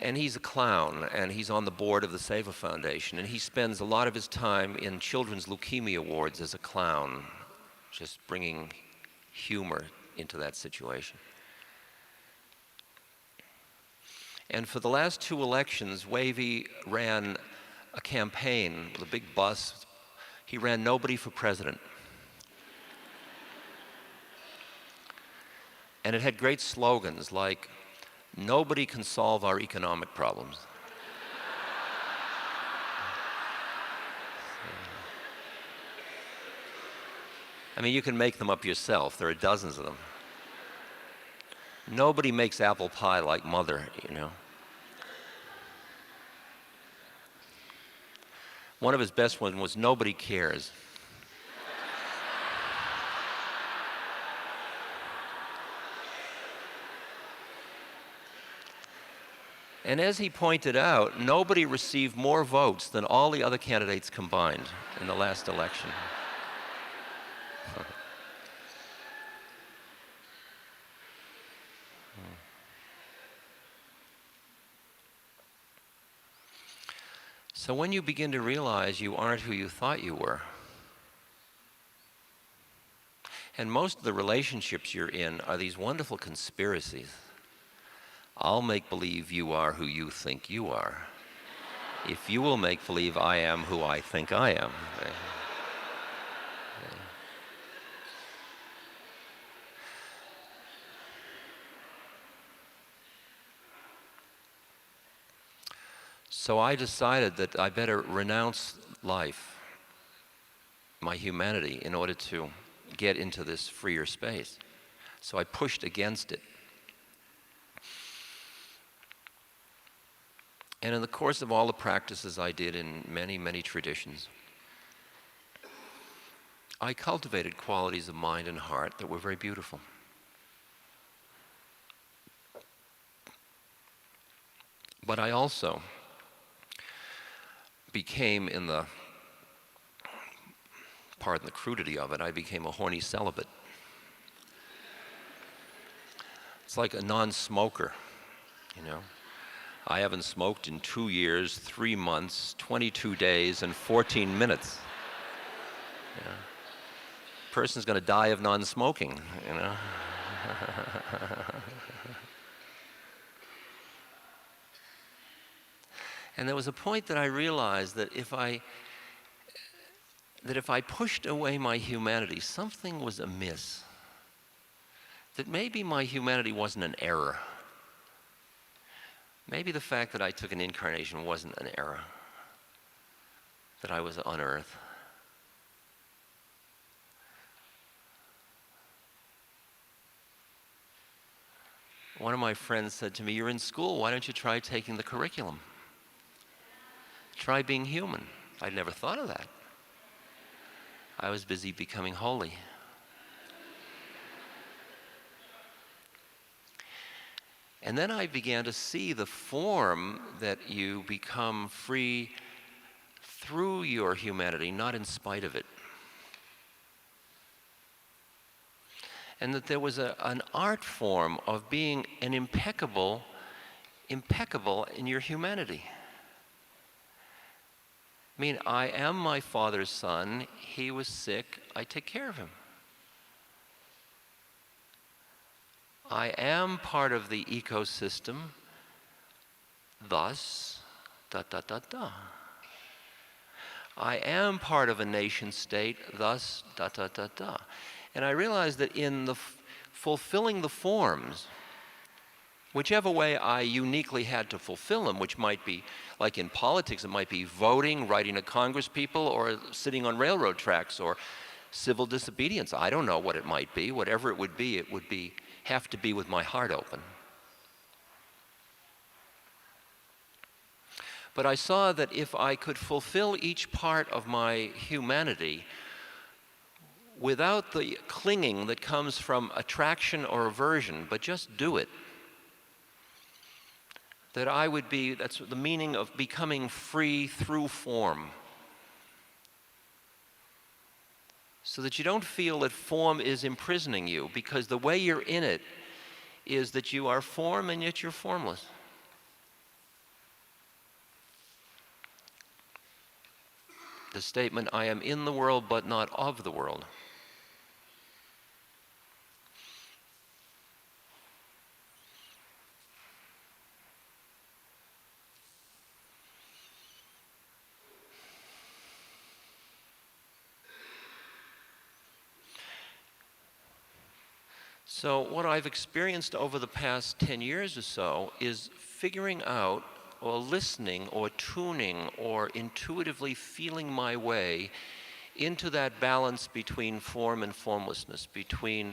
And he's a clown, and he's on the board of the Seva Foundation, and he spends a lot of his time in children's leukemia wards as a clown, just bringing humor into that situation. And for the last 2 elections, Wavy ran a campaign with a big bus. He ran Nobody for President. And it had great slogans like, nobody can solve our economic problems. I mean, you can make them up yourself. There are dozens of them. Nobody makes apple pie like Mother, you know. One of his best ones was, nobody cares. And as he pointed out, nobody received more votes than all the other candidates combined in the last election. So when you begin to realize you aren't who you thought you were, and most of the relationships you're in are these wonderful conspiracies. I'll make believe you are who you think you are, if you will make believe I am who I think I am. So I decided that I better renounce life, my humanity, in order to get into this freer space. So I pushed against it. And in the course of all the practices I did in many, many traditions, I cultivated qualities of mind and heart that were very beautiful. But I also became, in the, pardon the crudity of it, I became a horny celibate. It's like a non-smoker, you know. I haven't smoked in 2 years, 3 months, 22 days, and 14 minutes. Yeah. Person's going to die of non-smoking, you know. And there was a point that I realized that if I pushed away my humanity, something was amiss. That maybe my humanity wasn't an error. Maybe the fact that I took an incarnation wasn't an error, that I was on Earth. One of my friends said to me, you're in school, why don't you try taking the curriculum? Try being human. I'd never thought of that. I was busy becoming holy. And then I began to see the form that you become free through your humanity, not in spite of it. And that there was an art form of being an impeccable in your humanity. I mean, I am my father's son. He was sick. I take care of him. I am part of the ecosystem. Thus, da da da da. I am part of a nation state. Thus, da da da da. And I realized that in the fulfilling the forms, whichever way I uniquely had to fulfill them, which might be, like in politics, it might be voting, writing to Congress people, or sitting on railroad tracks, or civil disobedience. I don't know what it might be. Whatever it would be have to be with my heart open. But I saw that if I could fulfill each part of my humanity without the clinging that comes from attraction or aversion, but just do it, that I would be, that's the meaning of becoming free through form. So that you don't feel that form is imprisoning you, because the way you're in it is that you are form and yet you're formless. The statement, I am in the world but not of the world. So what I've experienced over the past 10 years or so is figuring out, or listening, or tuning, or intuitively feeling my way into that balance between form and formlessness, between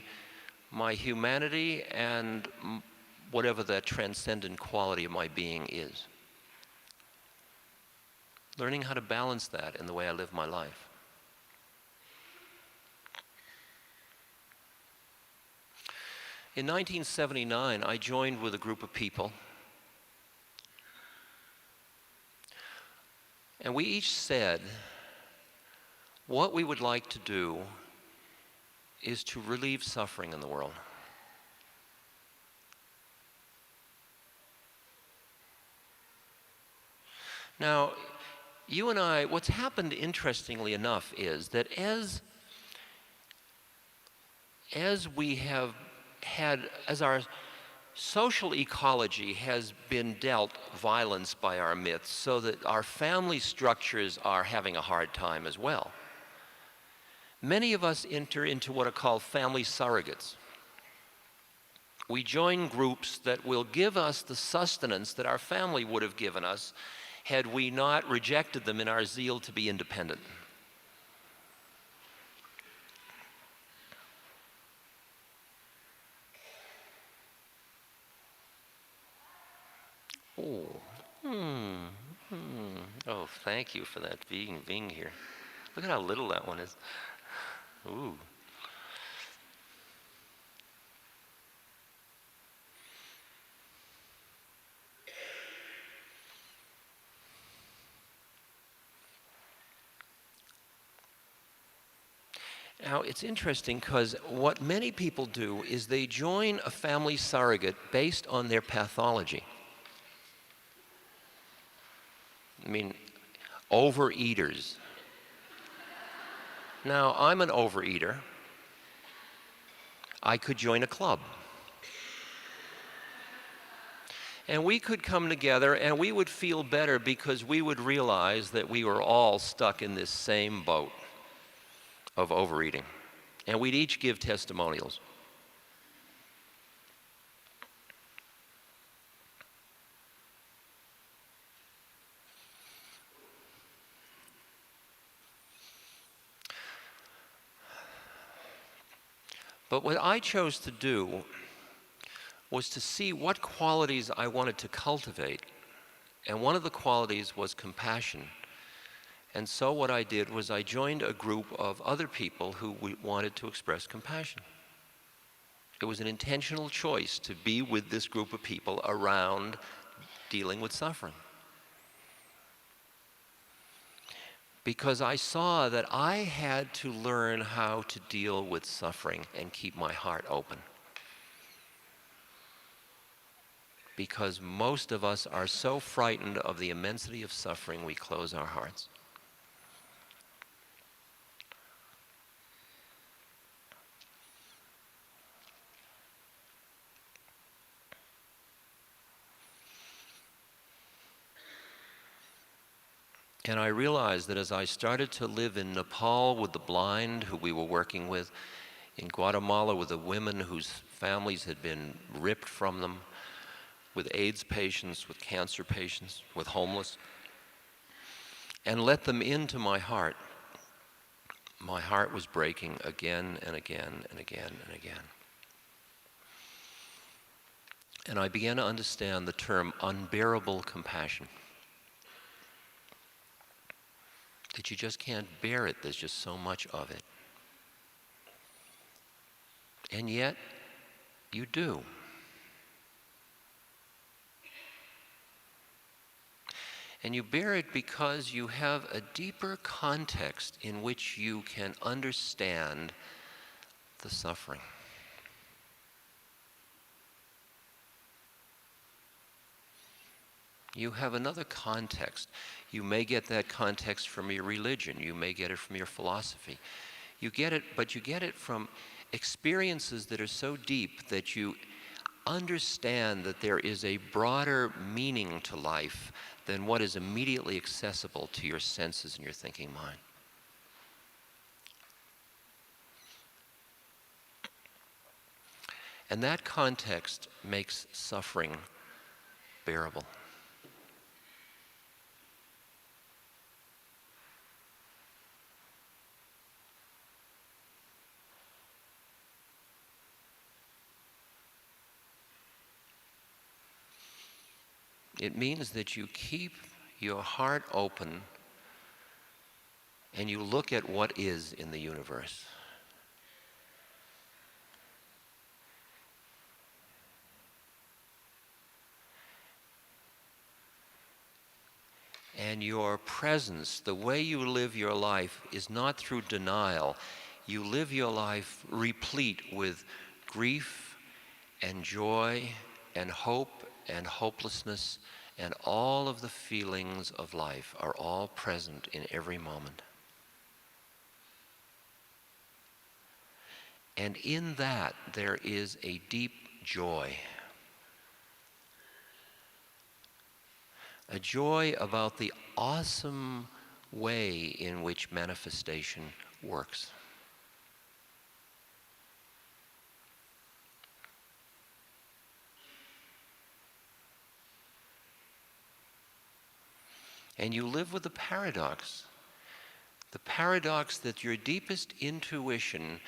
my humanity and whatever that transcendent quality of my being is. Learning how to balance that in the way I live my life. In 1979, I joined with a group of people, and we each said what we would like to do is to relieve suffering in the world. Now, you and I, what's happened interestingly enough is that as we have as our social ecology has been dealt violence by our myths, so that our family structures are having a hard time as well. Many of us enter into what are called family surrogates. We join groups that will give us the sustenance that our family would have given us had we not rejected them in our zeal to be independent. Oh, oh, thank you for that Ving here. Look at how little that one is. Ooh. Now, it's interesting because what many people do is they join a family surrogate based on their pathology. I mean, overeaters. Now, I'm an overeater. I could join a club. And we could come together and we would feel better because we would realize that we were all stuck in this same boat of overeating. And we'd each give testimonials. But what I chose to do was to see what qualities I wanted to cultivate. And one of the qualities was compassion. And so what I did was I joined a group of other people who wanted to express compassion. It was an intentional choice to be with this group of people around dealing with suffering. Because I saw that I had to learn how to deal with suffering and keep my heart open. Because most of us are so frightened of the immensity of suffering, we close our hearts. And I realized that as I started to live in Nepal with the blind who we were working with, in Guatemala with the women whose families had been ripped from them, with AIDS patients, with cancer patients, with homeless, and let them into my heart was breaking again and again and again and again. And I began to understand the term unbearable compassion. That you just can't bear it, there's just so much of it. And yet, you do. And you bear it because you have a deeper context in which you can understand the suffering. You have another context. You may get that context from your religion. You may get it from your philosophy. You get it, but you get it from experiences that are so deep that you understand that there is a broader meaning to life than what is immediately accessible to your senses and your thinking mind. And that context makes suffering bearable. It means that you keep your heart open and you look at what is in the universe. And your presence, the way you live your life, is not through denial. You live your life replete with grief and joy and hope and hopelessness, and all of the feelings of life are all present in every moment. And in that there is a deep joy. A joy about the awesome way in which manifestation works. And you live with the paradox that your deepest intuition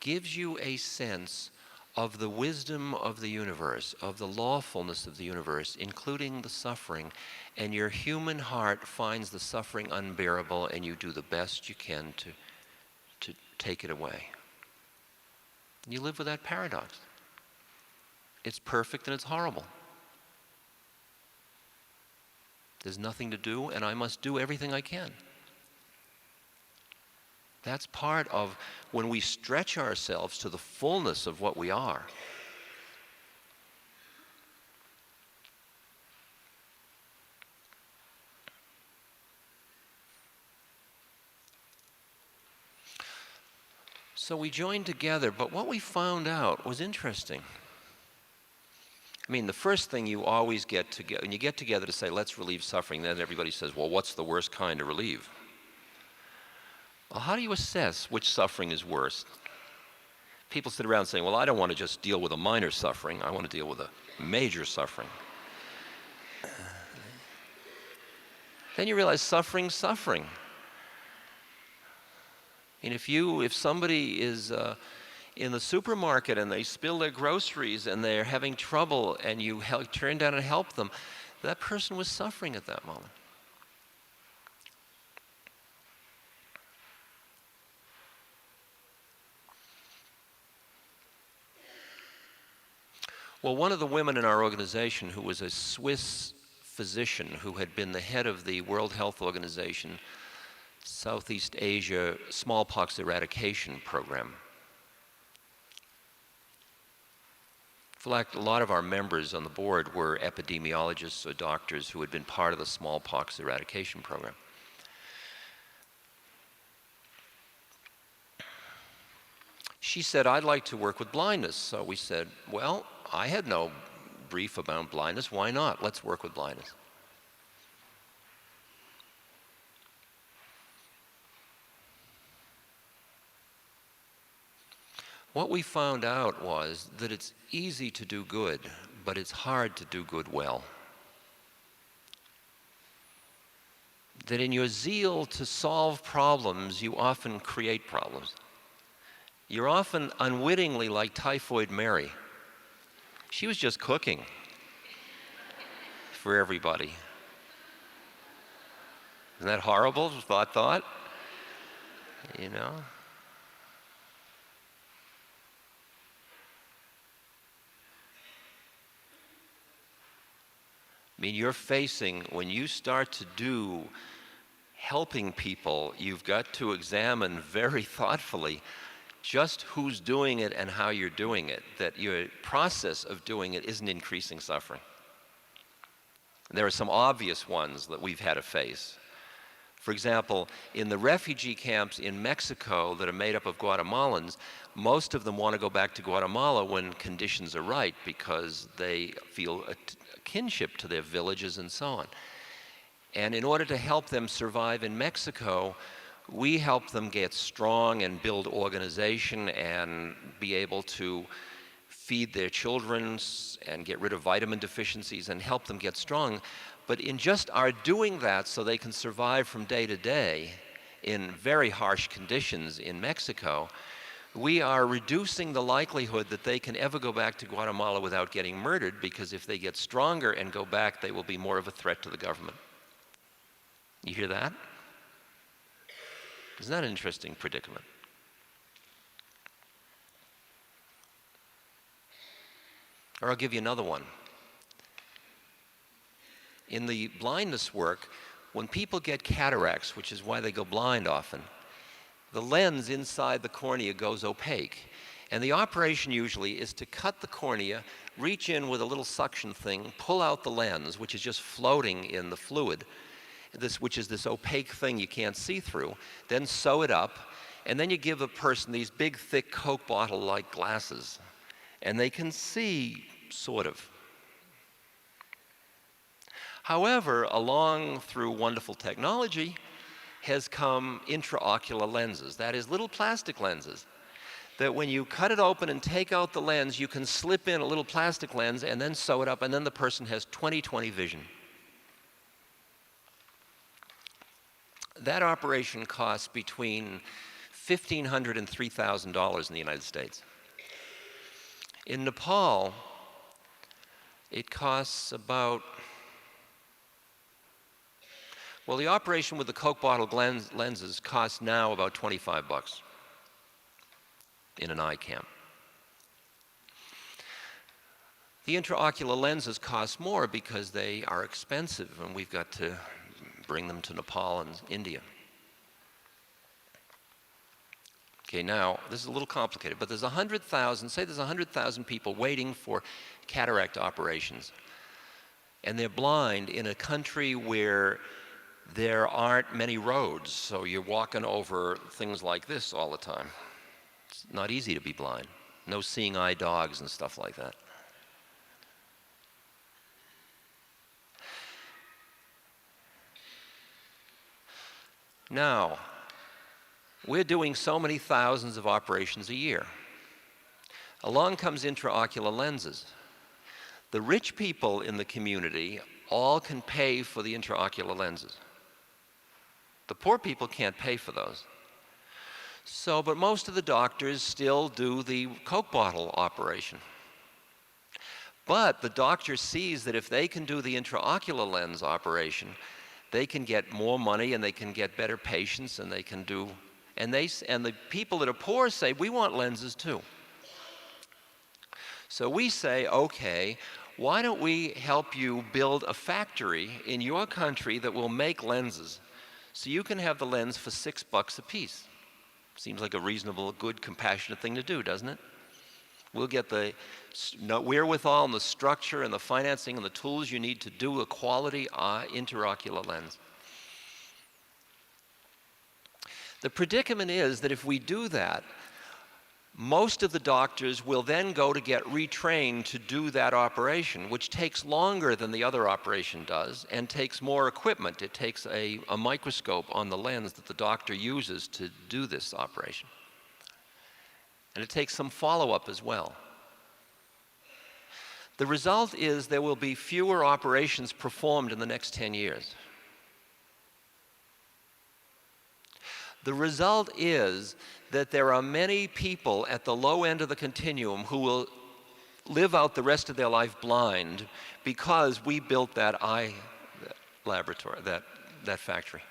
gives you a sense of the wisdom of the universe, of the lawfulness of the universe, including the suffering, and your human heart finds the suffering unbearable, and you do the best you can to take it away. And you live with that paradox. It's perfect and it's horrible. There's nothing to do, and I must do everything I can. That's part of when we stretch ourselves to the fullness of what we are. So we joined together, but what we found out was interesting. I mean, the first thing you always get together, when you get together to say, let's relieve suffering, then everybody says, well, what's the worst kind to relieve? Well, how do you assess which suffering is worse? People sit around saying, well, I don't want to just deal with a minor suffering, I want to deal with a major suffering. Then you realize suffering's suffering. I mean, if somebody is in the supermarket and they spill their groceries and they're having trouble and you turn down and help them, that person was suffering at that moment. Well, one of the women in our organization who was a Swiss physician who had been the head of the World Health Organization Southeast Asia smallpox eradication program. In fact, a lot of our members on the board were epidemiologists or doctors who had been part of the smallpox eradication program. She said, I'd like to work with blindness. So we said, well, I had no brief about blindness. Why not? Let's work with blindness. What we found out was that it's easy to do good, but it's hard to do good well. That in your zeal to solve problems, you often create problems. You're often unwittingly like Typhoid Mary. She was just cooking for everybody. Isn't that horrible? Thought? You know? I mean, you're facing, when you start to do helping people, you've got to examine very thoughtfully just who's doing it and how you're doing it, that your process of doing it isn't increasing suffering. There are some obvious ones that we've had to face. For example, in the refugee camps in Mexico that are made up of Guatemalans, most of them want to go back to Guatemala when conditions are right because they feel a kinship to their villages and so on. And in order to help them survive in Mexico, we help them get strong and build organization and be able to feed their children and get rid of vitamin deficiencies and help them get strong. But in just our doing that so they can survive from day to day in very harsh conditions in Mexico, we are reducing the likelihood that they can ever go back to Guatemala without getting murdered, because if they get stronger and go back, they will be more of a threat to the government. You hear that? Isn't that an interesting predicament? Or I'll give you another one. In the blindness work, when people get cataracts, which is why they go blind often, the lens inside the cornea goes opaque. And the operation usually is to cut the cornea, reach in with a little suction thing, pull out the lens, which is just floating in the fluid, which is this opaque thing you can't see through, then sew it up, and then you give a person these big, thick Coke bottle-like glasses, and they can see, sort of. However, along through wonderful technology has come intraocular lenses, that is, little plastic lenses, that when you cut it open and take out the lens, you can slip in a little plastic lens and then sew it up, and then the person has 20/20 vision. That operation costs between $1,500 and $3,000 in the United States. In Nepal, it costs about, well, the operation with the Coke bottle lenses costs now about $25 in an eye camp. The intraocular lenses cost more because they are expensive, and we've got to bring them to Nepal and India. Okay, now, this is a little complicated, but there's 100,000, say there's 100,000 people waiting for cataract operations, and they're blind in a country where there aren't many roads, so you're walking over things like this all the time. It's not easy to be blind. No seeing eye dogs and stuff like that. Now, we're doing so many thousands of operations a year. Along comes intraocular lenses. The rich people in the community all can pay for the intraocular lenses. The poor people can't pay for those. So, but most of the doctors still do the Coke bottle operation. But the doctor sees that if they can do the intraocular lens operation, they can get more money and they can get better patients and they can do, and the people that are poor say, we want lenses too. So we say, okay, why don't we help you build a factory in your country that will make lenses so you can have the lens for $6 a piece? Seems like a reasonable, good, compassionate thing to do, doesn't it? We'll get the wherewithal and the structure and the financing and the tools you need to do a quality interocular lens. The predicament is that if we do that, most of the doctors will then go to get retrained to do that operation, which takes longer than the other operation does and takes more equipment. It takes a microscope on the lens that the doctor uses to do this operation. And it takes some follow-up as well. The result is there will be fewer operations performed in the next 10 years. The result is that there are many people at the low end of the continuum who will live out the rest of their life blind because we built that eye laboratory, that factory.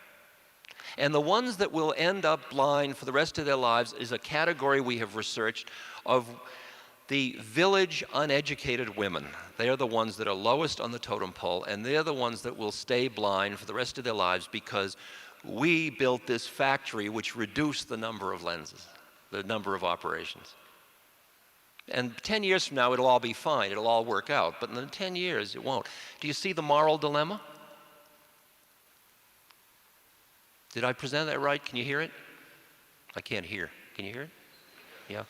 And the ones that will end up blind for the rest of their lives is a category we have researched of the village uneducated women. They are the ones that are lowest on the totem pole, and they're the ones that will stay blind for the rest of their lives because we built this factory which reduced the number of lenses, the number of operations. And 10 years from now, it'll all be fine. It'll all work out. But in 10 years, it won't. Do you see the moral dilemma? Did I present that right? Can you hear it? I can't hear. Can you hear it? Yeah.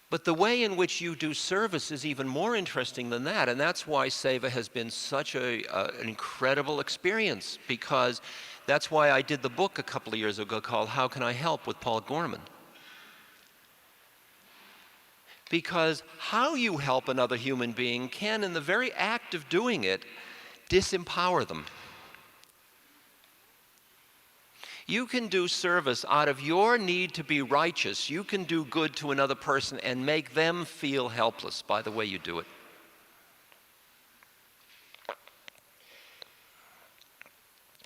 But the way in which you do service is even more interesting than that, and that's why Seva has been such an incredible experience, because that's why I did the book a couple of years ago called How Can I Help with Paul Gorman. Because how you help another human being can, in the very act of doing it, disempower them. You can do service out of your need to be righteous. You can do good to another person and make them feel helpless by the way you do it.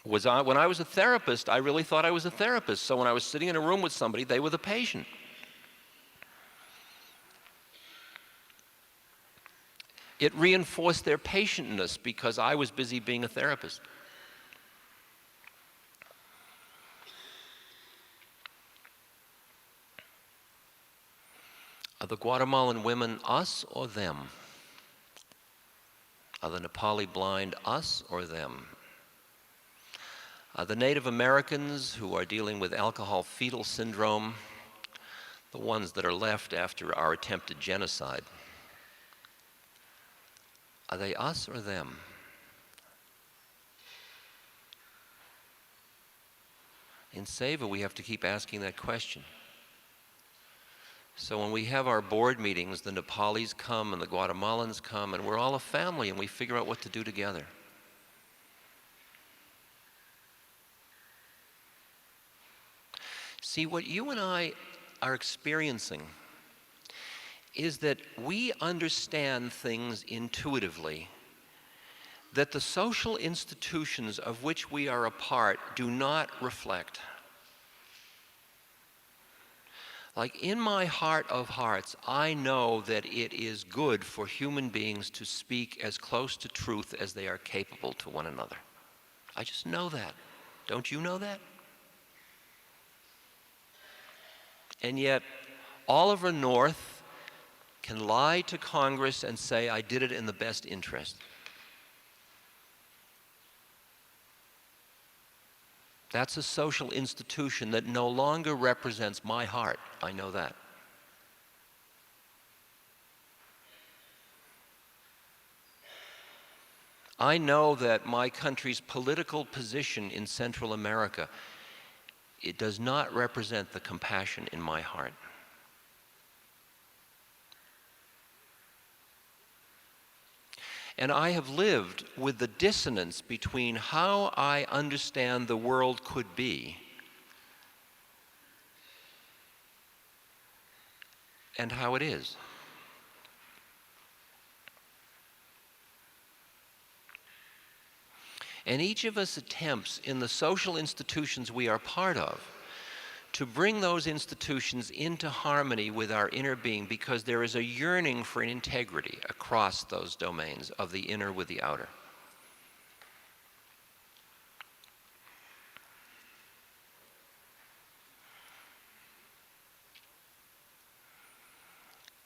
When I was a therapist, I really thought I was a therapist. So when I was sitting in a room with somebody, they were the patient. It reinforced their patientness because I was busy being a therapist. Are the Guatemalan women us or them? Are the Nepali blind us or them? Are the Native Americans who are dealing with alcohol fetal syndrome the ones that are left after our attempted genocide? Are they us or them? In Seva, we have to keep asking that question. So when we have our board meetings, the Nepalis come and the Guatemalans come, and we're all a family, and we figure out what to do together. See, what you and I are experiencing is that we understand things intuitively that the social institutions of which we are a part do not reflect. Like, in my heart of hearts, I know that it is good for human beings to speak as close to truth as they are capable to one another. I just know that. Don't you know that? And yet, Oliver North can lie to Congress and say, I did it in the best interest. That's a social institution that no longer represents my heart. I know that. I know that my country's political position in Central America, it does not represent the compassion in my heart. And I have lived with the dissonance between how I understand the world could be and how it is. And each of us attempts in the social institutions we are part of to bring those institutions into harmony with our inner being, because there is a yearning for an integrity across those domains of the inner with the outer.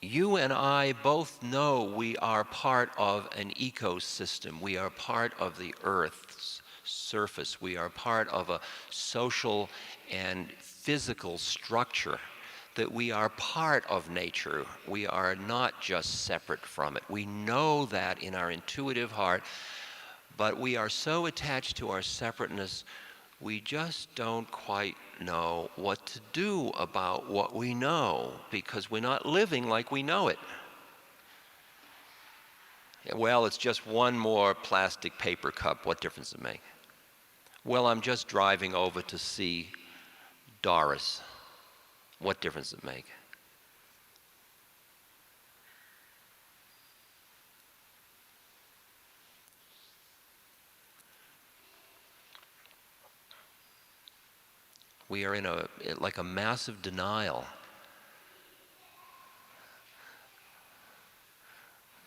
You and I both know we are part of an ecosystem. We are part of the Earth's surface. We are part of a social and physical structure, that we are part of nature. We are not just separate from it. We know that in our intuitive heart, but we are so attached to our separateness, we just don't quite know what to do about what we know, because we're not living like we know it. Well, it's just one more plastic paper cup. What difference does it make? Well, I'm just driving over to see Doris. What difference does it make? We are in like a massive denial.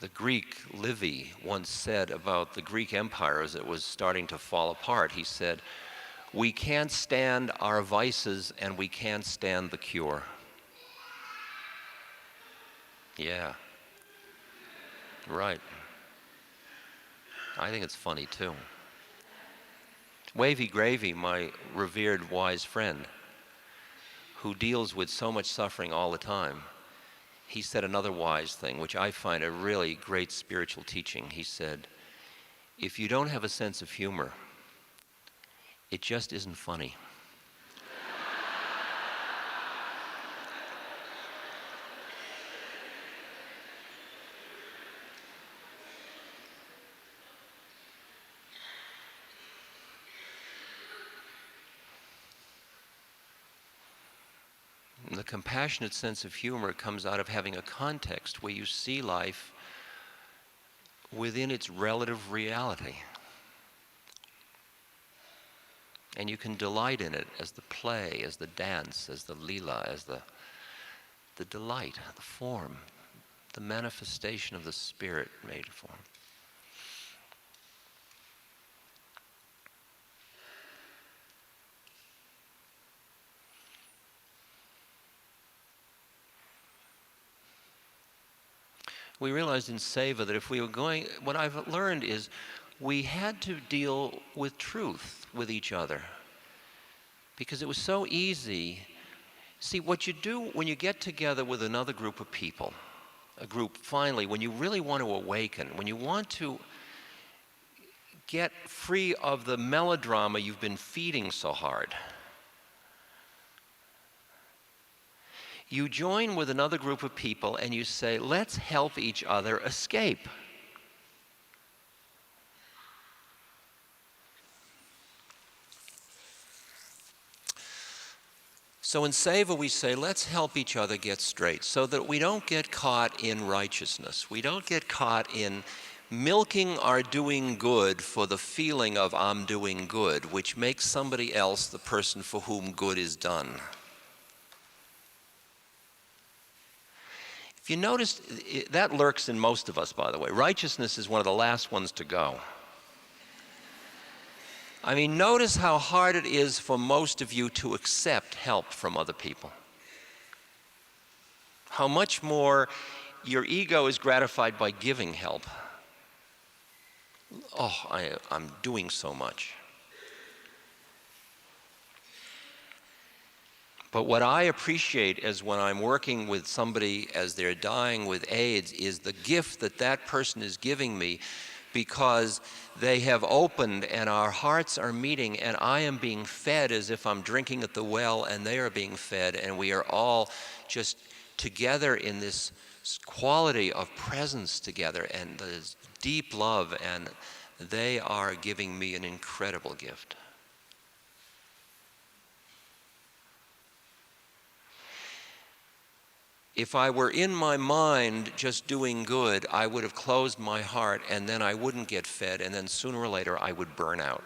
The Greek Livy once said about the Greek Empire as it was starting to fall apart, he said, "We can't stand our vices and we can't stand the cure." Yeah. Right. I think it's funny too. Wavy Gravy, my revered wise friend, who deals with so much suffering all the time, he said another wise thing, which I find a really great spiritual teaching. He said, if you don't have a sense of humor, it just isn't funny. The compassionate sense of humor comes out of having a context where you see life within its relative reality. And you can delight in it as the play, as the dance, as the lila, as the delight, the form, the manifestation of the spirit made form. We realized in Seva that if we were going, what I've learned is we had to deal with truth with each other, because it was so easy. See, what you do when you get together with another group of people, a group finally, when you really want to awaken, when you want to get free of the melodrama you've been feeding so hard, you join with another group of people and you say, let's help each other escape. So in Seva we say, let's help each other get straight so that we don't get caught in righteousness. We don't get caught in milking our doing good for the feeling of I'm doing good, which makes somebody else the person for whom good is done. If you notice, that lurks in most of us, by the way. Righteousness is one of the last ones to go. I mean, notice how hard it is for most of you to accept help from other people. How much more your ego is gratified by giving help. Oh, I'm doing so much. But what I appreciate is when I'm working with somebody as they're dying with AIDS is the gift that that person is giving me, because they have opened and our hearts are meeting and I am being fed as if I'm drinking at the well and they are being fed, and we are all just together in this quality of presence together and this deep love, and they are giving me an incredible gift. If I were in my mind just doing good, I would have closed my heart, and then I wouldn't get fed, and then sooner or later I would burn out.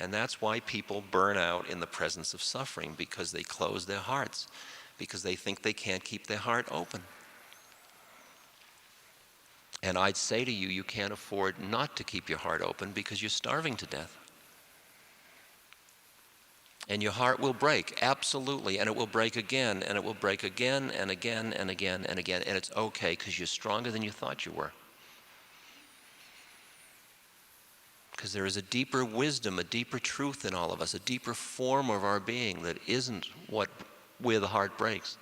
And that's why people burn out in the presence of suffering, because they close their hearts, because they think they can't keep their heart open. And I'd say to you, you can't afford not to keep your heart open because you're starving to death. And your heart will break, absolutely, and it will break again, and it will break again, and again, and again, and again, and it's okay because you're stronger than you thought you were. Because there is a deeper wisdom, a deeper truth in all of us, a deeper form of our being that isn't where the heart breaks.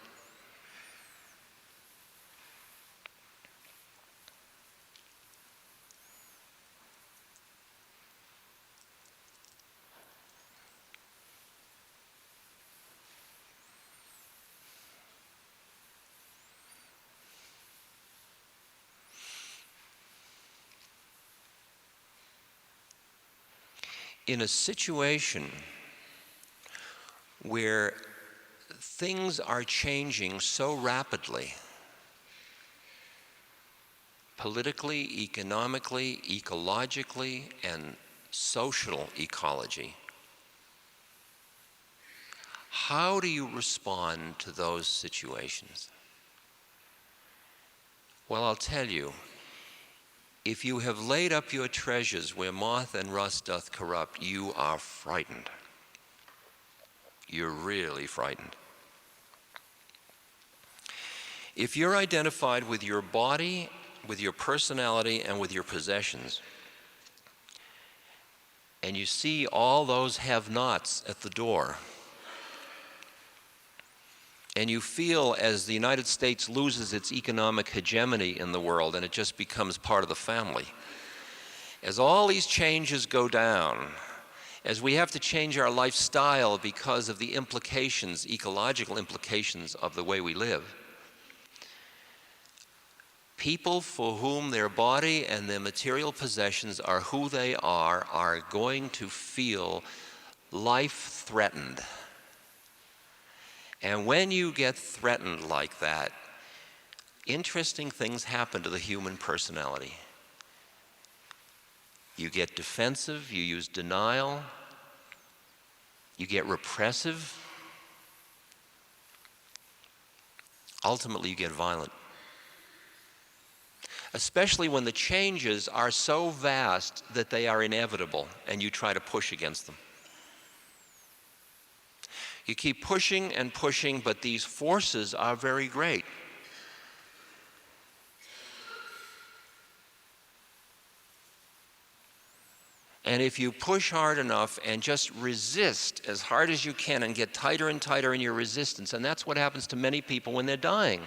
In a situation where things are changing so rapidly, politically, economically, ecologically, and social ecology, how do you respond to those situations? Well, I'll tell you. If you have laid up your treasures where moth and rust doth corrupt, you are frightened. You're really frightened. If you're identified with your body, with your personality, and with your possessions, and you see all those have-nots at the door, and you feel as the United States loses its economic hegemony in the world and it just becomes part of the family, as all these changes go down, as we have to change our lifestyle because of the implications, ecological implications of the way we live, people for whom their body and their material possessions are who they are going to feel life threatened. And when you get threatened like that, interesting things happen to the human personality. You get defensive, you use denial, you get repressive. Ultimately, you get violent. Especially when the changes are so vast that they are inevitable and you try to push against them. You keep pushing and pushing, but these forces are very great. And if you push hard enough and just resist as hard as you can and get tighter and tighter in your resistance, and that's what happens to many people when they're dying.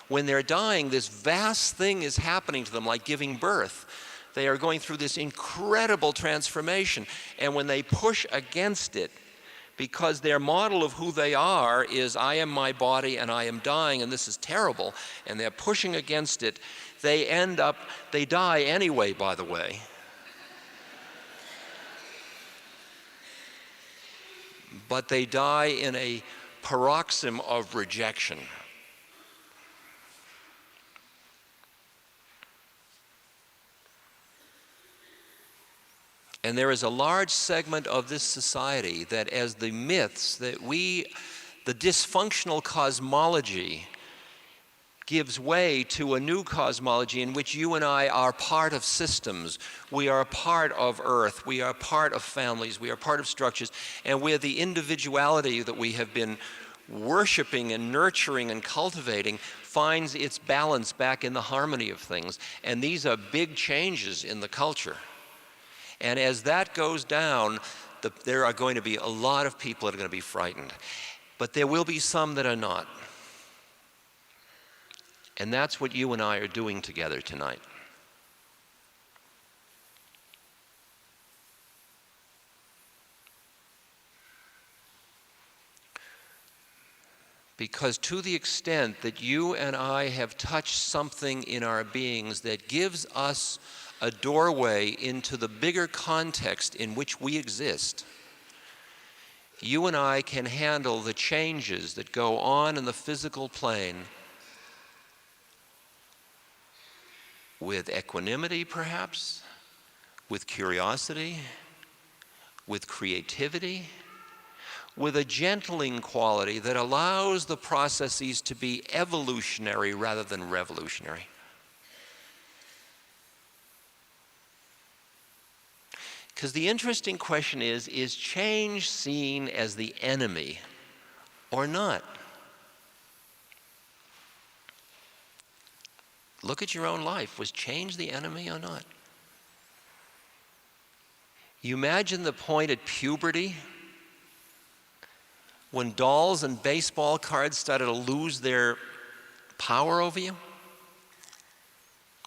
When they're dying, this vast thing is happening to them, like giving birth. They are going through this incredible transformation, and when they push against it, because their model of who they are is, I am my body and I am dying and this is terrible, and they're pushing against it, they die anyway, by the way. But they die in a paroxysm of rejection. And there is a large segment of this society that, as the myths the dysfunctional cosmology gives way to a new cosmology in which you and I are part of systems. We are part of Earth. We are part of families. We are part of structures. And where the individuality that we have been worshiping and nurturing and cultivating finds its balance back in the harmony of things. And these are big changes in the culture. And as that goes down, there are going to be a lot of people that are going to be frightened. But there will be some that are not. And that's what you and I are doing together tonight. Because to the extent that you and I have touched something in our beings that gives us a doorway into the bigger context in which we exist, you and I can handle the changes that go on in the physical plane with equanimity perhaps, with curiosity, with creativity, with a gentling quality that allows the processes to be evolutionary rather than revolutionary. Because the interesting question is change seen as the enemy or not? Look at your own life. Was change the enemy or not? You imagine the point at puberty when dolls and baseball cards started to lose their power over you?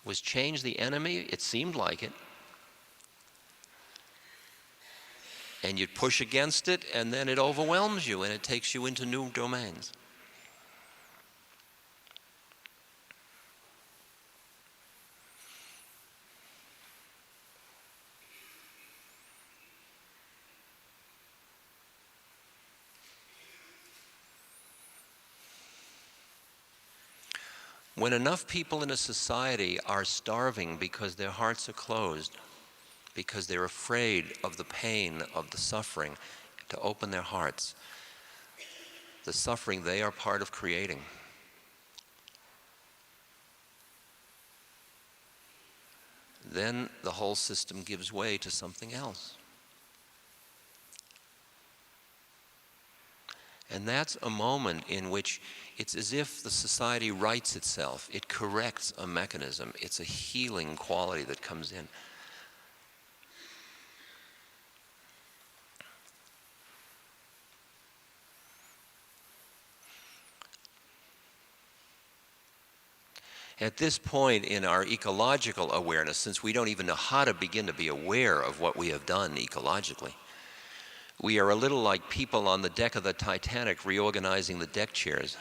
Was change the enemy? It seemed like it. And you'd push against it, and then it overwhelms you, and it takes you into new domains. When enough people in a society are starving because their hearts are closed, because they're afraid of the pain, of the suffering, to open their hearts, the suffering they are part of creating, then the whole system gives way to something else. And that's a moment in which it's as if the society rights itself. It corrects a mechanism. It's a healing quality that comes in. At this point in our ecological awareness, since we don't even know how to begin to be aware of what we have done ecologically, we are a little like people on the deck of the Titanic reorganizing the deck chairs.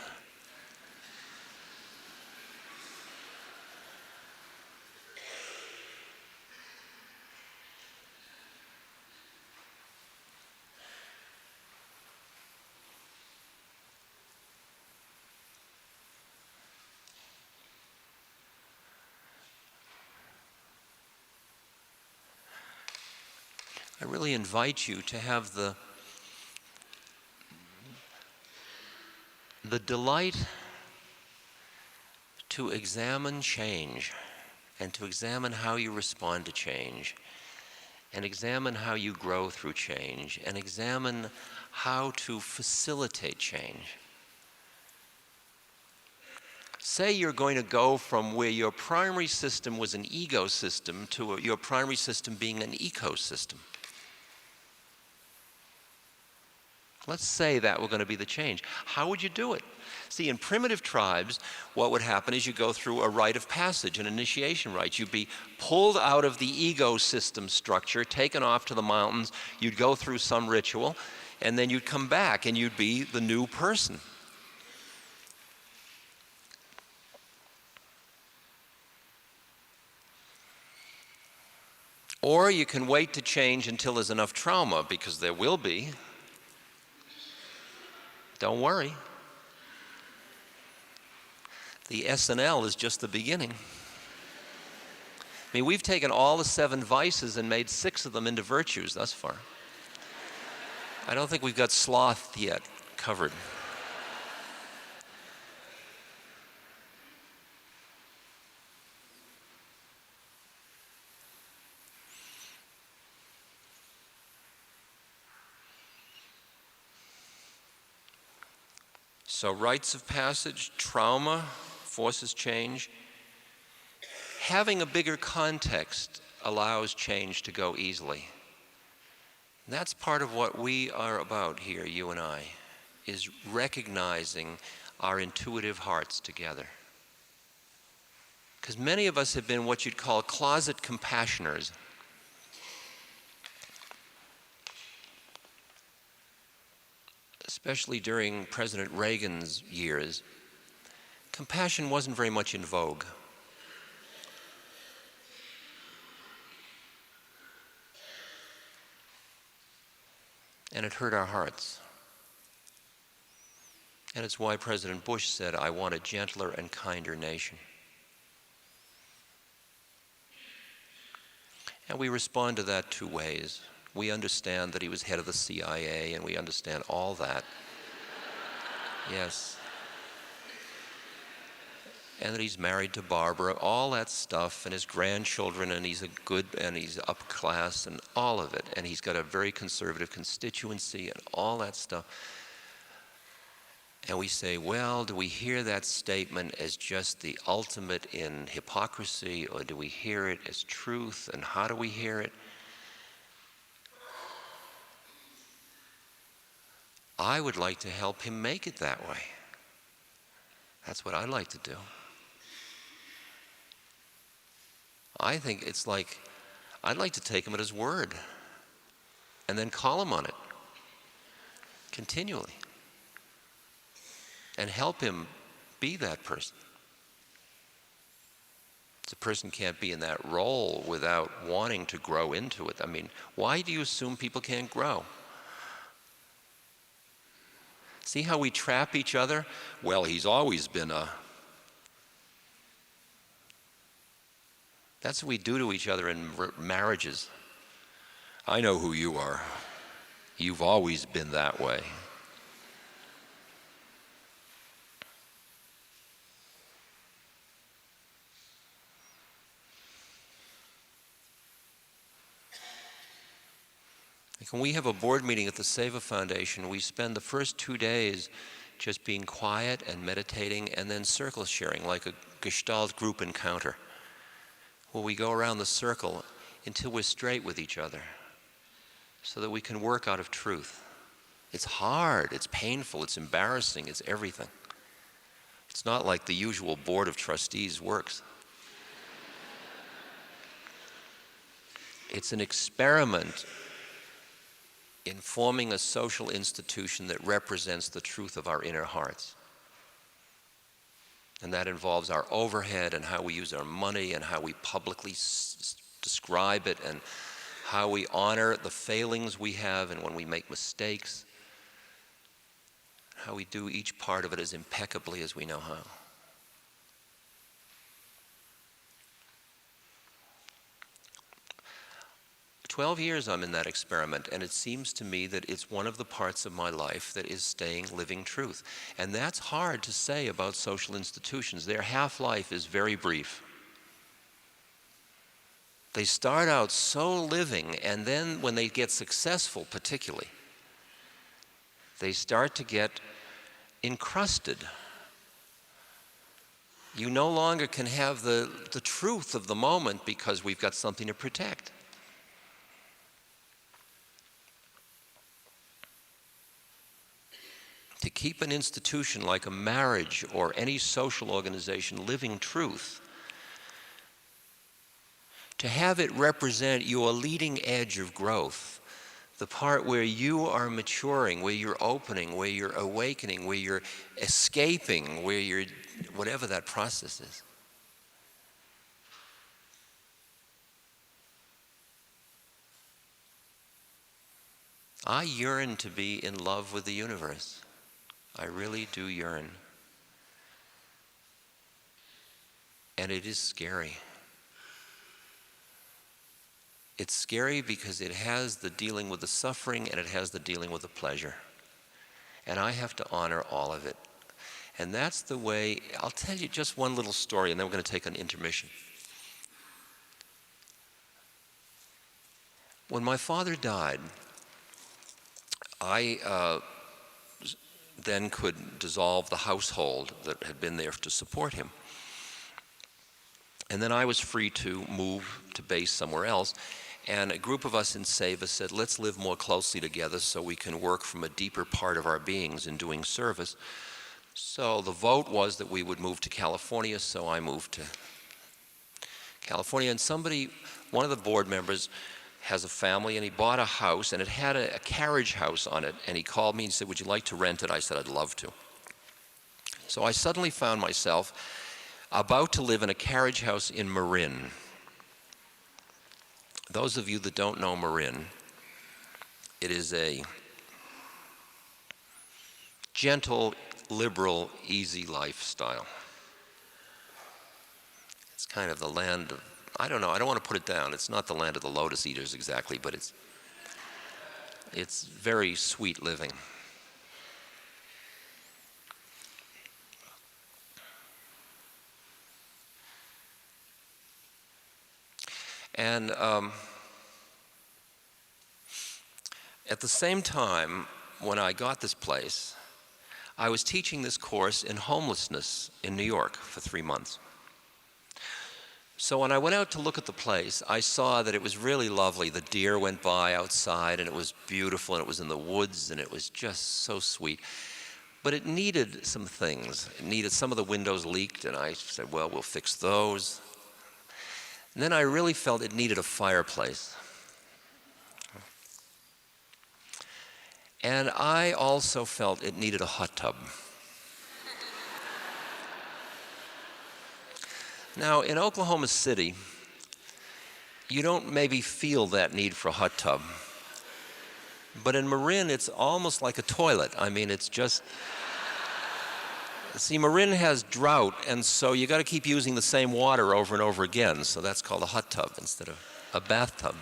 I really invite you to have the delight to examine change and to examine how you respond to change and examine how you grow through change and examine how to facilitate change. Say you're going to go from where your primary system was an ego system to your primary system being an ecosystem. Let's say that were going to be the change. How would you do it? See, in primitive tribes, what would happen is you go through a rite of passage, an initiation rite. You'd be pulled out of the ecosystem structure, taken off to the mountains, you'd go through some ritual, and then you'd come back and you'd be the new person. Or you can wait to change until there's enough trauma, because there will be. Don't worry. The SNL is just the beginning. I mean, we've taken all the 7 vices and made 6 of them into virtues thus far. I don't think we've got sloth yet covered. So rites of passage, trauma, forces change. Having a bigger context allows change to go easily. And that's part of what we are about here, you and I, is recognizing our intuitive hearts together. Because many of us have been what you'd call closet compassioners. Especially during President Reagan's years, compassion wasn't very much in vogue. And it hurt our hearts. And it's why President Bush said, "I want a gentler and kinder nation." And we respond to that two ways. We understand that he was head of the CIA, and we understand all that. Yes. And that he's married to Barbara, all that stuff, and his grandchildren, and he's upper class, and all of it. And he's got a very conservative constituency, and all that stuff. And we say, well, do we hear that statement as just the ultimate in hypocrisy, or do we hear it as truth, and how do we hear it? I would like to help him make it that way. That's what I'd like to do. I think it's like, I'd like to take him at his word and then call him on it continually and help him be that person. The person can't be in that role without wanting to grow into it. I mean, why do you assume people can't grow? See how we trap each other? Well, he's always been a... That's what we do to each other in marriages. I know who you are. You've always been that way. Like when we have a board meeting at the Seva Foundation, we spend the first 2 days just being quiet and meditating and then circle sharing, like a Gestalt group encounter, where we go around the circle until we're straight with each other so that we can work out of truth. It's hard, it's painful, it's embarrassing, it's everything. It's not like the usual board of trustees works. It's an experiment in forming a social institution that represents the truth of our inner hearts. And that involves our overhead and how we use our money and how we publicly describe it and how we honor the failings we have and when we make mistakes, how we do each part of it as impeccably as we know how. For 12 years I'm in that experiment, and it seems to me that it's one of the parts of my life that is staying living truth. And that's hard to say about social institutions. Their half-life is very brief. They start out so living, and then when they get successful particularly, they start to get encrusted. You no longer can have the truth of the moment because we've got something to protect. To keep an institution like a marriage or any social organization living truth, to have it represent your leading edge of growth, the part where you are maturing, where you're opening, where you're awakening, where you're escaping, where you're, whatever that process is. I yearn to be in love with the universe. I really do yearn. And it is scary. It's scary because it has the dealing with the suffering and it has the dealing with the pleasure. And I have to honor all of it. And that's the way, I'll tell you just one little story and then we're going to take an intermission. When my father died, I then could dissolve the household that had been there to support him. And then I was free to move to base somewhere else. And a group of us in Seva said, let's live more closely together so we can work from a deeper part of our beings in doing service. So the vote was that we would move to California, so I moved to California. And somebody, one of the board members, has a family, and he bought a house, and it had a carriage house on it, and he called me and said, would you like to rent it? I said, I'd love to. So I suddenly found myself about to live in a carriage house in Marin. Those of you that don't know Marin, it is a gentle, liberal, easy lifestyle. It's kind of the land of I don't know, I don't want to put it down. It's not the land of the lotus eaters exactly, but it's very sweet living. And at the same time, when I got this place, I was teaching this course in homelessness in New York for 3 months. So when I went out to look at the place, I saw that it was really lovely. The deer went by outside, and it was beautiful, and it was in the woods, and it was just so sweet. But it needed some things. It needed, some of the windows leaked, and I said, well, we'll fix those. And then I really felt it needed a fireplace. And I also felt it needed a hot tub. Now, in Oklahoma City, you don't maybe feel that need for a hot tub. But in Marin, it's almost like a toilet. I mean, it's just... See, Marin has drought, and so you got to keep using the same water over and over again. So that's called a hot tub instead of a bathtub.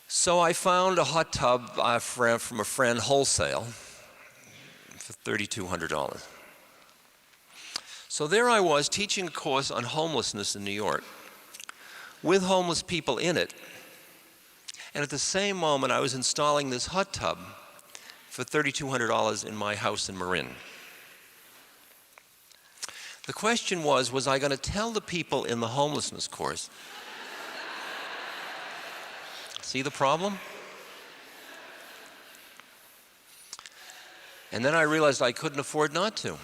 So I found a hot tub from a friend wholesale for $3,200. So there I was teaching a course on homelessness in New York with homeless people in it. And at the same moment, I was installing this hot tub for $3,200 in my house in Marin. The question was I going to tell the people in the homelessness course, see the problem? And then I realized I couldn't afford not to.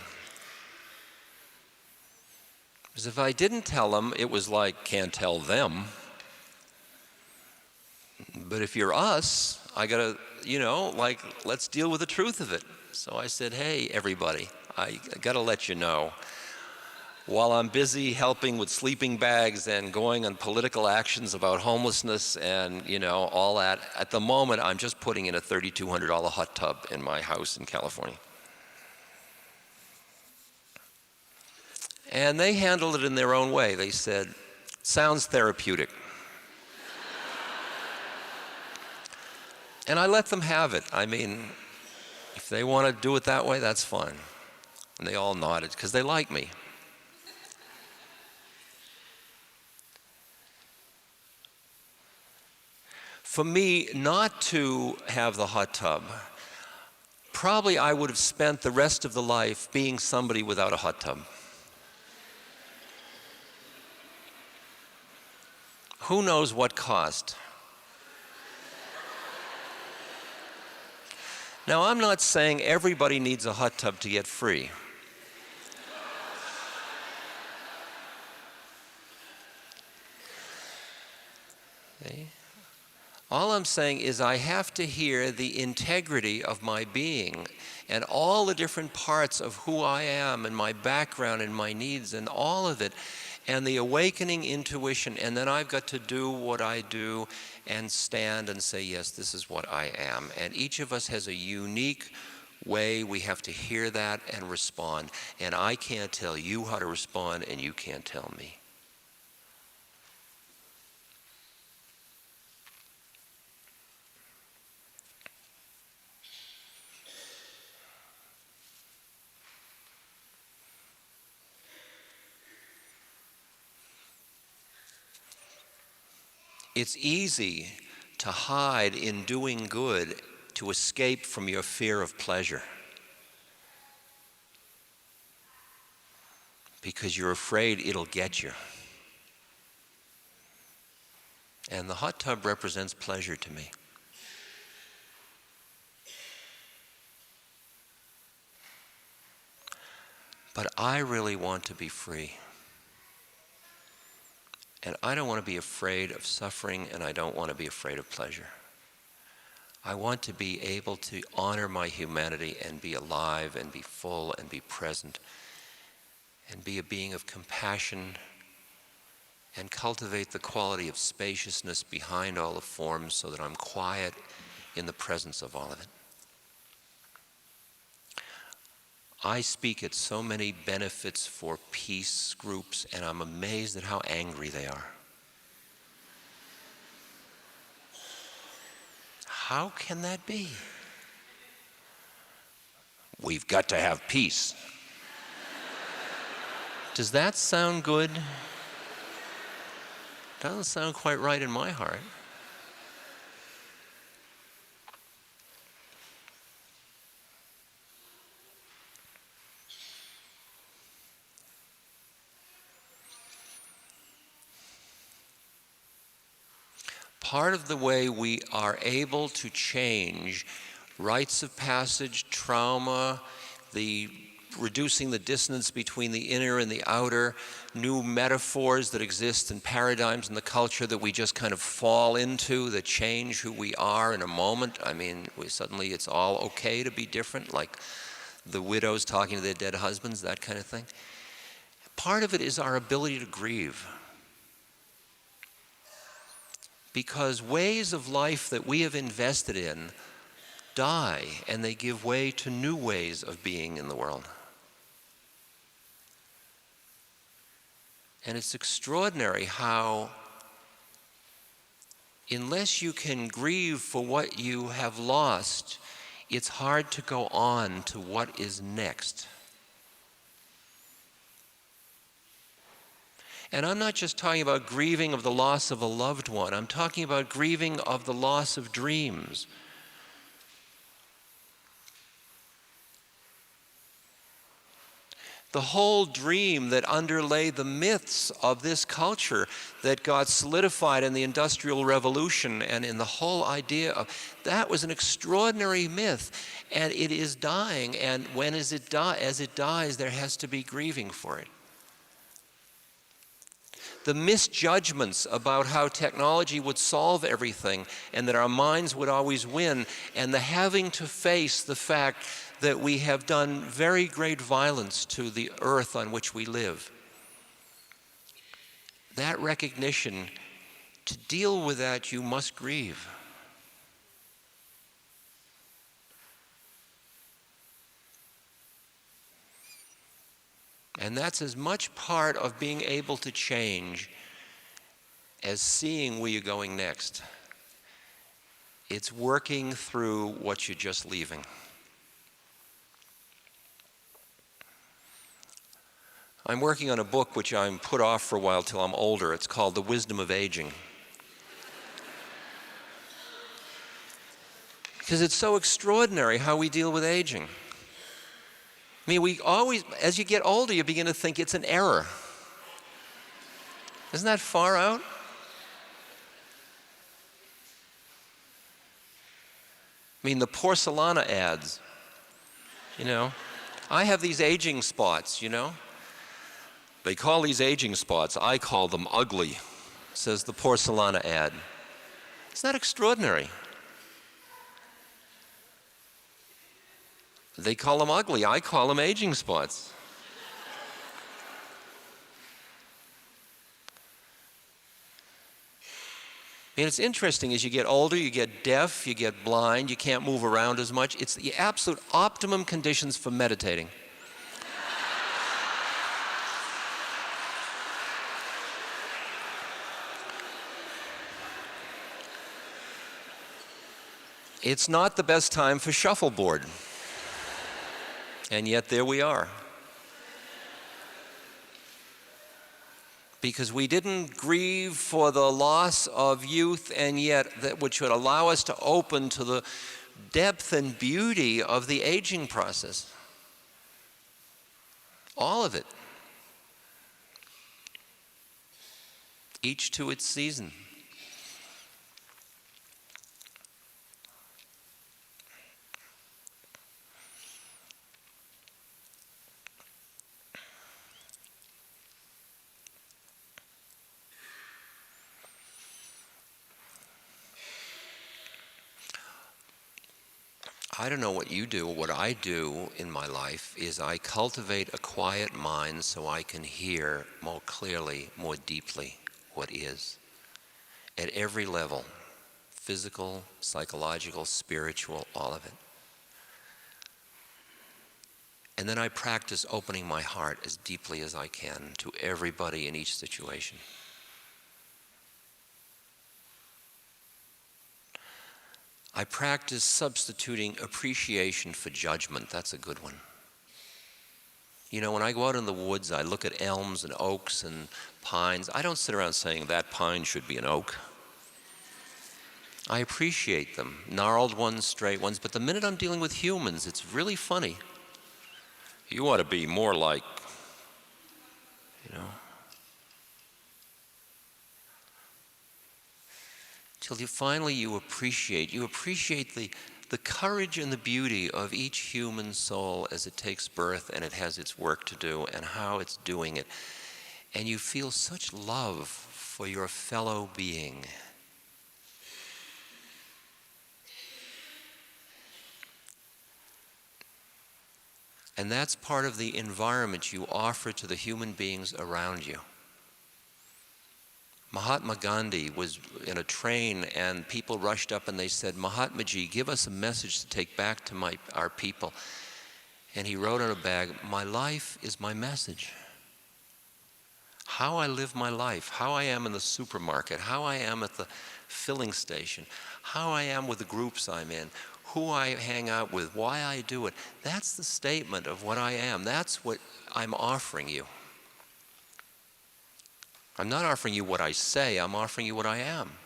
Because if I didn't tell them, it was like, can't tell them. But if you're us, I gotta, like, let's deal with the truth of it. So I said, hey, everybody, I gotta let you know, while I'm busy helping with sleeping bags and going on political actions about homelessness and, all that, at the moment, I'm just putting in a $3,200 hot tub in my house in California. And they handled it in their own way. They said, sounds therapeutic. And I let them have it. I mean, if they want to do it that way, that's fine. And they all nodded, because they like me. For me, not to have the hot tub, probably I would have spent the rest of the life being somebody without a hot tub. Who knows what cost? Now, I'm not saying everybody needs a hot tub to get free. See? All I'm saying is I have to hear the integrity of my being and all the different parts of who I am and my background and my needs and all of it, and the awakening intuition, and then I've got to do what I do and stand and say, yes, this is what I am. And each of us has a unique way we have to hear that and respond. And I can't tell you how to respond, and you can't tell me. It's easy to hide in doing good to escape from your fear of pleasure, because you're afraid it'll get you. And the hot tub represents pleasure to me. But I really want to be free. And I don't want to be afraid of suffering, and I don't want to be afraid of pleasure. I want to be able to honor my humanity and be alive and be full and be present and be a being of compassion and cultivate the quality of spaciousness behind all the forms so that I'm quiet in the presence of all of it. I speak at so many benefits for peace groups, and I'm amazed at how angry they are. How can that be? We've got to have peace. Does that sound good? Doesn't sound quite right in my heart. Part of the way we are able to change rites of passage, trauma, reducing the dissonance between the inner and the outer, new metaphors that exist and paradigms in the culture that we just kind of fall into that change who we are in a moment. I mean, suddenly it's all okay to be different, like the widows talking to their dead husbands, that kind of thing. Part of it is our ability to grieve. Because ways of life that we have invested in die, and they give way to new ways of being in the world. And it's extraordinary how, unless you can grieve for what you have lost, it's hard to go on to what is next. And I'm not just talking about grieving of the loss of a loved one. I'm talking about grieving of the loss of dreams. The whole dream that underlay the myths of this culture that got solidified in the Industrial Revolution and in the whole idea of, that was an extraordinary myth, and it is dying, and as it dies, there has to be grieving for it. The misjudgments about how technology would solve everything and that our minds would always win, and the having to face the fact that we have done very great violence to the earth on which we live. That recognition, to deal with that, you must grieve. And that's as much part of being able to change as seeing where you're going next. It's working through what you're just leaving. I'm working on a book which I'm put off for a while till I'm older. It's called The Wisdom of Aging. Because it's so extraordinary how we deal with aging. I mean, we always, as you get older, you begin to think it's an error. Isn't that far out? I mean, the porcelana ads, you know. I have these aging spots, you know. They call these aging spots, I call them ugly, says the porcelana ad. Isn't that extraordinary? They call them ugly, I call them aging spots. And it's interesting, as you get older, you get deaf, you get blind, you can't move around as much. It's the absolute optimum conditions for meditating. It's not the best time for shuffleboard. And yet there we are. Because we didn't grieve for the loss of youth, and yet that which would allow us to open to the depth and beauty of the aging process. All of it. Each to its season. I don't know what you do. What I do in my life is I cultivate a quiet mind so I can hear more clearly, more deeply what is. At every level, physical, psychological, spiritual, all of it. And then I practice opening my heart as deeply as I can to everybody in each situation. I practice substituting appreciation for judgment. That's a good one. You know, when I go out in the woods, I look at elms and oaks and pines. I don't sit around saying that pine should be an oak. I appreciate them, gnarled ones, straight ones, but the minute I'm dealing with humans, it's really funny. You ought to be more like, you know. Till you finally appreciate the courage and the beauty of each human soul as it takes birth and it has its work to do and how it's doing it. And you feel such love for your fellow being. And that's part of the environment you offer to the human beings around you. Mahatma Gandhi was in a train and people rushed up and they said, "Mahatmaji, give us a message to take back to our people." And he wrote on a bag, "My life is my message." How I live my life, how I am in the supermarket, how I am at the filling station, how I am with the groups I'm in, who I hang out with, why I do it. That's the statement of what I am. That's what I'm offering you. I'm not offering you what I say, I'm offering you what I am.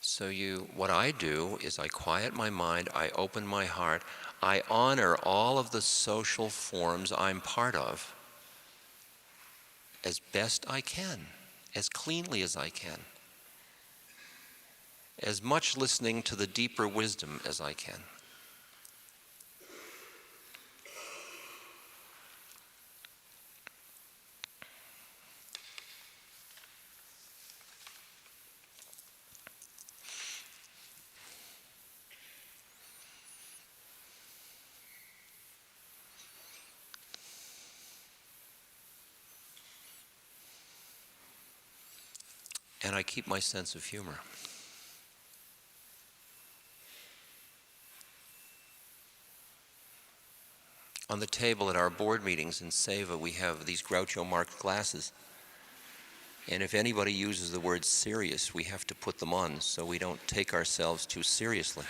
So what I do is I quiet my mind, I open my heart, I honor all of the social forms I'm part of as best I can, as cleanly as I can, as much listening to the deeper wisdom as I can. And I keep my sense of humor. On the table at our board meetings in Seva, we have these Groucho-marked glasses. And if anybody uses the word serious, we have to put them on so we don't take ourselves too seriously.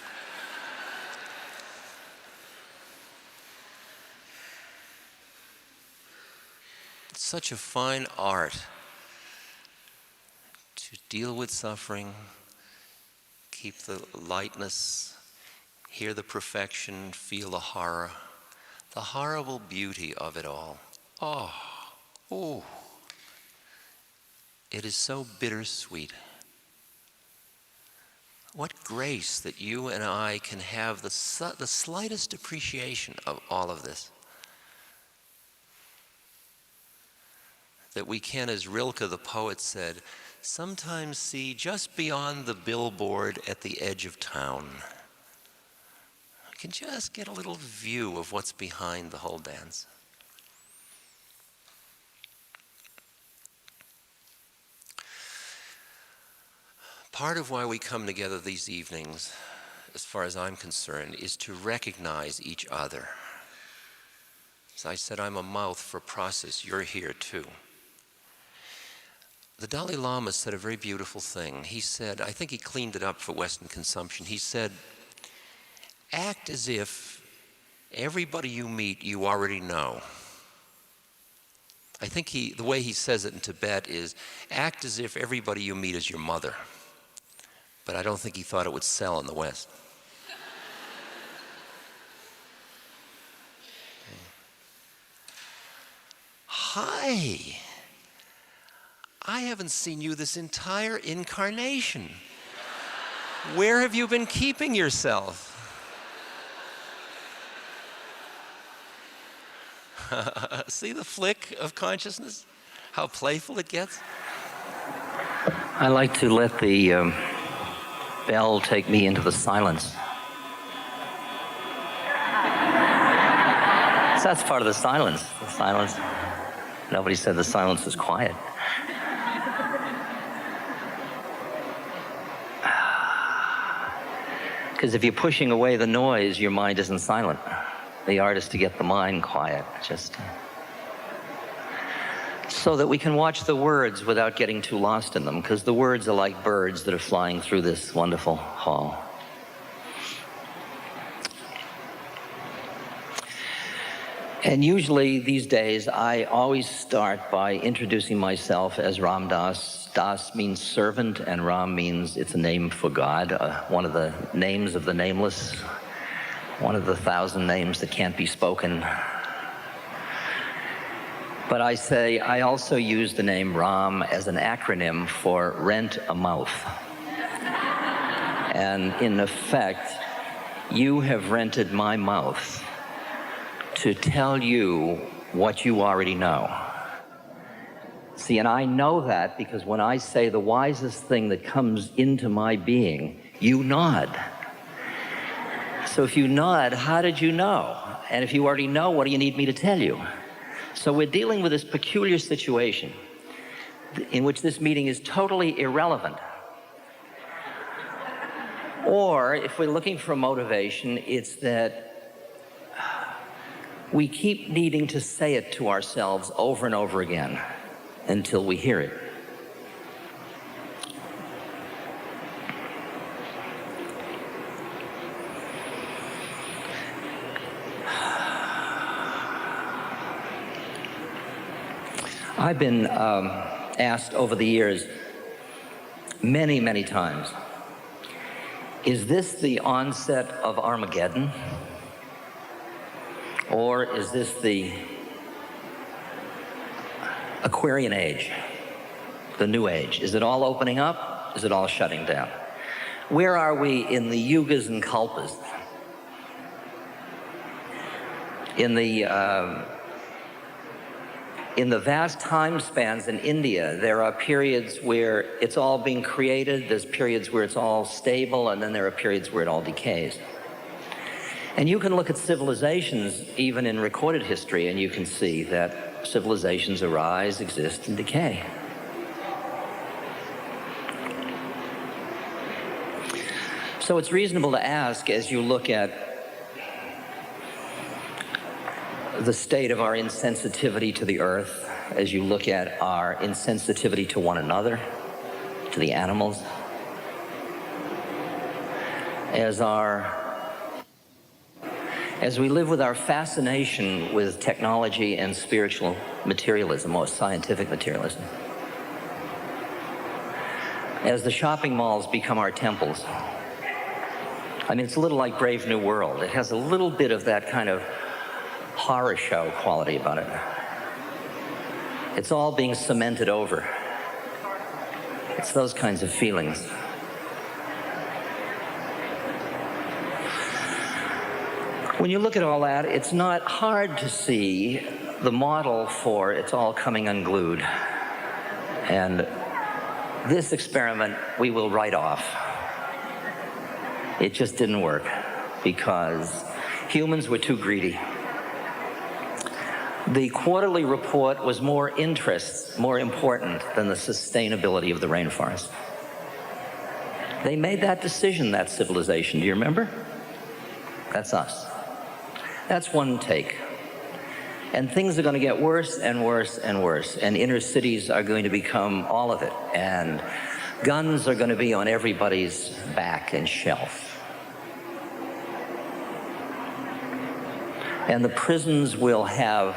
It's such a fine art to deal with suffering, keep the lightness, hear the perfection, feel the horror, the horrible beauty of it all. Oh, it is so bittersweet. What grace that you and I can have the slightest appreciation of all of this. That we can, as Rilke the poet said, sometimes see just beyond the billboard at the edge of town. I can just get a little view of what's behind the whole dance. Part of why we come together these evenings, as far as I'm concerned, is to recognize each other. As I said, I'm a mouth for process. You're here too. The Dalai Lama said a very beautiful thing. He said, I think he cleaned it up for Western consumption. He said, act as if everybody you meet you already know. I think the way he says it in Tibet is, act as if everybody you meet is your mother. But I don't think he thought it would sell in the West. Hi. I haven't seen you this entire incarnation. Where have you been keeping yourself? See the flick of consciousness? How playful it gets? I like to let the bell take me into the silence. So that's part of the silence. Nobody said the silence is quiet. Because if you're pushing away the noise, your mind isn't silent. The art is to get the mind quiet, just so that we can watch the words without getting too lost in them, because the words are like birds that are flying through this wonderful hall. And usually these days, I always start by introducing myself as Ram Dass. Das means servant, and Ram means it's a name for God, one of the names of the nameless, one of the 1,000 names that can't be spoken. But I also use the name Ram as an acronym for rent a mouth. And in effect, you have rented my mouth to tell you what you already know. See, and I know that because when I say the wisest thing that comes into my being, you nod. So if you nod, how did you know? And if you already know, what do you need me to tell you? So we're dealing with this peculiar situation in which this meeting is totally irrelevant. Or if we're looking for motivation, it's that we keep needing to say it to ourselves over and over again until we hear it. I've been asked over the years many, many times, is this the onset of Armageddon? Or is this the Aquarian age, the new age? Is it all opening up? Is it all shutting down? Where are we in the yugas and kalpas? In the vast time spans in India, there are periods where it's all being created, there's periods where it's all stable, and then there are periods where it all decays. And you can look at civilizations, even in recorded history, and you can see that civilizations arise, exist, and decay. So it's reasonable to ask, as you look at the state of our insensitivity to the earth, as you look at our insensitivity to one another, to the animals, as we live with our fascination with technology and spiritual materialism, or scientific materialism, as the shopping malls become our temples. I mean, it's a little like Brave New World. It has a little bit of that kind of horror show quality about it. It's all being cemented over. It's those kinds of feelings. When you look at all that, it's not hard to see the model for it's all coming unglued. And this experiment we will write off. It just didn't work because humans were too greedy. The quarterly report was more important than the sustainability of the rainforest. They made that decision, that civilization. Do you remember? That's us. That's one take. And things are going to get worse and worse and worse. And inner cities are going to become all of it. And guns are going to be on everybody's back and shelf. And the prisons will have,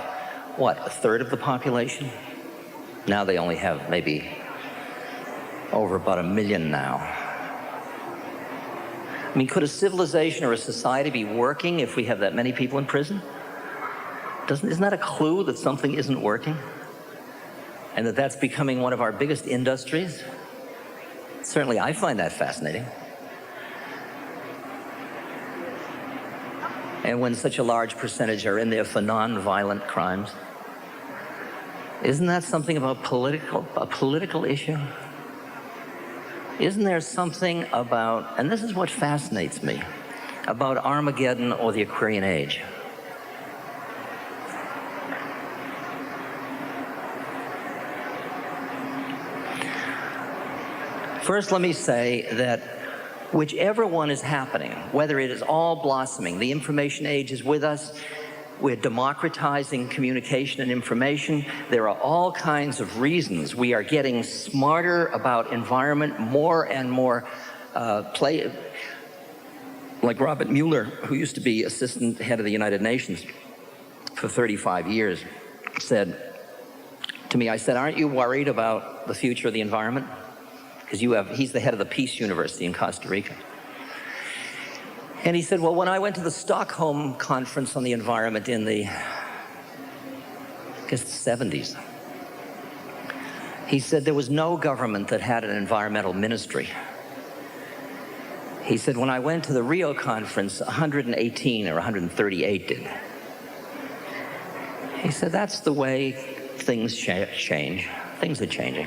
what, 1/3 of the population? Now they only have maybe over about 1 million now. I mean, could a civilization or a society be working if we have that many people in prison? Isn't that a clue that something isn't working? And that that's becoming one of our biggest industries? Certainly I find that fascinating. And when such a large percentage are in there for non-violent crimes, isn't that something of a political issue? Isn't there something about, and this is what fascinates me, about Armageddon or the Aquarian age? First, let me say that whichever one is happening, whether it is all blossoming, the information age is with us, we're democratizing communication and information, there are all kinds of reasons. We are getting smarter about environment, more and more like Robert Mueller, who used to be assistant head of the United Nations for 35 years, said to me, I said, aren't you worried about the future of the environment? Because he's the head of the Peace University in Costa Rica. And he said, well, when I went to the Stockholm conference on the environment in the, I guess, the 70s, he said there was no government that had an environmental ministry. He said, when I went to the Rio conference, 118 or 138 did. He said, that's the way things change. Things are changing.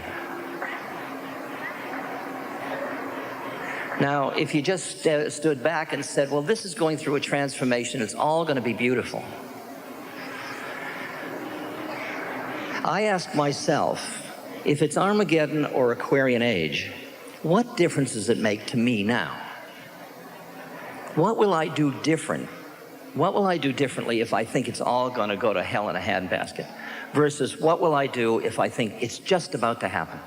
Now, if you just stood back and said, well, this is going through a transformation, it's all going to be beautiful. I ask myself, if it's Armageddon or Aquarian age, what difference does it make to me now? What will I do different? What will I do differently if I think it's all going to go to hell in a handbasket? Versus what will I do if I think it's just about to happen?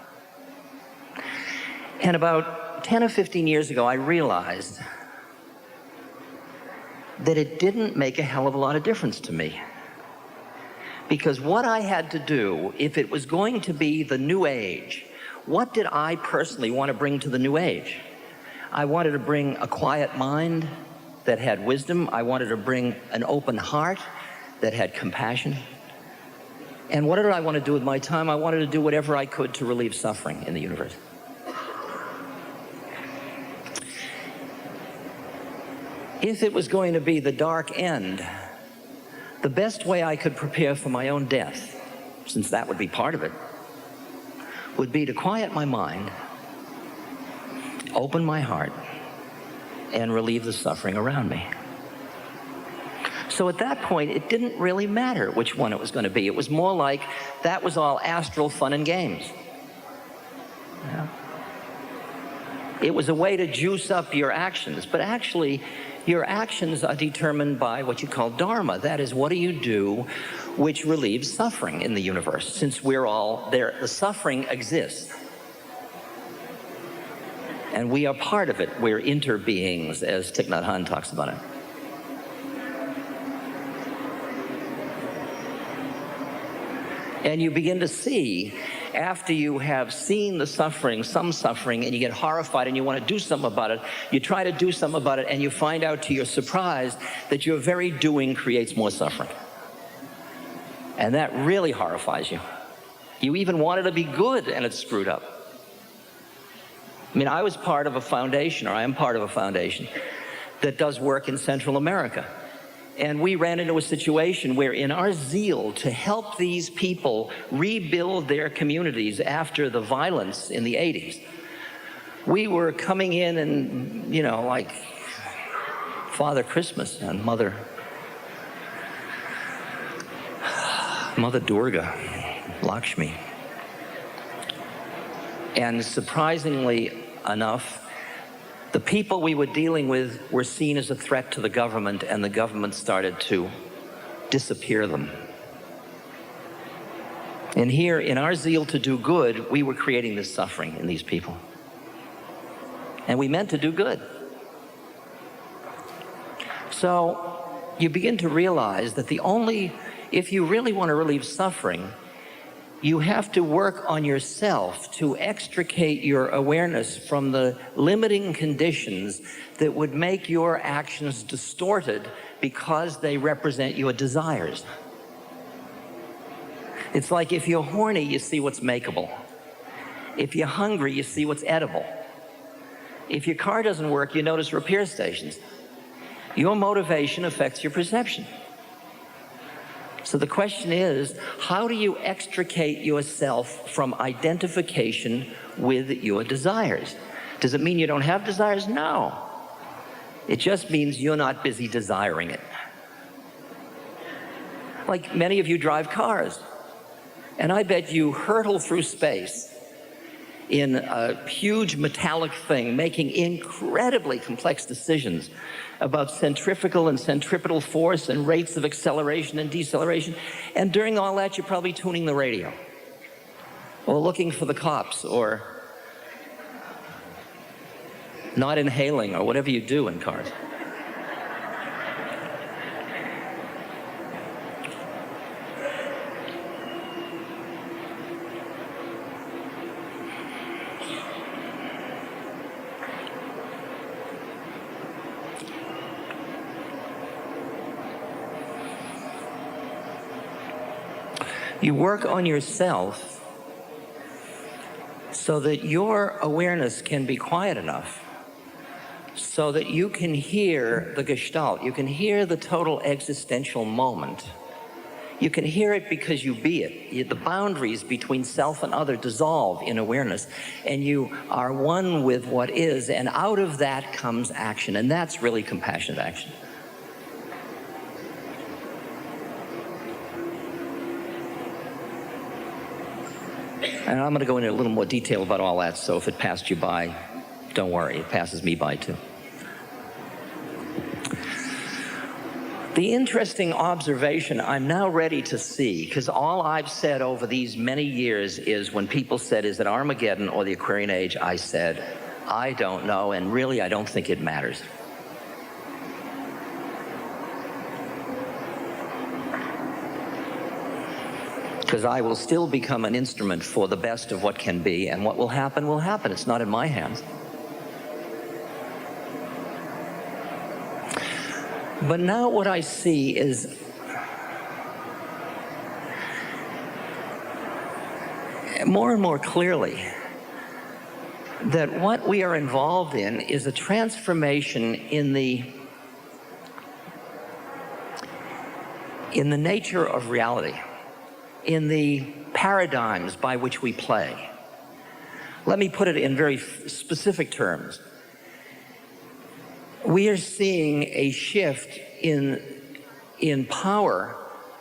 And about 10 or 15 years ago, I realized that it didn't make a hell of a lot of difference to me. Because what I had to do, if it was going to be the new age, what did I personally want to bring to the new age? I wanted to bring a quiet mind that had wisdom. I wanted to bring an open heart that had compassion. And what did I want to do with my time? I wanted to do whatever I could to relieve suffering in the universe. If it was going to be the dark end, the best way I could prepare for my own death, since that would be part of it, would be to quiet my mind, open my heart, and relieve the suffering around me. So at that point, it didn't really matter which one it was going to be. It was more like that was all astral fun and games. Yeah. It was a way to juice up your actions, but actually, your actions are determined by what you call dharma. That is, what do you do which relieves suffering in the universe? Since we're all there, the suffering exists. And we are part of it. We're interbeings, as Thich Nhat Hanh talks about it. And you begin to see, after you have seen the suffering, some suffering, and you get horrified and you want to do something about it, you try to do something about it, and you find out to your surprise that your very doing creates more suffering. And that really horrifies you. You even wanted to be good, and it's screwed up. I mean, I was part of a foundation, or I am part of a foundation, that does work in Central America. And we ran into a situation where, in our zeal to help these people rebuild their communities after the violence in the 80s, we were coming in and, you know, like Father Christmas and Mother Durga, Lakshmi. And surprisingly enough, the people we were dealing with were seen as a threat to the government, and the government started to disappear them. And here, in our zeal to do good, we were creating this suffering in these people. And we meant to do good. So you begin to realize that if you really want to relieve suffering, you have to work on yourself to extricate your awareness from the limiting conditions that would make your actions distorted because they represent your desires. It's like if you're horny, you see what's makeable. If you're hungry, you see what's edible. If your car doesn't work, you notice repair stations. Your motivation affects your perception. So the question is, how do you extricate yourself from identification with your desires? Does it mean you don't have desires? No. It just means you're not busy desiring it. Like many of you drive cars, and I bet you hurtle through space in a huge metallic thing, making incredibly complex decisions about centrifugal and centripetal force and rates of acceleration and deceleration. And during all that, you're probably tuning the radio or looking for the cops or not inhaling or whatever you do in cars. You work on yourself so that your awareness can be quiet enough so that you can hear the gestalt, you can hear the total existential moment. You can hear it because you be it. The boundaries between self and other dissolve in awareness, and you are one with what is, and out of that comes action, and that's really compassionate action. And I'm going to go into a little more detail about all that, so if it passed you by, don't worry, it passes me by too. The interesting observation I'm now ready to see, because all I've said over these many years is when people said, is it Armageddon or the Aquarian Age? I said, I don't know, and really I don't think it matters. Because I will still become an instrument for the best of what can be, and what will happen will happen. It's not in my hands. But now what I see is more and more clearly that what we are involved in is a transformation in the nature of reality, in the paradigms by which we play. Let me put it in very specific terms. We are seeing a shift in power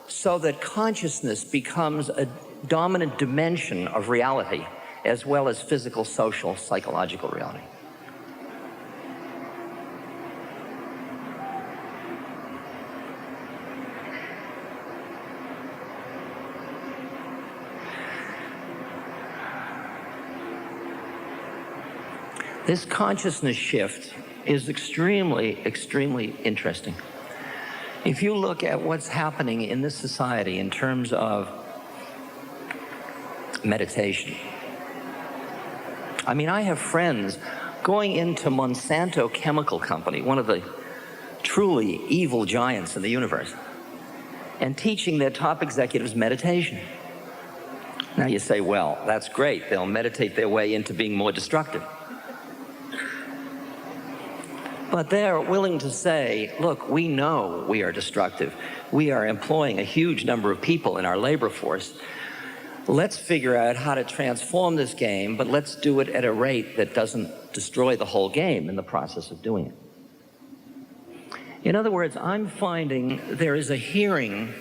so that consciousness becomes a dominant dimension of reality, as well as physical, social, psychological reality. This consciousness shift is extremely, extremely interesting. If you look at what's happening in this society in terms of meditation, I mean, I have friends going into Monsanto Chemical Company, one of the truly evil giants in the universe, and teaching their top executives meditation. Now you say, well, that's great. They'll meditate their way into being more destructive. But they're willing to say, look, we know we are destructive. We are employing a huge number of people in our labor force. Let's figure out how to transform this game, but let's do it at a rate that doesn't destroy the whole game in the process of doing it. In other words, I'm finding there is a hearing,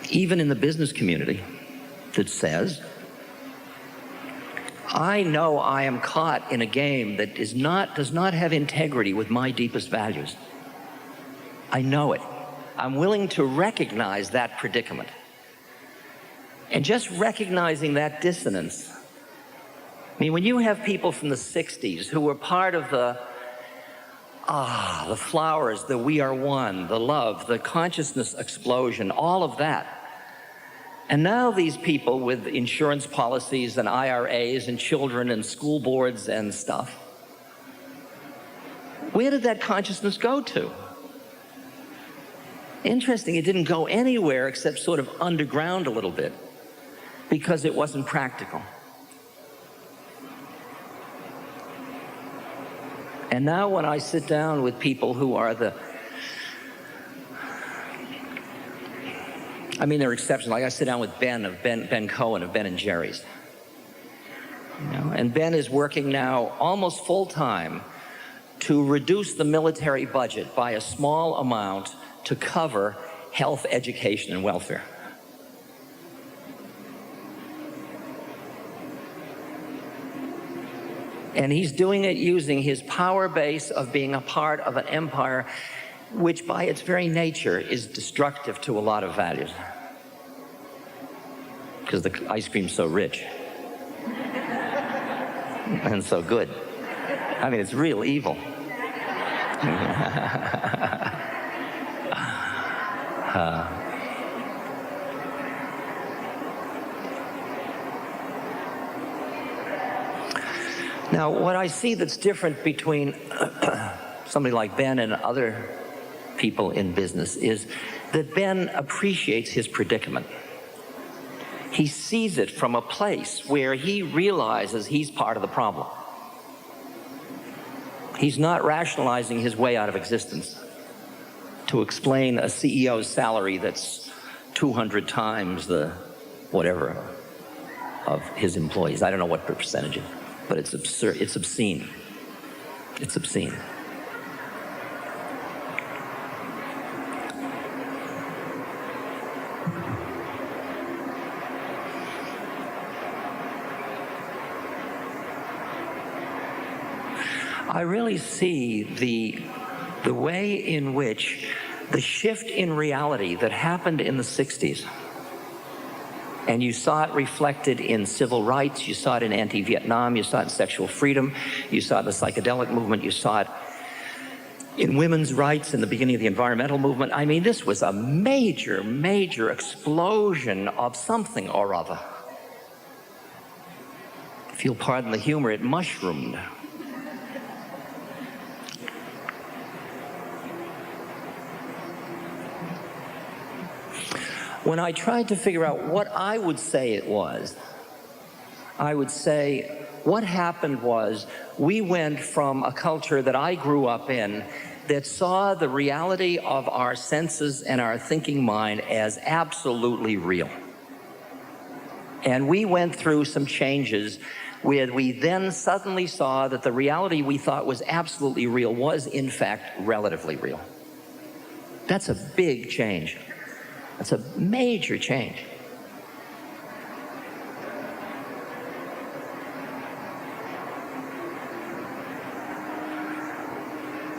even in the business community, that says, I know I am caught in a game that does not have integrity with my deepest values. I know it. I'm willing to recognize that predicament. And just recognizing that dissonance. I mean, when you have people from the 60s who were part of the flowers, the we are one, the love, the consciousness explosion, all of that. And now these people with insurance policies and IRAs and children and school boards and stuff, where did that consciousness go to? Interesting, it didn't go anywhere except sort of underground a little bit because it wasn't practical. And now when I sit down with people who are there are exceptions. Like I sit down with Ben Cohen of Ben and Jerry's. And Ben is working now almost full-time to reduce the military budget by a small amount to cover health, education, and welfare. And he's doing it using his power base of being a part of an empire which by its very nature is destructive to a lot of values. Because the ice cream's so rich. And so good. I mean, it's real evil. Now, what I see that's different between somebody like Ben and other people in business is that Ben appreciates his predicament. He sees it from a place where he realizes he's part of the problem. He's not rationalizing his way out of existence to explain a CEO's salary that's 200 times the whatever of his employees. I don't know what percentage it is. But it's absurd, it's obscene. It's obscene. I really see the way in which the shift in reality that happened in the 60s, and you saw it reflected in civil rights, you saw it in anti-Vietnam, you saw it in sexual freedom, you saw it in the psychedelic movement, you saw it in women's rights in the beginning of the environmental movement. I mean, this was a major, major explosion of something or other. If you'll pardon the humor, it mushroomed. When I tried to figure out what I would say it was, I would say what happened was we went from a culture that I grew up in that saw the reality of our senses and our thinking mind as absolutely real. And we went through some changes where we then suddenly saw that the reality we thought was absolutely real was in fact relatively real. That's a big change. That's a major change.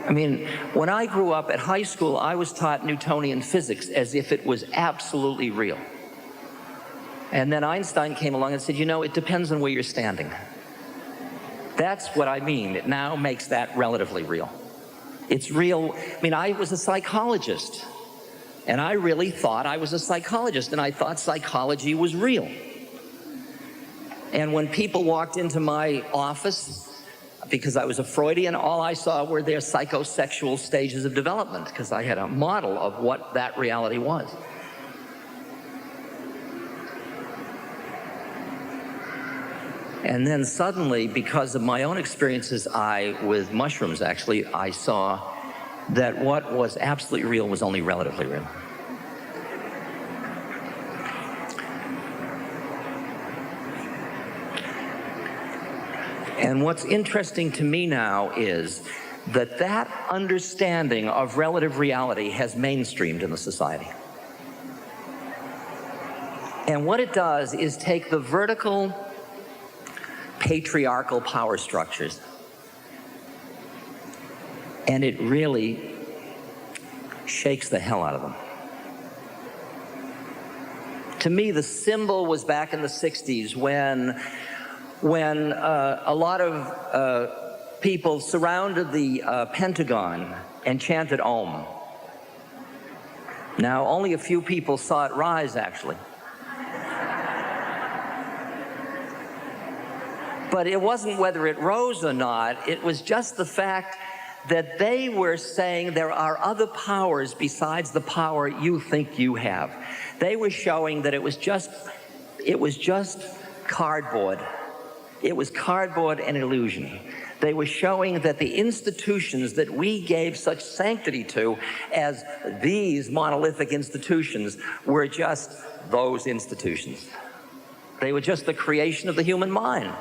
I mean, when I grew up at high school, I was taught Newtonian physics as if it was absolutely real. And then Einstein came along and said, you know, it depends on where you're standing. That's what I mean. It now makes that relatively real. It's real. I mean, I was a psychologist. And I really thought I was a psychologist, and I thought psychology was real. And when people walked into my office, because I was a Freudian, all I saw were their psychosexual stages of development, because I had a model of what that reality was. And then suddenly, because of my own experiences, with mushrooms actually, I saw that what was absolutely real was only relatively real. And what's interesting to me now is that that understanding of relative reality has mainstreamed in the society. And what it does is take the vertical patriarchal power structures, and it really shakes the hell out of them. To me, the symbol was back in the 60s when a lot of people surrounded the Pentagon and chanted Om. Now, only a few people saw it rise, actually. But it wasn't whether it rose or not, it was just the fact that they were saying there are other powers besides the power you think you have. They were showing that it was just cardboard. It was cardboard and illusion. They were showing that the institutions that we gave such sanctity to as these monolithic institutions were just those institutions. They were just the creation of the human mind.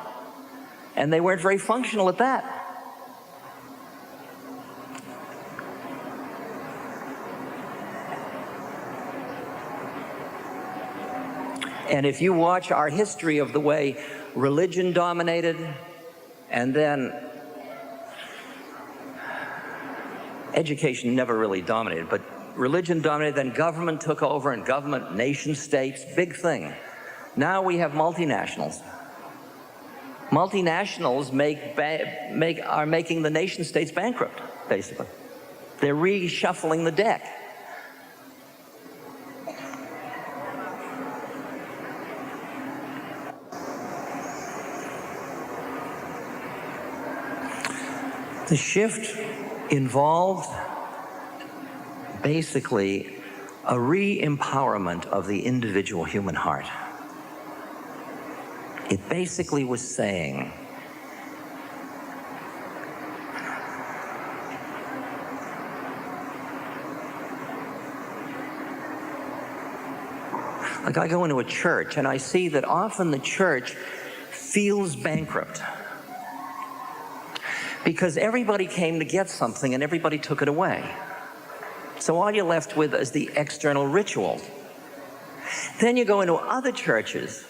And they weren't very functional at that. And if you watch our history of the way religion dominated And then education never really dominated, but religion dominated, then government took over, and government, nation states, big thing. Now we have multinationals. Multinationals are making the nation states bankrupt, basically. They're reshuffling the deck. The shift involved basically a re-empowerment of the individual human heart. It basically was saying, like I go into a church and I see that often the church feels bankrupt because everybody came to get something and everybody took it away. So all you're left with is the external rituals. Then you go into other churches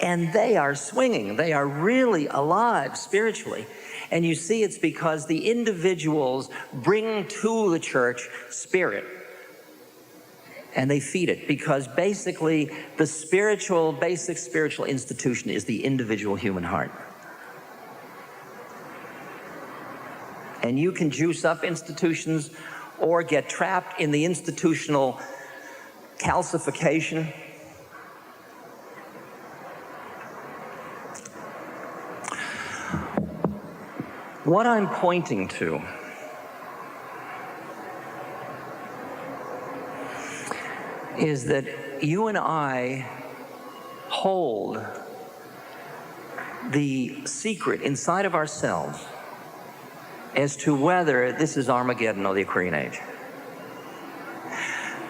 and they are swinging. They are really alive spiritually. And you see it's because the individuals bring to the church spirit. And they feed it because basically the basic spiritual institution is the individual human heart. And you can juice up institutions or get trapped in the institutional calcification. What I'm pointing to is that you and I hold the secret inside of ourselves as to whether this is Armageddon or the Aquarian Age.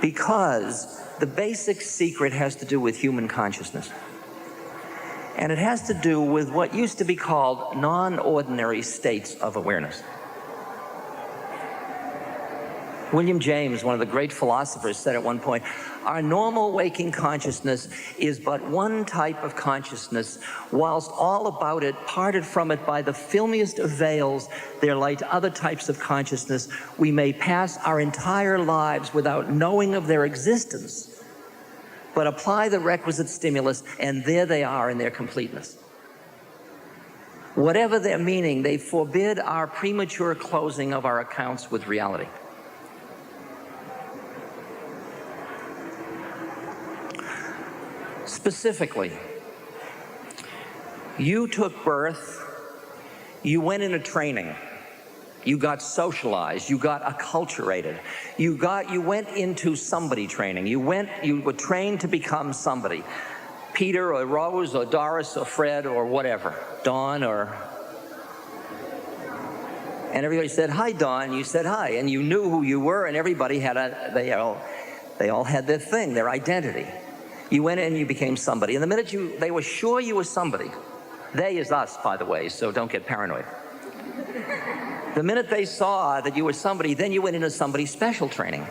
Because the basic secret has to do with human consciousness. And it has to do with what used to be called non-ordinary states of awareness. William James, one of the great philosophers, said at one point, our normal waking consciousness is but one type of consciousness, whilst all about it, parted from it by the filmiest of veils, there light other types of consciousness. We may pass our entire lives without knowing of their existence, but apply the requisite stimulus, and there they are in their completeness. Whatever their meaning, they forbid our premature closing of our accounts with reality. Specifically, you took birth, you went into training, you got socialized, you got acculturated, you went into somebody training, you were trained to become somebody. Peter or Rose or Doris or Fred or whatever, Dawn and everybody said, hi Dawn, you said hi, and you knew who you were, and everybody had they all had their thing, their identity. You went in and you became somebody. And the minute they were sure you were somebody, they is us, by the way, so don't get paranoid. The minute they saw that you were somebody, then you went into somebody special training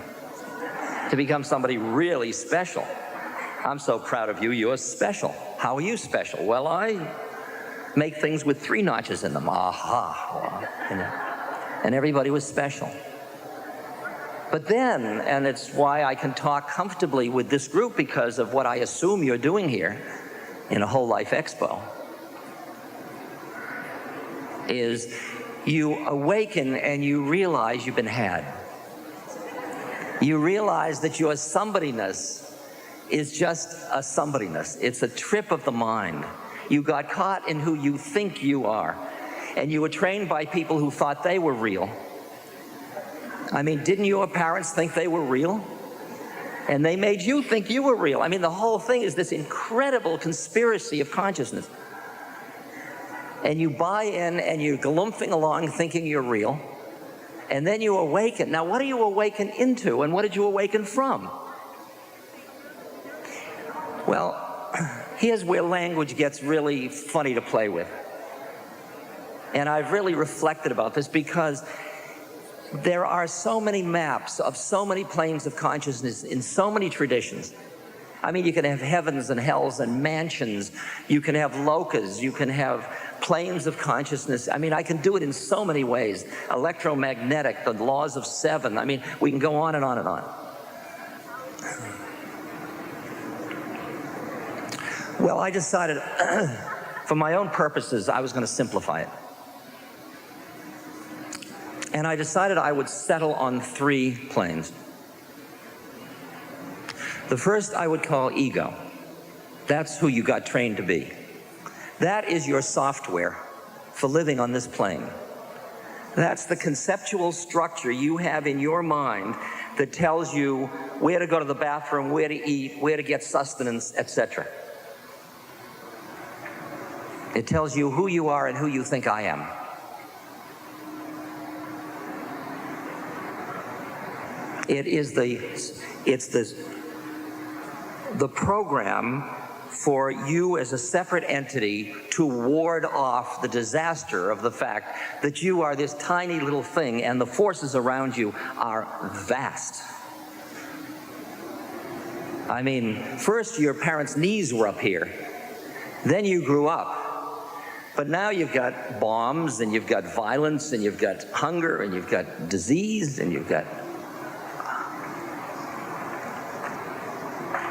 to become somebody really special. I'm so proud of you, you're special. How are you special? Well, I make things with 3 notches in them. Aha. And everybody was special. But then, and it's why I can talk comfortably with this group because of what I assume you're doing here in a Whole Life Expo, is you awaken and you realize you've been had. You realize that your somebodyness is just a somebodyness. It's a trip of the mind. You got caught in who you think you are. And you were trained by people who thought they were real. I mean, didn't your parents think they were real? And they made you think you were real. I mean, the whole thing is this incredible conspiracy of consciousness. And you buy in and you're galumphing along thinking you're real. And then you awaken. Now, what do you awaken into and what did you awaken from? Well, here's where language gets really funny to play with. And I've really reflected about this because there are so many maps of so many planes of consciousness in so many traditions. I mean, you can have heavens and hells and mansions. You can have lokas. You can have planes of consciousness. I mean, I can do it in so many ways. Electromagnetic, the laws of seven. I mean, we can go on and on and on. Well, I decided, for my own purposes, I was going to simplify it. And I decided I would settle on 3 planes. The first I would call ego. That's who you got trained to be. That is your software for living on this plane. That's the conceptual structure you have in your mind that tells you where to go to the bathroom, where to eat, where to get sustenance, etc. It tells you who you are and who you think I am. It's the program for you as a separate entity to ward off the disaster of the fact that you are this tiny little thing and the forces around you are vast. I mean, first your parents' knees were up here, then you grew up. But now you've got bombs, and you've got violence, and you've got hunger, and you've got disease, and you've got...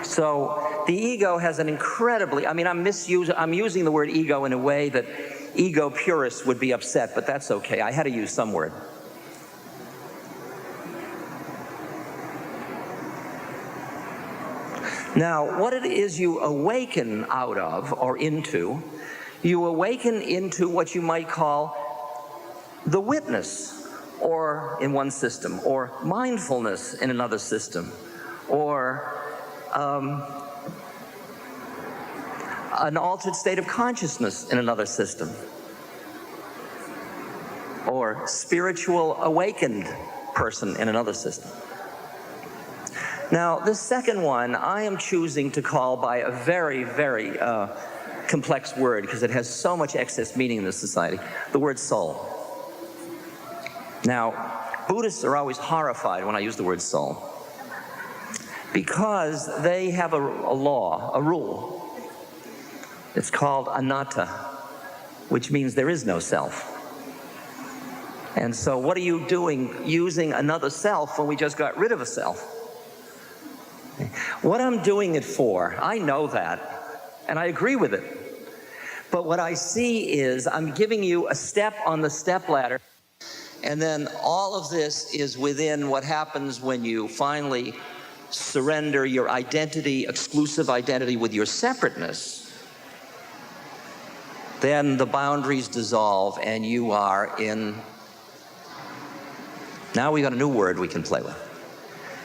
So the ego has an incredibly, I mean, I'm using the word ego in a way that ego purists would be upset, but that's okay. I had to use some word. Now, what it is you awaken out of or into, you awaken into what you might call the witness, or in one system, or mindfulness in another system, or an altered state of consciousness in another system, or spiritual awakened person in another system. Now, this second one I am choosing to call by a very, very complex word, because it has so much excess meaning in this society, the word soul. Now, Buddhists are always horrified when I use the word soul, because they have a law, a rule. It's called anatta, which means there is no self. And so what are you doing using another self when we just got rid of a self? What I'm doing it for, I know that, and I agree with it. But what I see is I'm giving you a step on the step ladder, and then all of this is within what happens when you finally surrender your identity, exclusive identity with your separateness. Then the boundaries dissolve and you are in... Now we got a new word we can play with.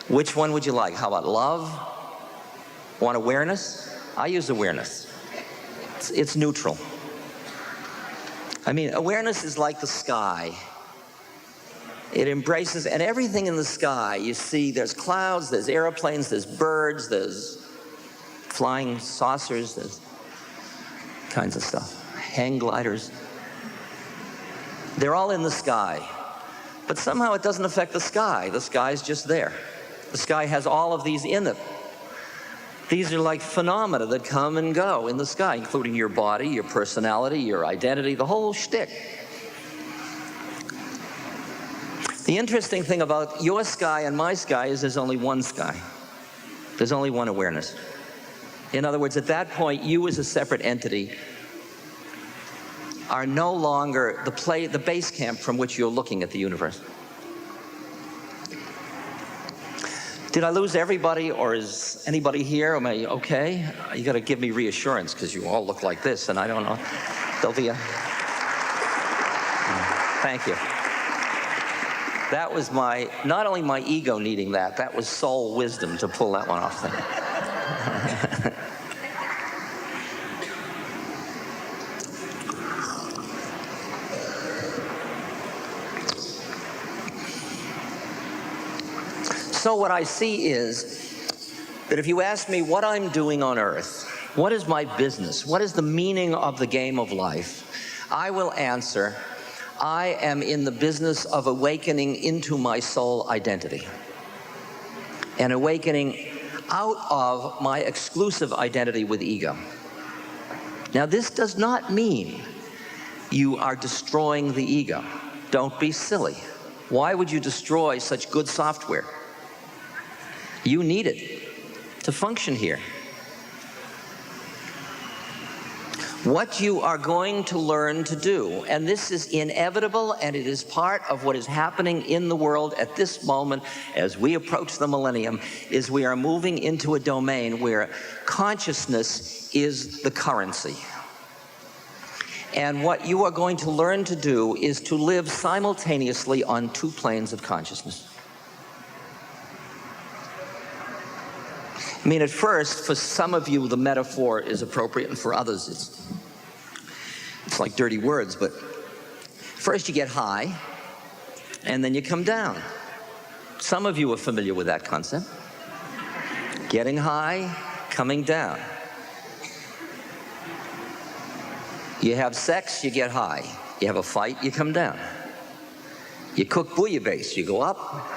Which one would you like? How about love? Want awareness? I use awareness. It's neutral. I mean, awareness is like the sky. It embraces, and everything in the sky, you see there's clouds, there's airplanes, there's birds, there's flying saucers, there's kinds of stuff, hang gliders. They're all in the sky. But somehow it doesn't affect the sky. The sky's just there. The sky has all of these in it. These are like phenomena that come and go in the sky, including your body, your personality, your identity, the whole shtick. The interesting thing about your sky and my sky is there's only one sky. There's only one awareness. In other words, at that point, you as a separate entity are no longer the base camp from which you're looking at the universe. Did I lose everybody, or is anybody here? Am I okay? You got to give me reassurance, because you all look like this, and I don't know. There'll be a... Thank you. That was not only my ego needing that, that was soul wisdom to pull that one off there. So what I see is that if you ask me what I'm doing on earth, what is my business, what is the meaning of the game of life, I will answer, I am in the business of awakening into my soul identity. And awakening out of my exclusive identity with ego. Now, this does not mean you are destroying the ego. Don't be silly. Why would you destroy such good software? You need it to function here. What you are going to learn to do, and this is inevitable, and it is part of what is happening in the world at this moment as we approach the millennium, is we are moving into a domain where consciousness is the currency. And what you are going to learn to do is to live simultaneously on two planes of consciousness. I mean, at first, for some of you, the metaphor is appropriate, and for others, it's like dirty words, but first you get high, and then you come down. Some of you are familiar with that concept. Getting high, coming down. You have sex, you get high. You have a fight, you come down. You cook bouillabaisse, you go up.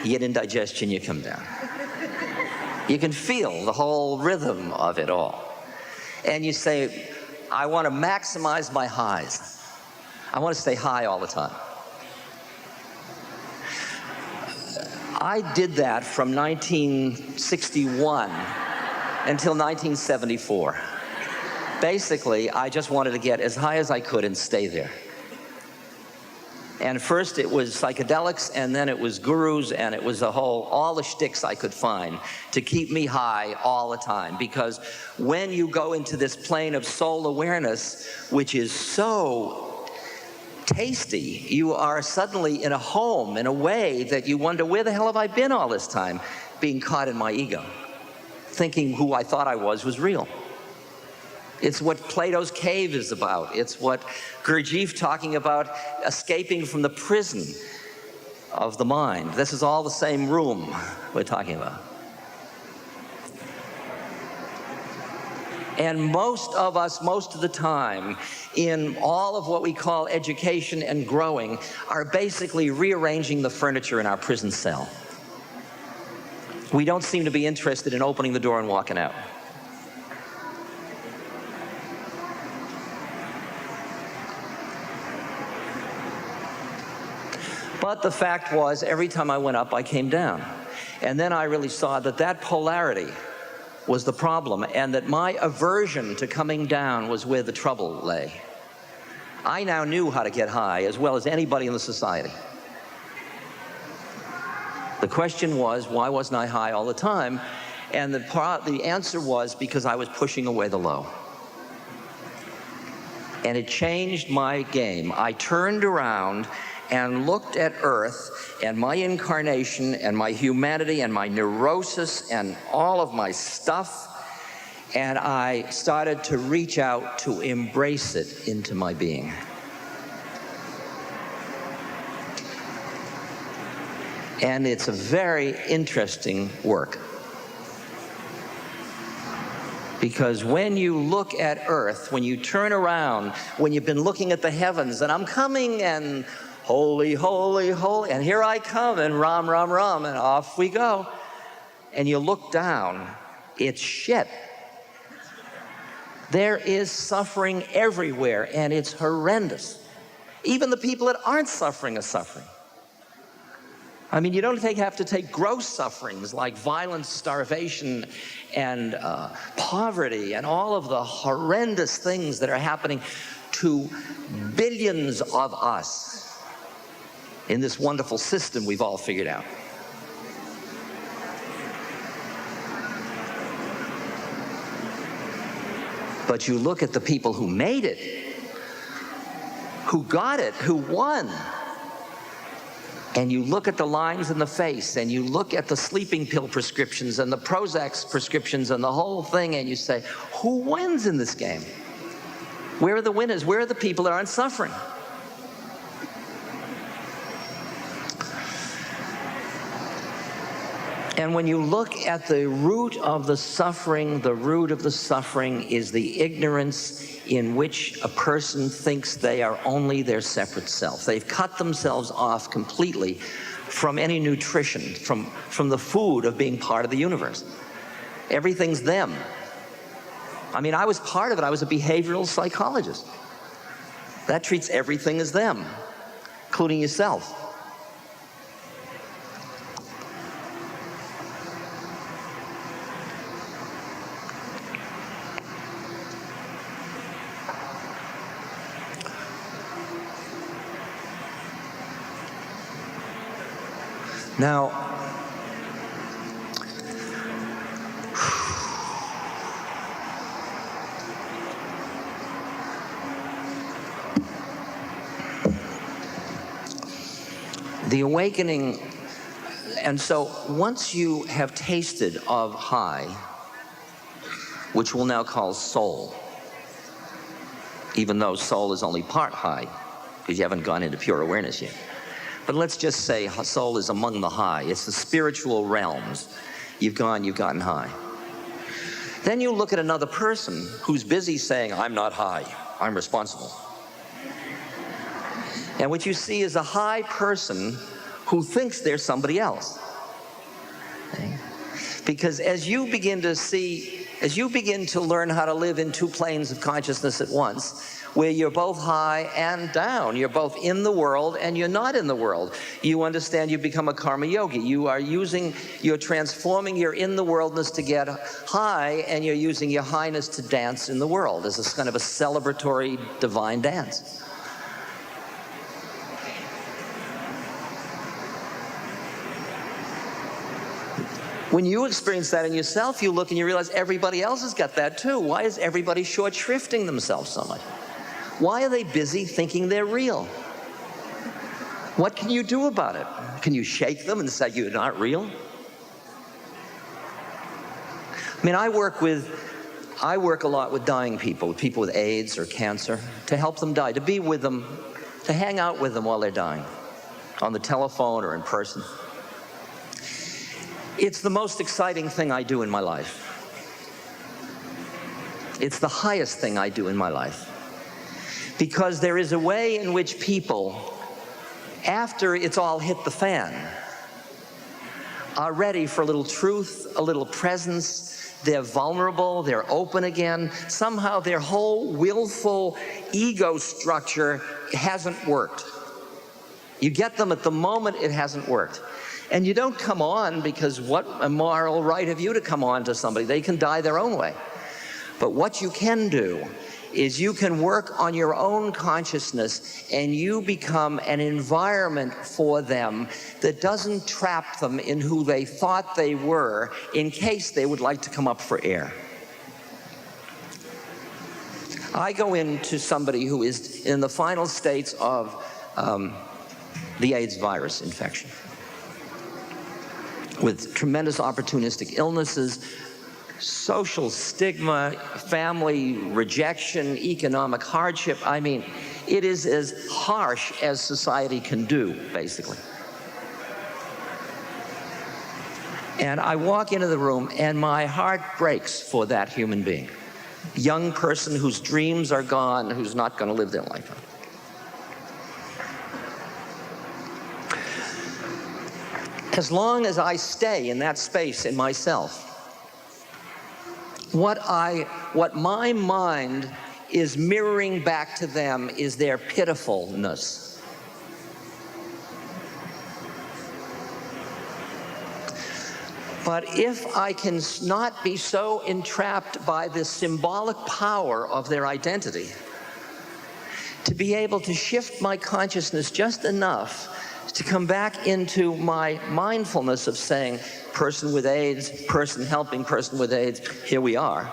You get indigestion, you come down. You can feel the whole rhythm of it all. And you say, I want to maximize my highs. I want to stay high all the time. I did that from 1961 until 1974. Basically, I just wanted to get as high as I could and stay there. And first it was psychedelics, and then it was gurus, and it was all the shticks I could find to keep me high all the time. Because when you go into this plane of soul awareness, which is so tasty, you are suddenly in a home in a way that you wonder, where the hell have I been all this time? Being caught in my ego, thinking who I thought I was real. It's what Plato's cave is about. It's what Gurdjieff talking about, escaping from the prison of the mind. This is all the same room we're talking about. And most of us, most of the time, in all of what we call education and growing, are basically rearranging the furniture in our prison cell. We don't seem to be interested in opening the door and walking out. But the fact was, every time I went up, I came down. And then I really saw that that polarity was the problem, and that my aversion to coming down was where the trouble lay. I now knew how to get high as well as anybody in the society. The question was, why wasn't I high all the time? And the answer was because I was pushing away the low. And it changed my game. I turned around and looked at Earth and my incarnation and my humanity and my neurosis and all of my stuff, and I started to reach out to embrace it into my being. And it's a very interesting work. Because when you look at Earth, when you turn around, when you've been looking at the heavens, and I'm coming, and holy, holy, holy, and here I come, and Ram, Ram, Ram, and off we go. And you look down, it's shit. There is suffering everywhere, and it's horrendous. Even the people that aren't suffering are suffering. I mean, you don't have to take gross sufferings like violence, starvation, and poverty, and all of the horrendous things that are happening to billions of us in this wonderful system we've all figured out. But you look at the people who made it, who got it, who won, and you look at the lines in the face, and you look at the sleeping pill prescriptions and the Prozac prescriptions and the whole thing, and you say, who wins in this game? Where are the winners? Where are the people that aren't suffering? And when you look at the root of the suffering is the ignorance in which a person thinks they are only their separate self. They've cut themselves off completely from any nutrition, from the food of being part of the universe. Everything's them. I mean, I was part of it. I was a behavioral psychologist. That treats everything as them, including yourself. Now, the awakening, and so once you have tasted of high, which we'll now call soul, even though soul is only part high, because you haven't gone into pure awareness yet. But let's just say soul is among the high. It's the spiritual realms. You've gotten high. Then you look at another person who's busy saying, I'm not high, I'm responsible. And what you see is a high person who thinks they're somebody else. Okay? Because as you begin to learn how to live in two planes of consciousness at once, where you're both high and down, you're both in the world and you're not in the world. You understand, you become a karma yogi. You're transforming your in the worldness to get high, and you're using your highness to dance in the world as a kind of a celebratory divine dance. When you experience that in yourself, you look and you realize everybody else has got that too. Why is everybody short-shrifting themselves so much? Why are they busy thinking they're real? What can you do about it? Can you shake them and say you're not real? I mean, I work a lot with dying people with AIDS or cancer, to help them die, to be with them, to hang out with them while they're dying, on the telephone or in person. It's the most exciting thing I do in my life. It's the highest thing I do in my life. Because there is a way in which people, after it's all hit the fan, are ready for a little truth, a little presence. They're vulnerable, they're open again. Somehow their whole willful ego structure hasn't worked. You get them at the moment it hasn't worked. And you don't come on because what immoral right have you to come on to somebody? They can die their own way. But what you can do is you can work on your own consciousness, and you become an environment for them that doesn't trap them in who they thought they were in case they would like to come up for air. I go into somebody who is in the final states of the AIDS virus infection, with tremendous opportunistic illnesses, social stigma, family rejection, economic hardship. I mean, it is as harsh as society can do, basically. And I walk into the room and my heart breaks for that human being. Young person whose dreams are gone, who's not going to live their life. As long as I stay in that space in myself, what my mind is mirroring back to them is their pitifulness. But if I can not be so entrapped by the symbolic power of their identity, to be able to shift my consciousness just enough to come back into my mindfulness of saying, person with AIDS, person helping person with AIDS, here we are.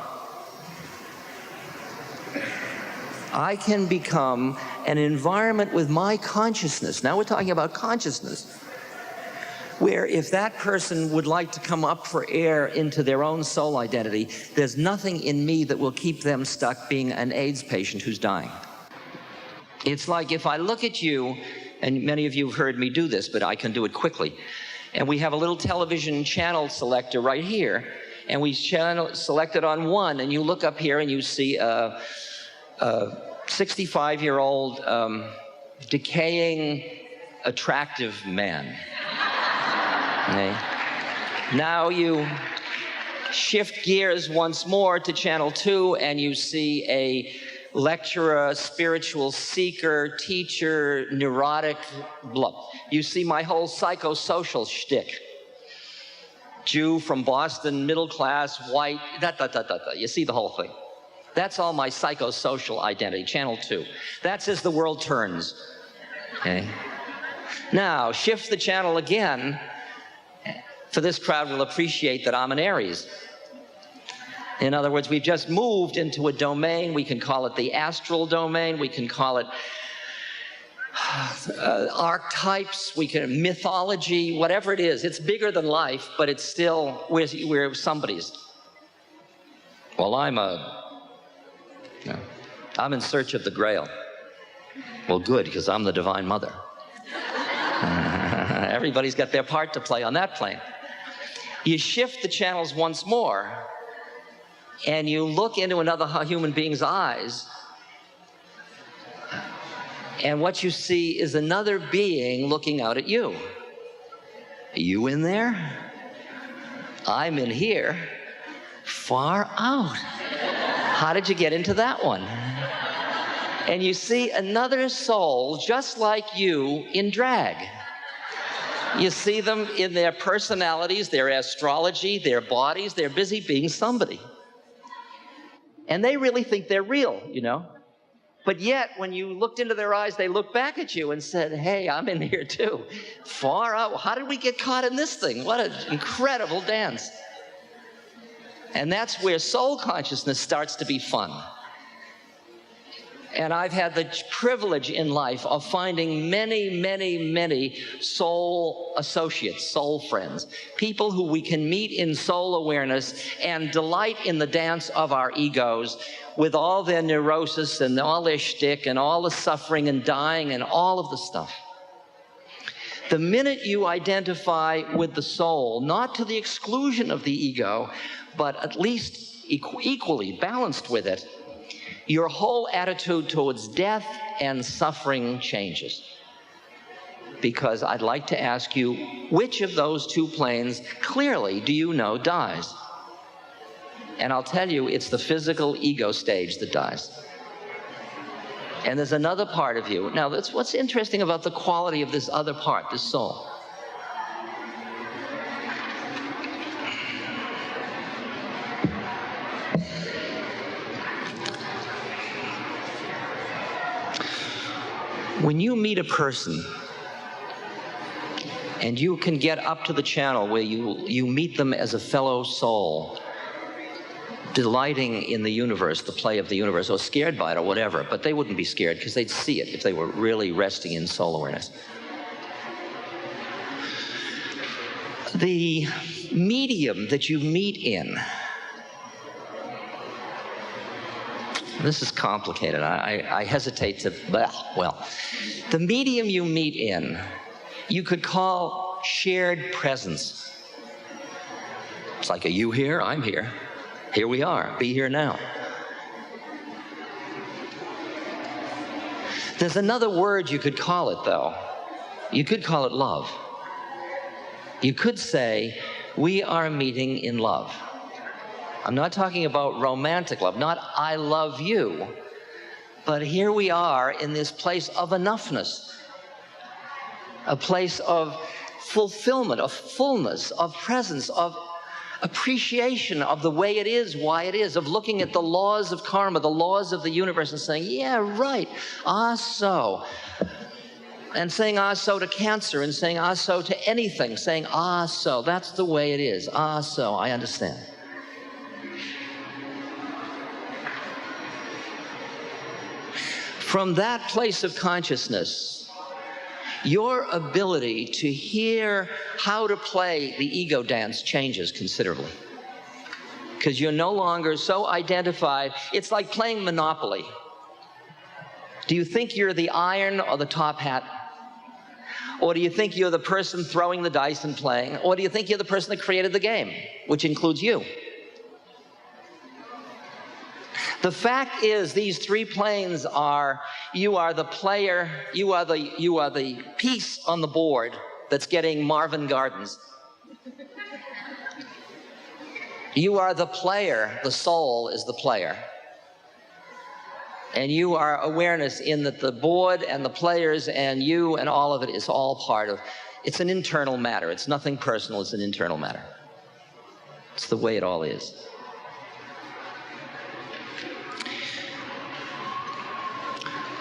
I can become an environment with my consciousness. Now we're talking about consciousness, where if that person would like to come up for air into their own soul identity, there's nothing in me that will keep them stuck being an AIDS patient who's dying. It's like if I look at you, and many of you have heard me do this, but I can do it quickly. And we have a little television channel selector right here, and we select it on 1, and you look up here and you see a 65-year-old decaying, attractive man. Okay. Now you shift gears once more to channel 2, and you see a lecturer, spiritual seeker, teacher, neurotic, blah. You see my whole psychosocial shtick. Jew from Boston, middle class, white, You see the whole thing. That's all my psychosocial identity, channel 2. That's as the world turns. Okay. Now, shift the channel again, for this crowd will appreciate that I'm an Aries. In other words, we've just moved into a domain. We can call it the astral domain. We can call it archetypes. We can mythology, whatever it is. It's bigger than life, but it's still, we're somebody's. Well, I'm in search of the Grail. Well, good, because I'm the Divine Mother. Everybody's got their part to play on that plane. You shift the channels once more, and you look into another human being's eyes, and what you see is another being looking out at you. Are you in there? I'm in here. Far out. How did you get into that one? And you see another soul just like you in drag. You see them in their personalities, their astrology, their bodies. They're busy being somebody. And they really think they're real, you know. But yet, when you looked into their eyes, they looked back at you and said, hey, I'm in here too. Far out. How did we get caught in this thing? What an incredible dance. And that's where soul consciousness starts to be fun. And I've had the privilege in life of finding many, many, many soul associates, soul friends, people who we can meet in soul awareness and delight in the dance of our egos with all their neurosis and all their shtick and all the suffering and dying and all of the stuff. The minute you identify with the soul, not to the exclusion of the ego, but at least equally balanced with it, your whole attitude towards death and suffering changes. Because I'd like to ask you, which of those two planes clearly do you know dies? And I'll tell you, it's the physical ego stage that dies. And there's another part of you. Now, that's what's interesting about the quality of this other part, this soul. When you meet a person, and you can get up to the channel where you meet them as a fellow soul, delighting in the universe, the play of the universe, or scared by it or whatever, but they wouldn't be scared because they'd see it if they were really resting in soul awareness. The medium that you meet in, this is complicated. I hesitate to, well, the medium you meet in, you could call shared presence. It's like, are you here? I'm here. Here we are. Be here now. There's another word you could call it, though. You could call it love. You could say, we are meeting in love. I'm not talking about romantic love, not I love you, but here we are in this place of enoughness, a place of fulfillment, of fullness, of presence, of appreciation of the way it is, why it is, of looking at the laws of karma, the laws of the universe, and saying, yeah, right, so. And saying so to cancer, and saying so to anything, saying so. That's the way it is. So, I understand. From that place of consciousness, your ability to hear how to play the ego dance changes considerably. Because you're no longer so identified. It's like playing Monopoly. Do you think you're the iron or the top hat? Or do you think you're the person throwing the dice and playing? Or do you think you're the person that created the game, which includes you? The fact is, these three planes are, you are the player, you are the piece on the board that's getting Marvin Gardens. You are the player. The soul is the player. And you are awareness in that the board and the players and you and all of it is all part of, it's an internal matter. It's nothing personal, it's an internal matter. It's the way it all is.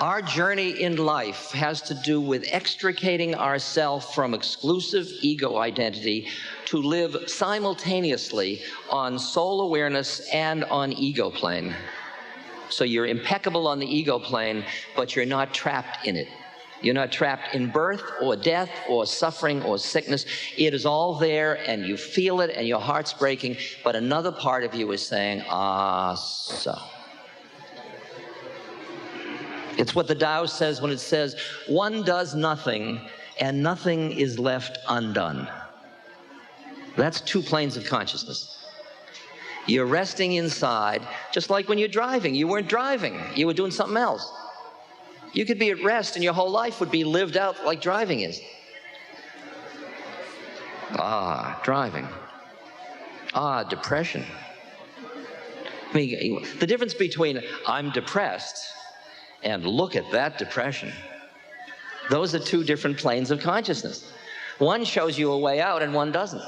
Our journey in life has to do with extricating ourselves from exclusive ego identity to live simultaneously on soul awareness and on ego plane. So you're impeccable on the ego plane, but you're not trapped in it. You're not trapped in birth or death or suffering or sickness. It is all there and you feel it and your heart's breaking, but another part of you is saying, ah, so. It's what the Tao says when it says, one does nothing and nothing is left undone. That's two planes of consciousness. You're resting inside, just like when you're driving. You weren't driving, you were doing something else. You could be at rest and your whole life would be lived out like driving is. Ah, driving. Ah, depression. I mean, the difference between I'm depressed and look at that depression, those are two different planes of consciousness. One shows you a way out and one doesn't.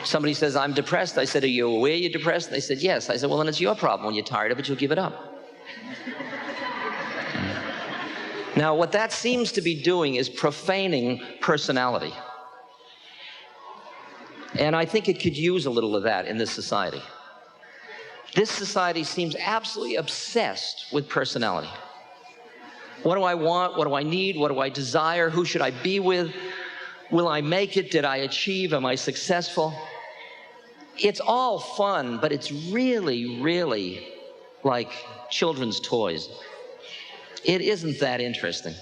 Somebody says, I'm depressed. I said, are you aware you're depressed? They said, yes. I said, well, then it's your problem. When you're tired of it, you'll give it up. Now, what that seems to be doing is profaning personality. And I think it could use a little of that in this society. This society seems absolutely obsessed with personality. What do I want? What do I need? What do I desire? Who should I be with? Will I make it? Did I achieve? Am I successful? It's all fun, but it's really, really like children's toys. It isn't that interesting.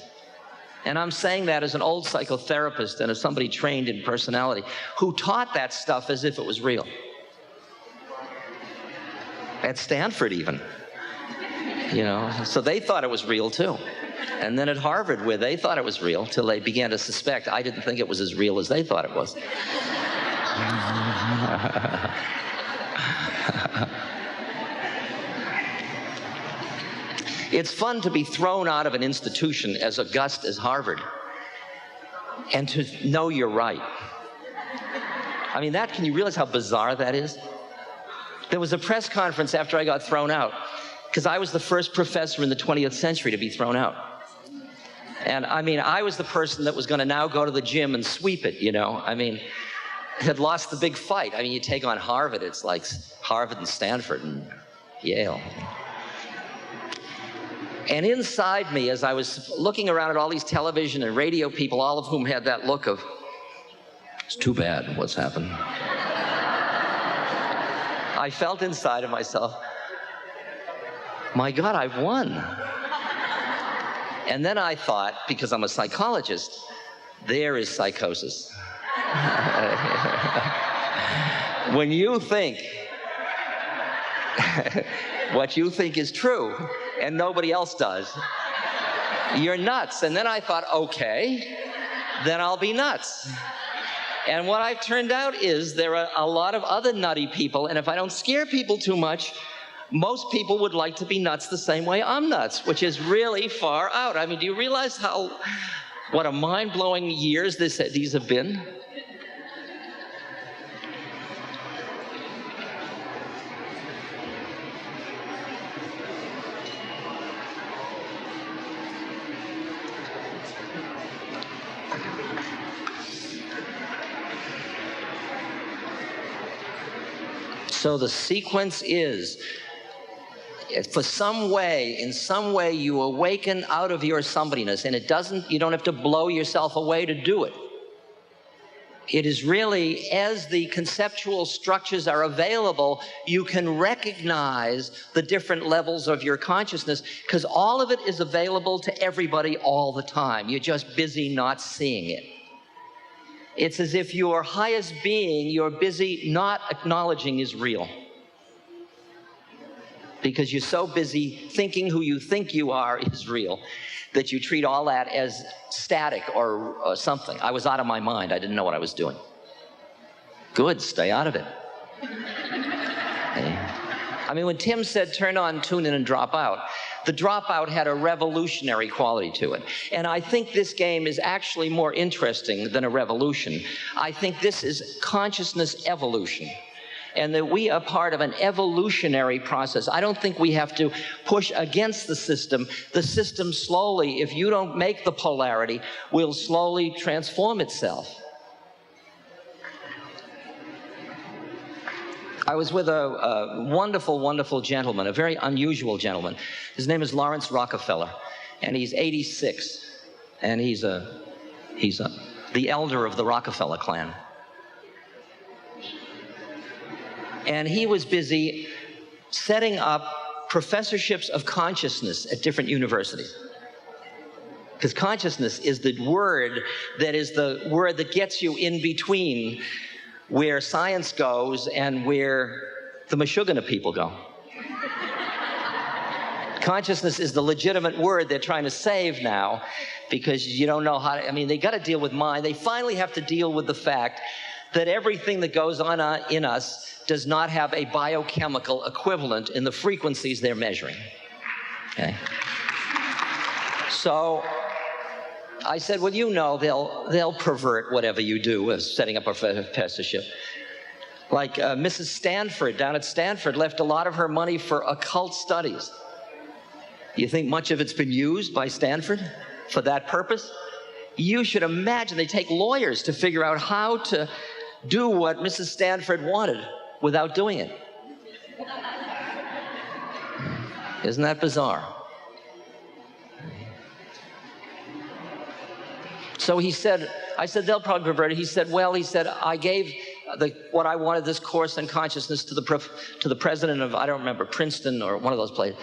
And I'm saying that as an old psychotherapist and as somebody trained in personality who taught that stuff as if it was real. At Stanford even, you know, so they thought it was real too. And then at Harvard, where they thought it was real, till they began to suspect I didn't think it was as real as they thought it was. It's fun to be thrown out of an institution as august as Harvard and to know you're right. I mean, can you realize how bizarre that is? There was a press conference after I got thrown out, because I was the first professor in the 20th century to be thrown out. And I mean, I was the person that was going to now go to the gym and sweep it, you know. I mean, had lost the big fight. I mean, you take on Harvard, it's like Harvard and Stanford and Yale. And inside me, as I was looking around at all these television and radio people, all of whom had that look of, it's too bad what's happened. I felt inside of myself, my God, I've won. And then I thought, because I'm a psychologist, there is psychosis. When you think what you think is true and nobody else does, you're nuts. And then I thought, okay, then I'll be nuts. And what I've turned out is there are a lot of other nutty people, and if I don't scare people too much, most people would like to be nuts the same way I'm nuts, which is really far out. I mean, do you realize what a mind-blowing years these have been? So the sequence is, in some way you awaken out of your somebodyness, and you don't have to blow yourself away to do it. It is really, as the conceptual structures are available, you can recognize the different levels of your consciousness, because all of it is available to everybody all the time. You're just busy not seeing it. It's as if your highest being, you're busy not acknowledging is real. Because you're so busy thinking who you think you are is real. that you treat all that as static or something. I was out of my mind. I didn't know what I was doing. Good, stay out of it. I mean, when Tim said turn on, tune in, and drop out, the dropout had a revolutionary quality to it. And I think this game is actually more interesting than a revolution. I think this is consciousness evolution, and that we are part of an evolutionary process. I don't think we have to push against the system. The system slowly, if you don't make the polarity, will slowly transform itself. I was with a wonderful, wonderful gentleman, a very unusual gentleman. His name is Lawrence Rockefeller, and he's 86, and he's the elder of the Rockefeller clan. And he was busy setting up professorships of consciousness at different universities. Because consciousness is the word that gets you in between where science goes and where the Meshuggah people go. Consciousness is the legitimate word they're trying to save now, because you don't know how to, I mean, they got to deal with mind. They finally have to deal with the fact that everything that goes on in us does not have a biochemical equivalent in the frequencies they're measuring. Okay? So I said, well, you know, they'll pervert whatever you do as setting up a professorship. Like Mrs. Stanford down at Stanford left a lot of her money for occult studies. You think much of it's been used by Stanford for that purpose? You should imagine they take lawyers to figure out how to do what Mrs. Stanford wanted without doing it. Isn't that bizarre? So he said, I said, they'll probably pervert it. He said, well, I gave what I wanted, this course on consciousness, to the president of, I don't remember, Princeton or one of those places.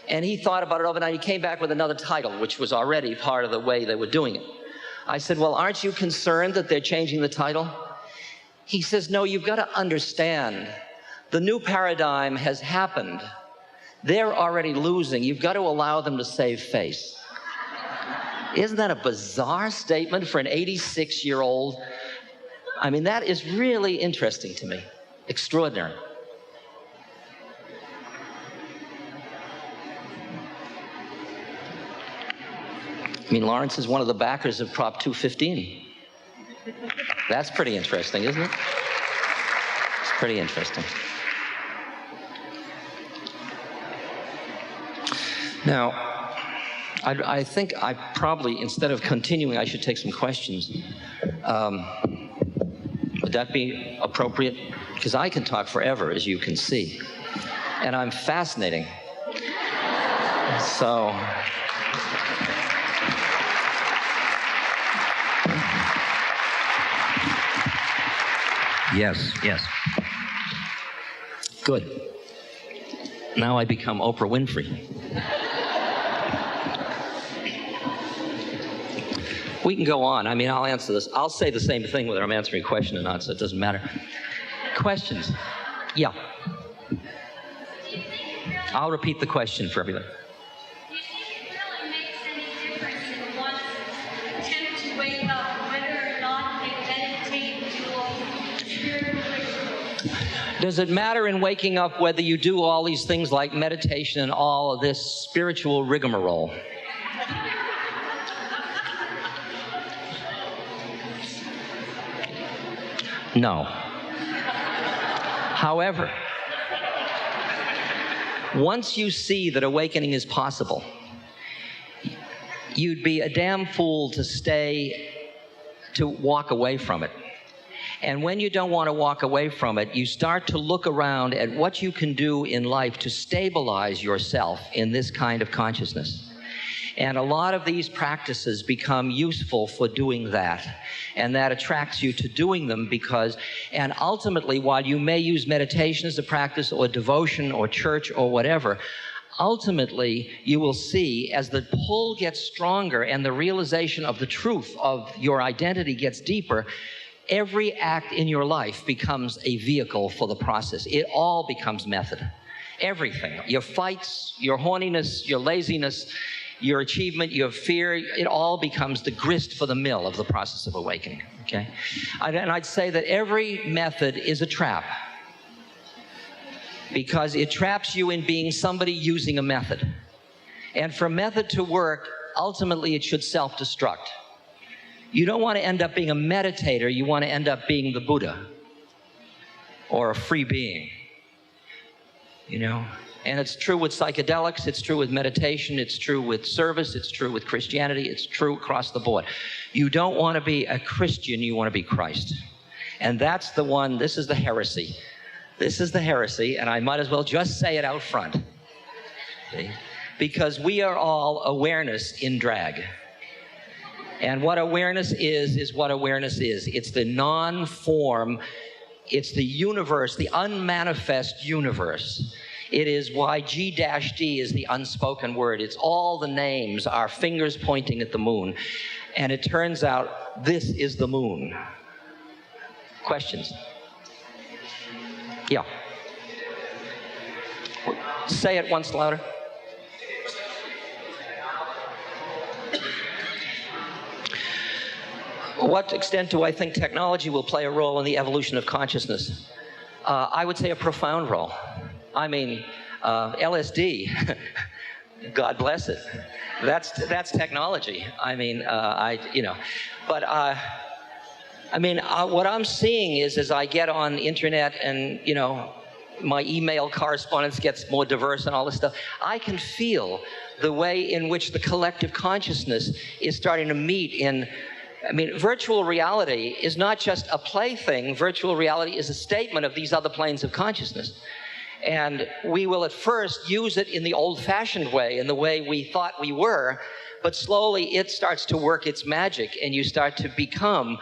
And he thought about it overnight. He came back with another title, which was already part of the way they were doing it. I said, well, aren't you concerned that they're changing the title? He says, no, you've got to understand, the new paradigm has happened. They're already losing. You've got to allow them to save face. Isn't that a bizarre statement for an 86-year-old? I mean, that is really interesting to me. Extraordinary. I mean, Lawrence is one of the backers of Prop 215. That's pretty interesting, isn't it? It's pretty interesting. Now, I think I probably, instead of continuing, I should take some questions. Would that be appropriate? Because I can talk forever, as you can see. And I'm fascinating. So... Yes, yes. Good. Now I become Oprah Winfrey. We can go on. I mean, I'll answer this. I'll say the same thing whether I'm answering a question or not, so it doesn't matter. Questions? Yeah. I'll repeat the question for everybody. Do you think it really makes any difference in one's attempt to wake up, whether or not they meditate, do all spiritual rituals? Does it matter in waking up whether you do all these things like meditation and all of this spiritual rigmarole? No. However, once you see that awakening is possible, you'd be a damn fool to walk away from it. And when you don't want to walk away from it, you start to look around at what you can do in life to stabilize yourself in this kind of consciousness. And a lot of these practices become useful for doing that. And that attracts you to doing them because, and ultimately, while you may use meditation as a practice or devotion or church or whatever, ultimately you will see as the pull gets stronger and the realization of the truth of your identity gets deeper, every act in your life becomes a vehicle for the process. It all becomes method. Everything. Your fights, your horniness, your laziness, your achievement, your fear, it all becomes the grist for the mill of the process of awakening, okay? And I'd say that every method is a trap, because it traps you in being somebody using a method. And for a method to work, ultimately it should self-destruct. You don't want to end up being a meditator, you want to end up being the Buddha, or a free being, you know? And it's true with psychedelics, it's true with meditation, it's true with service, it's true with Christianity, it's true across the board. You don't want to be a Christian, you want to be Christ. And that's the one, this is the heresy. This is the heresy, and I might as well just say it out front. See? Because we are all awareness in drag. And what awareness is what awareness is. It's the non-form, it's the universe, the unmanifest universe. It is why G-D is the unspoken word. It's all the names, our fingers pointing at the moon. And it turns out this is the moon. Questions? Yeah. Say it once louder. What extent do I think technology will play a role in the evolution of consciousness? I would say a profound role. I mean, LSD, God bless it. That's technology. I mean, what I'm seeing is as I get on the internet and, you know, my email correspondence gets more diverse and all this stuff, I can feel the way in which the collective consciousness is starting to meet in, I mean, virtual reality is not just a plaything. Virtual reality is a statement of these other planes of consciousness. And we will at first use it in the old-fashioned way, in the way we thought we were, but slowly it starts to work its magic and you start to become,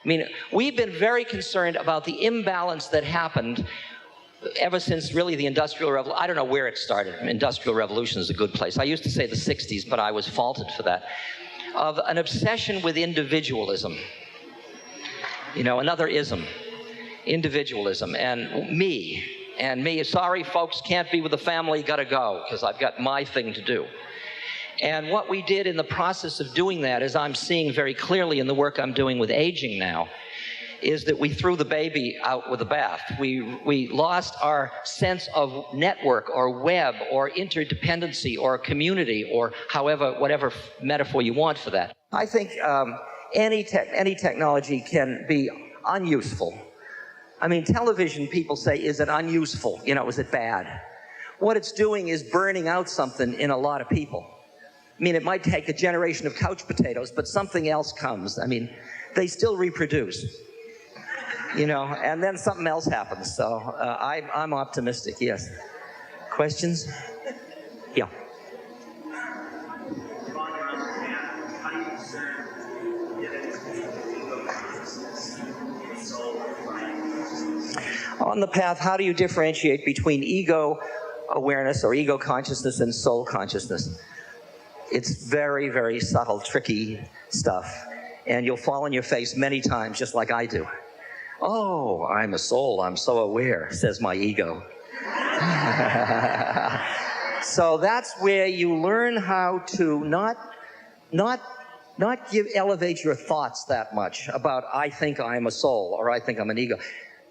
I mean, we've been very concerned about the imbalance that happened ever since really the Industrial Revolution. I don't know where it started. Industrial Revolution is a good place. I used to say the 60s, but I was faulted for that. Of an obsession with individualism. You know, another ism. Individualism. And me. Sorry, folks, can't be with the family, gotta go, because I've got my thing to do. And what we did in the process of doing that, as I'm seeing very clearly in the work I'm doing with aging now, is that we threw the baby out with the bath. We lost our sense of network or web or interdependency or community or whatever metaphor you want for that. I think any technology can be unuseful. I mean, television, people say, is it unuseful? You know, is it bad? What it's doing is burning out something in a lot of people. I mean, it might take a generation of couch potatoes, but something else comes. I mean, they still reproduce, you know, and then something else happens. So I'm optimistic, yes. Questions? Yeah. On the path, how do you differentiate between ego awareness or ego consciousness and soul consciousness? It's very, very subtle, tricky stuff. And you'll fall on your face many times, just like I do. Oh, I'm a soul, I'm so aware, says my ego. So that's where you learn how to not elevate your thoughts that much about I think I'm a soul or I think I'm an ego.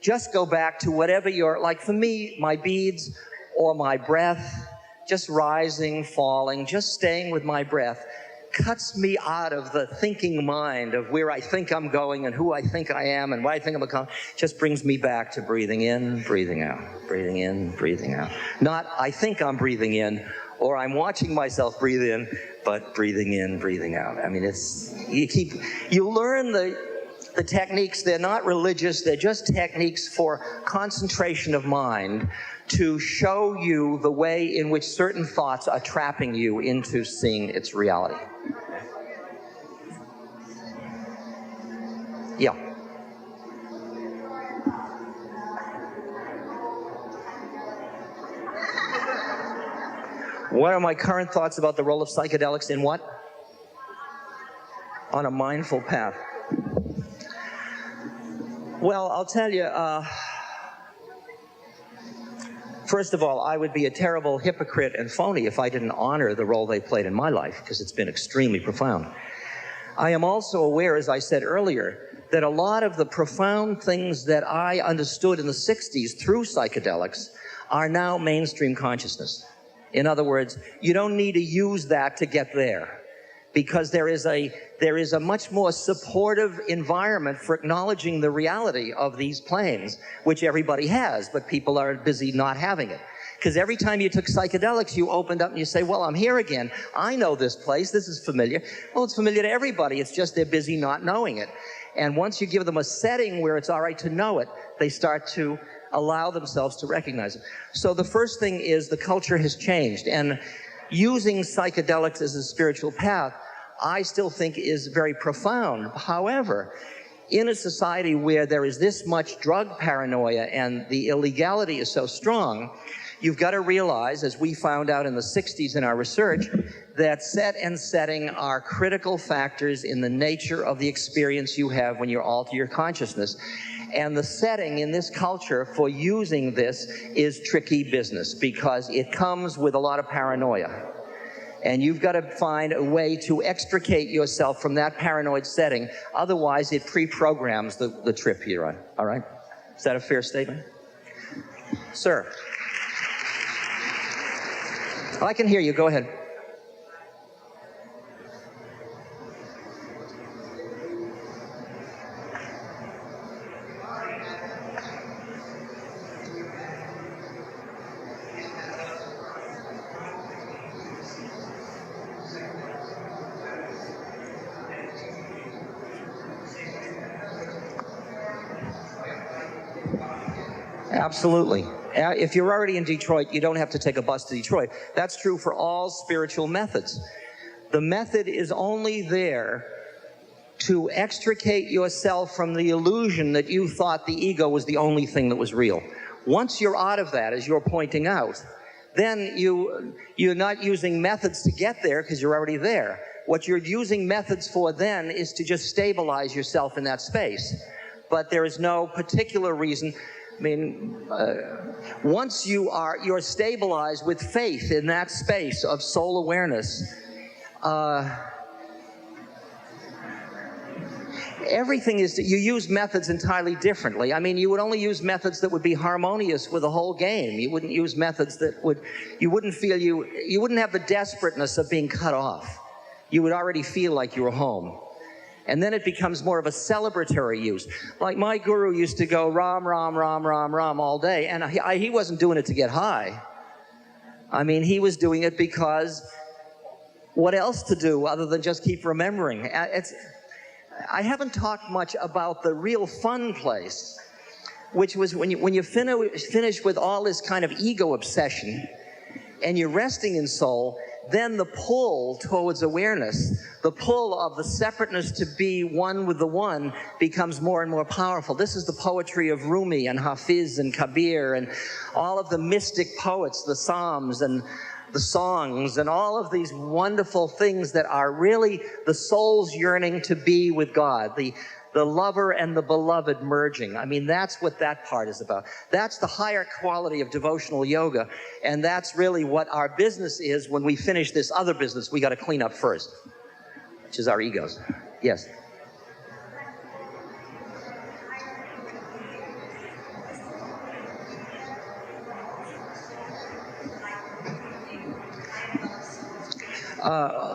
Just go back to whatever like for me, my beads or my breath, just rising, falling, just staying with my breath, cuts me out of the thinking mind of where I think I'm going and who I think I am and what I think I'm becoming. Just brings me back to breathing in, breathing out, breathing in, breathing out. Not I think I'm breathing in or I'm watching myself breathe in, but breathing in, breathing out. I mean, you learn the techniques. They're not religious, they're just techniques for concentration of mind to show you the way in which certain thoughts are trapping you into seeing its reality. Yeah. What are my current thoughts about the role of psychedelics in what? On a mindful path. Well, I'll tell you, First of all, I would be a terrible hypocrite and phony if I didn't honor the role they played in my life, because it's been extremely profound. I am also aware, as I said earlier, that a lot of the profound things that I understood in the 60s through psychedelics are now mainstream consciousness. In other words, you don't need to use that to get there, because there is a much more supportive environment for acknowledging the reality of these planes, which everybody has, but people are busy not having it. Because every time you took psychedelics, you opened up and you say, well, I'm here again. I know this place. This is familiar. Well, it's familiar to everybody. It's just they're busy not knowing it. And once you give them a setting where it's all right to know it, they start to allow themselves to recognize it. So the first thing is the culture has changed. And using psychedelics as a spiritual path, I still think is very profound. However, in a society where there is this much drug paranoia and the illegality is so strong, you've got to realize, as we found out in the 60s in our research, that set and setting are critical factors in the nature of the experience you have when you alter your consciousness. And the setting in this culture for using this is tricky business, because it comes with a lot of paranoia. And you've got to find a way to extricate yourself from that paranoid setting. Otherwise, it pre-programs the trip you're on. All right? Is that a fair statement? Sir. I can hear you. Go ahead. Absolutely. If you're already in Detroit, you don't have to take a bus to Detroit. That's true for all spiritual methods. The method is only there to extricate yourself from the illusion that you thought the ego was the only thing that was real. Once you're out of that, as you're pointing out, then you're not using methods to get there because you're already there. What you're using methods for then is to just stabilize yourself in that space. But there is no particular reason. I mean, once you're stabilized with faith in that space of soul awareness, everything is, you use methods entirely differently. I mean, you would only use methods that would be harmonious with the whole game. You wouldn't use methods that you wouldn't have the desperateness of being cut off. You would already feel like you were home. And then it becomes more of a celebratory use. Like my guru used to go Ram, Ram, Ram, Ram, Ram all day, and he wasn't doing it to get high. I mean, he was doing it because what else to do other than just keep remembering? I haven't talked much about the real fun place, which was when you finish with all this kind of ego obsession and you're resting in soul, then the pull towards awareness, the pull of the separateness to be one with the one becomes more and more powerful. This is the poetry of Rumi and Hafiz and Kabir and all of the mystic poets, the Psalms and the songs and all of these wonderful things that are really the soul's yearning to be with God, the lover and the beloved merging. I mean, that's what that part is about. That's the higher quality of devotional yoga, and that's really what our business is. When we finish this other business, we got to clean up first, which is our egos. Yes?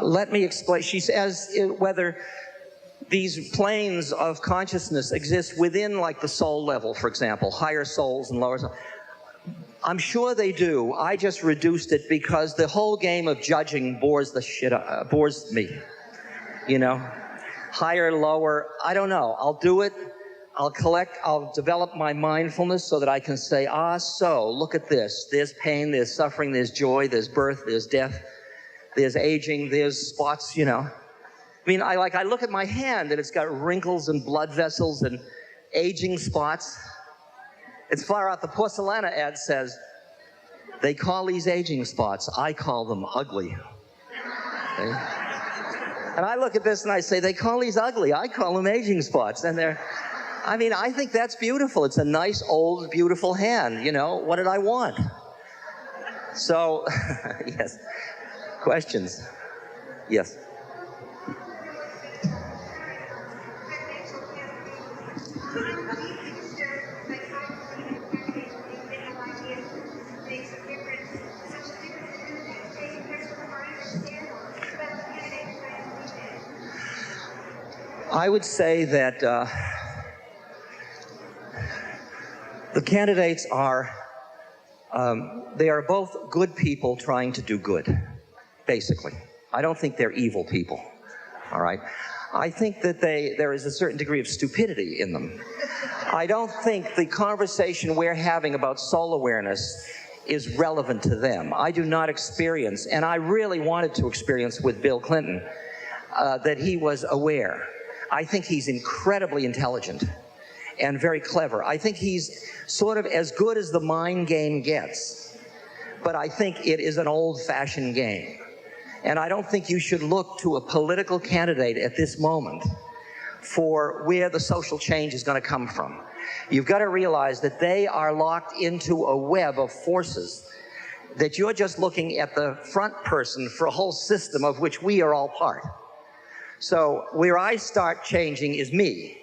Let me explain. She says whether these planes of consciousness exist within, like, the soul level, for example, higher souls and lower souls. I'm sure they do. I just reduced it because the whole game of judging bores me. You know, higher, lower, I don't know. I'll do it. I'll develop my mindfulness so that I can say, so look at this. There's pain, there's suffering, there's joy, there's birth, there's death, there's aging, there's spots, you know. I mean, I look at my hand and it's got wrinkles and blood vessels and aging spots. It's far out. The Porcelana ad says, they call these aging spots, I call them ugly. Okay? And I look at this and I say, they call these ugly, I call them aging spots. And I think that's beautiful. It's a nice, old, beautiful hand, you know. What did I want? So, yes. Questions? Yes. I would say that the candidates are, they are both good people trying to do good, basically. I don't think they're evil people, all right? I think that there is a certain degree of stupidity in them. I don't think the conversation we're having about soul awareness is relevant to them. I do not experience, and I really wanted to experience with Bill Clinton, that he was aware. I think he's incredibly intelligent and very clever. I think he's sort of as good as the mind game gets, but I think it is an old-fashioned game. And I don't think you should look to a political candidate at this moment for where the social change is going to come from. You've got to realize that they are locked into a web of forces, that you're just looking at the front person for a whole system of which we are all part. So where I start changing is me,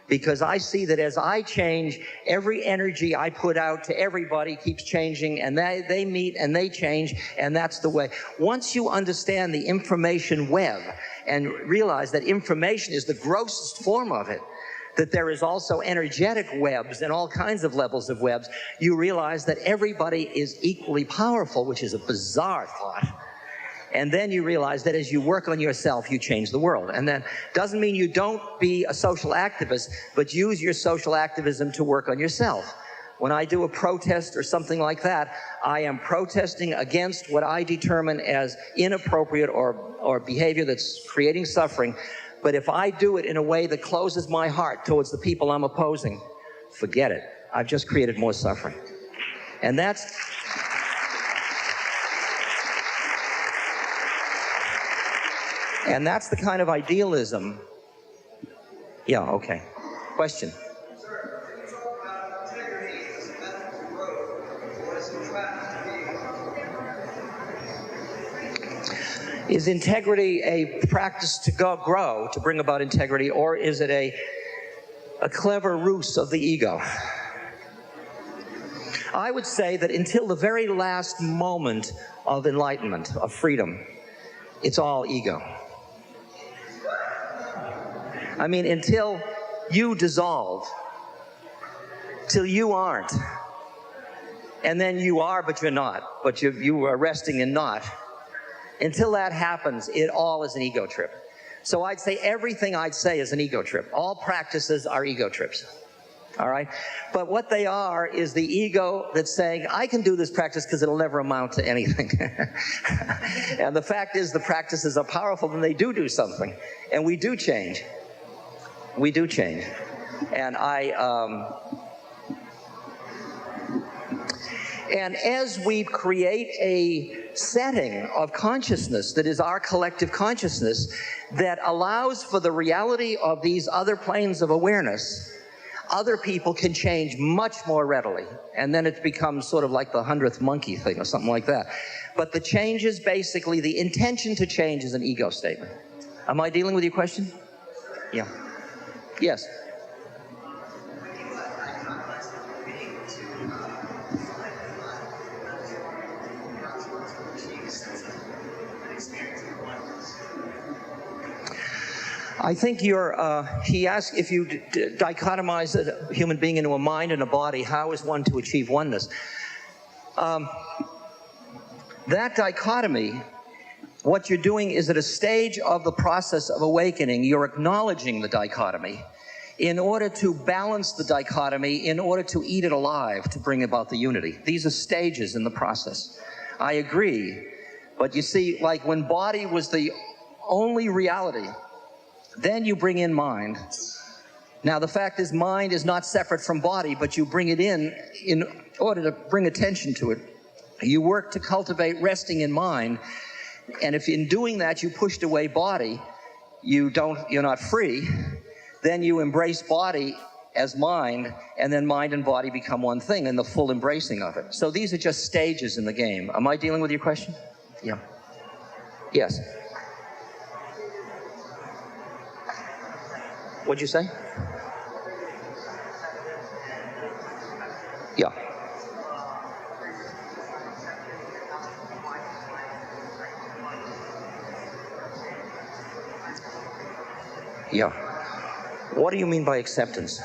because I see that as I change, every energy I put out to everybody keeps changing, and they meet and they change, and that's the way. Once you understand the information web and realize that information is the grossest form of it, that there is also energetic webs and all kinds of levels of webs, you realize that everybody is equally powerful, which is a bizarre thought. And then you realize that as you work on yourself, you change the world. And that doesn't mean you don't be a social activist, but use your social activism to work on yourself. When I do a protest or something like that, I am protesting against what I determine as inappropriate or behavior that's creating suffering. But if I do it in a way that closes my heart towards the people I'm opposing, forget it. I've just created more suffering. And that's... And that's the kind of idealism. Yeah, okay. Question? Is integrity a practice to grow, to bring about integrity, or is it a clever ruse of the ego? I would say that until the very last moment of enlightenment, of freedom, it's all ego. I mean, until you dissolve, till you aren't, and then you are but you're not, but you are resting in not. Until that happens, it all is an ego trip. So I'd say everything I'd say is an ego trip. All practices are ego trips, all right? But what they are is the ego that's saying, I can do this practice because it'll never amount to anything. And the fact is the practices are powerful and they do something. And we do change. We do change. And and as we create a setting of consciousness that is our collective consciousness that allows for the reality of these other planes of awareness, other people can change much more readily. And then it becomes sort of like the 100th monkey thing or something like that. But the change is basically, the intention to change is an ego statement. Am I dealing with your question? Yeah. Yes. I think he asked if you dichotomize a human being into a mind and a body, how is one to achieve oneness? That dichotomy, what you're doing is at a stage of the process of awakening, you're acknowledging the dichotomy in order to balance the dichotomy, in order to eat it alive, to bring about the unity. These are stages in the process. I agree, but you see, like when body was the only reality, then you bring in mind. Now the fact is mind is not separate from body, but you bring it in order to bring attention to it. You work to cultivate resting in mind, and if in doing that you pushed away body, you're not free, then you embrace body as mind, and then mind and body become one thing and the full embracing of it. So these are just stages in the game. Am I dealing with your question? Yeah. Yes. What'd you say? Yeah. Yeah. What do you mean by acceptance?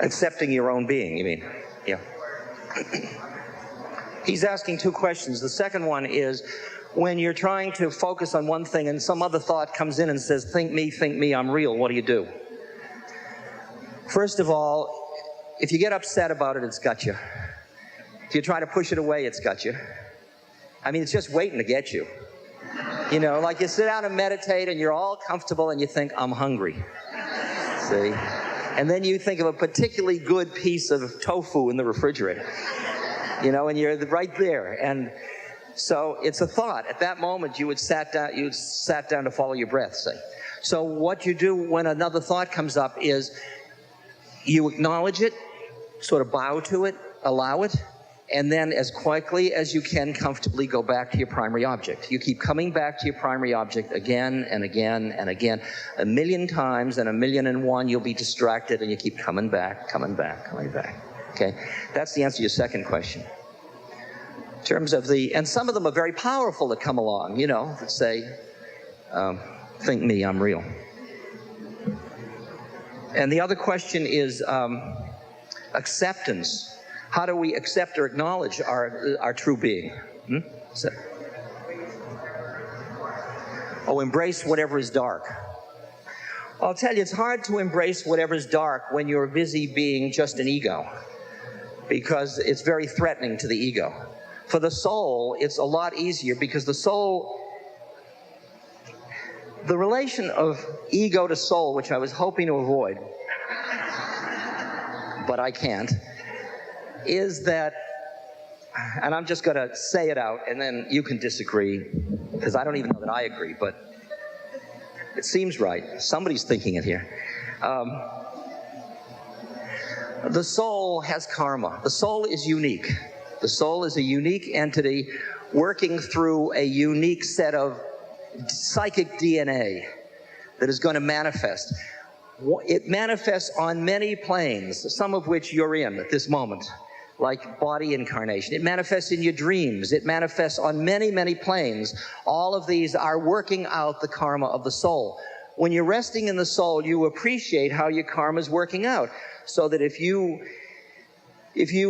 Accepting your own being, you mean? Yeah. He's asking two questions. The second one is, when you're trying to focus on one thing and some other thought comes in and says, think me, I'm real, what do you do? First of all, if you get upset about it, it's got you. If you try to push it away, it's got you. I mean, it's just waiting to get you. You know, like you sit down and meditate and you're all comfortable and you think, I'm hungry. See? And then you think of a particularly good piece of tofu in the refrigerator. You know, and you're right there. And so it's a thought. At that moment, you sat down to follow your breath, say. So what you do when another thought comes up is you acknowledge it, sort of bow to it, allow it, and then as quickly as you can comfortably go back to your primary object. You keep coming back to your primary object again and again and again. 1,000,000 times, and 1,000,001 you'll be distracted, and you keep coming back, coming back, coming back. Okay? That's the answer to your second question. In terms of and some of them are very powerful that come along, you know, that say, think me, I'm real. And the other question is acceptance. How do we accept or acknowledge our true being? Embrace whatever is dark. I'll tell you, it's hard to embrace whatever is dark when you're busy being just an ego, because it's very threatening to the ego. For the soul, it's a lot easier, because the soul, the relation of ego to soul, which I was hoping to avoid, but I can't, is that, and I'm just going to say it out, and then you can disagree, because I don't even know that I agree, but it seems right. Somebody's thinking it here. The soul has karma. The soul is unique. The soul is a unique entity working through a unique set of psychic DNA that is going to manifest. It manifests on many planes, some of which you're in at this moment, like body incarnation. It manifests in your dreams. It manifests on many, many planes. All of these are working out the karma of the soul. When you're resting in the soul, you appreciate how your karma is working out, so that if you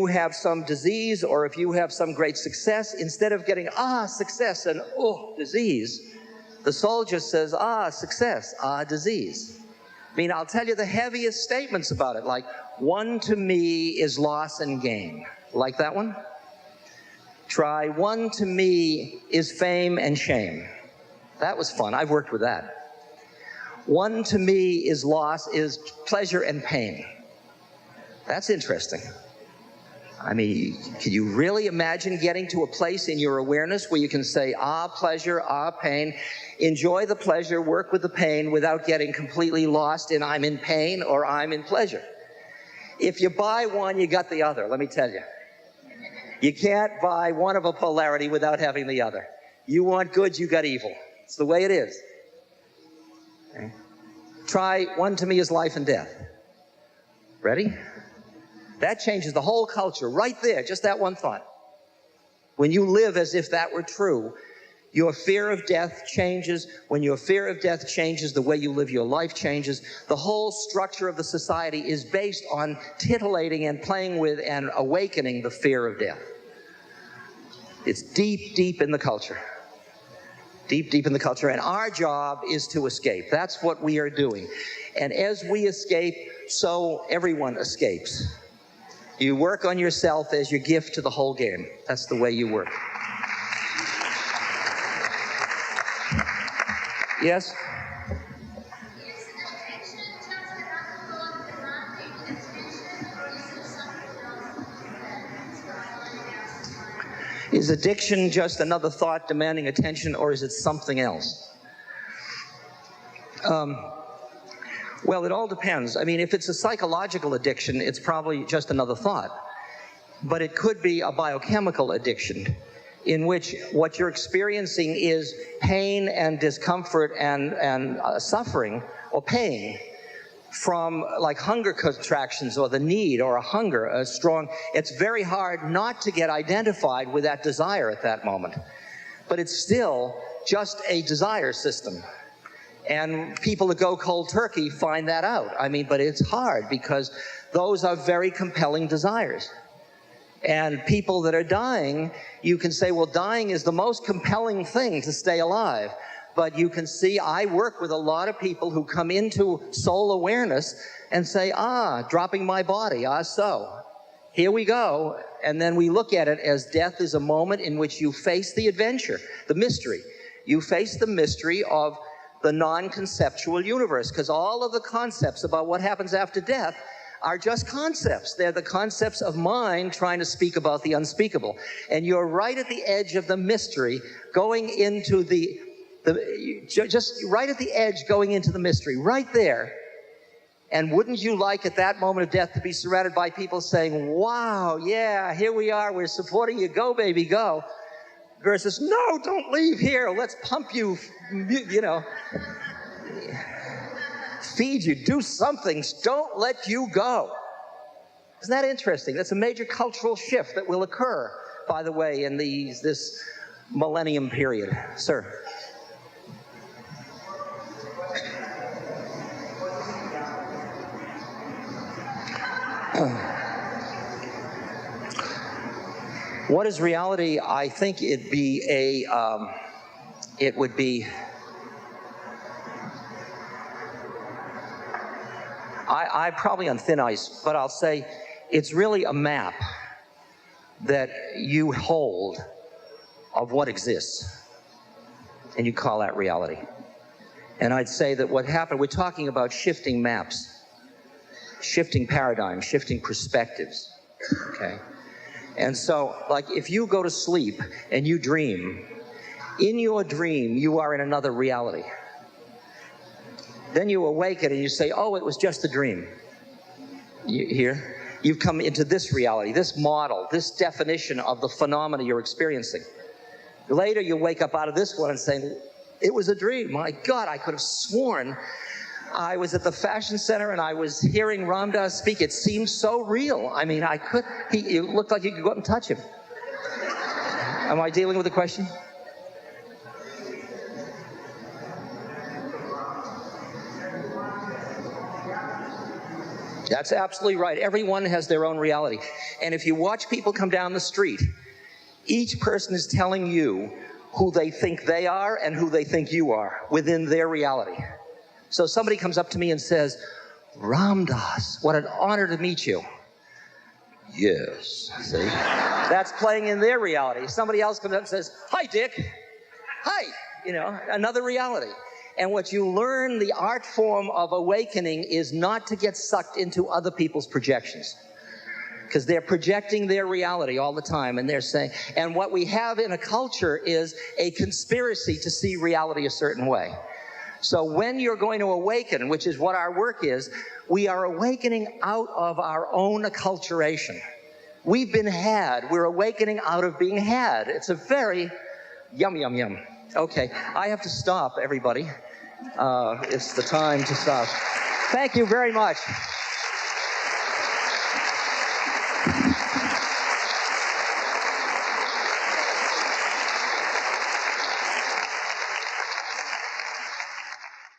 have some disease, or if you have some great success, instead of getting, success, and disease, the soul just says, success, disease. I mean, I'll tell you the heaviest statements about it, like, one to me is loss and gain. Like that one? Try, one to me is fame and shame. That was fun. I've worked with that. One to me is loss, is pleasure and pain. That's interesting. I mean, can you really imagine getting to a place in your awareness where you can say, pleasure, pain, enjoy the pleasure, work with the pain, without getting completely lost in I'm in pain or I'm in pleasure? If you buy one, you got the other, let me tell you. You can't buy one of a polarity without having the other. You want good, you got evil. It's the way it is. Okay. Try, one to me is life and death. Ready? That changes the whole culture right there, just that one thought. When you live as if that were true, your fear of death changes. When your fear of death changes, the way you live your life changes. The whole structure of the society is based on titillating and playing with and awakening the fear of death. It's deep, deep in the culture. Deep, deep in the culture. And our job is to escape. That's what we are doing. And as we escape, so everyone escapes. You work on yourself as your gift to the whole game. That's the way you work. Yes? Is addiction just another thought demanding attention, or is it something else? Well, it all depends. I mean, if it's a psychological addiction, it's probably just another thought. But it could be a biochemical addiction in which what you're experiencing is pain and discomfort and suffering or pain from like hunger contractions or the need or a hunger, a strong, it's very hard not to get identified with that desire at that moment. But it's still just a desire system. And people that go cold turkey find that out. I mean, but it's hard because those are very compelling desires. And people that are dying, you can say, well, dying is the most compelling thing to stay alive. But you can see, I work with a lot of people who come into soul awareness and say, dropping my body, so. Here we go. And then we look at it as death is a moment in which you face the adventure, the mystery. You face the mystery of the non-conceptual universe, because all of the concepts about what happens after death are just concepts. They're the concepts of mind trying to speak about the unspeakable. And you're right at the edge of the mystery, going into just right at the edge, going into the mystery, right there. And wouldn't you like at that moment of death to be surrounded by people saying, wow, yeah, here we are, we're supporting you, go baby, go. Versus, no, don't leave here, let's pump you, you know, feed you, do something, don't let you go. Isn't that interesting? That's a major cultural shift that will occur, by the way, in this millennium period. Sir. What is reality? I think it would be, I'm probably on thin ice, but I'll say it's really a map that you hold of what exists, and you call that reality. And I'd say that what happened, we're talking about shifting maps, shifting paradigms, shifting perspectives, okay? And so, like, if you go to sleep and you dream, in your dream, you are in another reality. Then you awaken and you say, oh, it was just a dream. You hear? You've come into this reality, this model, this definition of the phenomena you're experiencing. Later, you wake up out of this one and say, it was a dream. My God, I could have sworn I was at the fashion center and I was hearing Ram Dass speak. It seemed so real. I mean, it looked like you could go up and touch him. Am I dealing with the question? That's absolutely right. Everyone has their own reality. And if you watch people come down the street, each person is telling you who they think they are and who they think you are within their reality. So somebody comes up to me and says, Ram Dass, what an honor to meet you. Yes, see? That's playing in their reality. Somebody else comes up and says, hi, Dick. Hi, you know, another reality. And what you learn, the art form of awakening, is not to get sucked into other people's projections. Because they're projecting their reality all the time, and they're saying, and what we have in a culture is a conspiracy to see reality a certain way. So when you're going to awaken, which is what our work is, we are awakening out of our own acculturation. We've been had. We're awakening out of being had. It's a very yum, yum, yum. Okay, I have to stop, everybody. It's the time to stop. Thank you very much.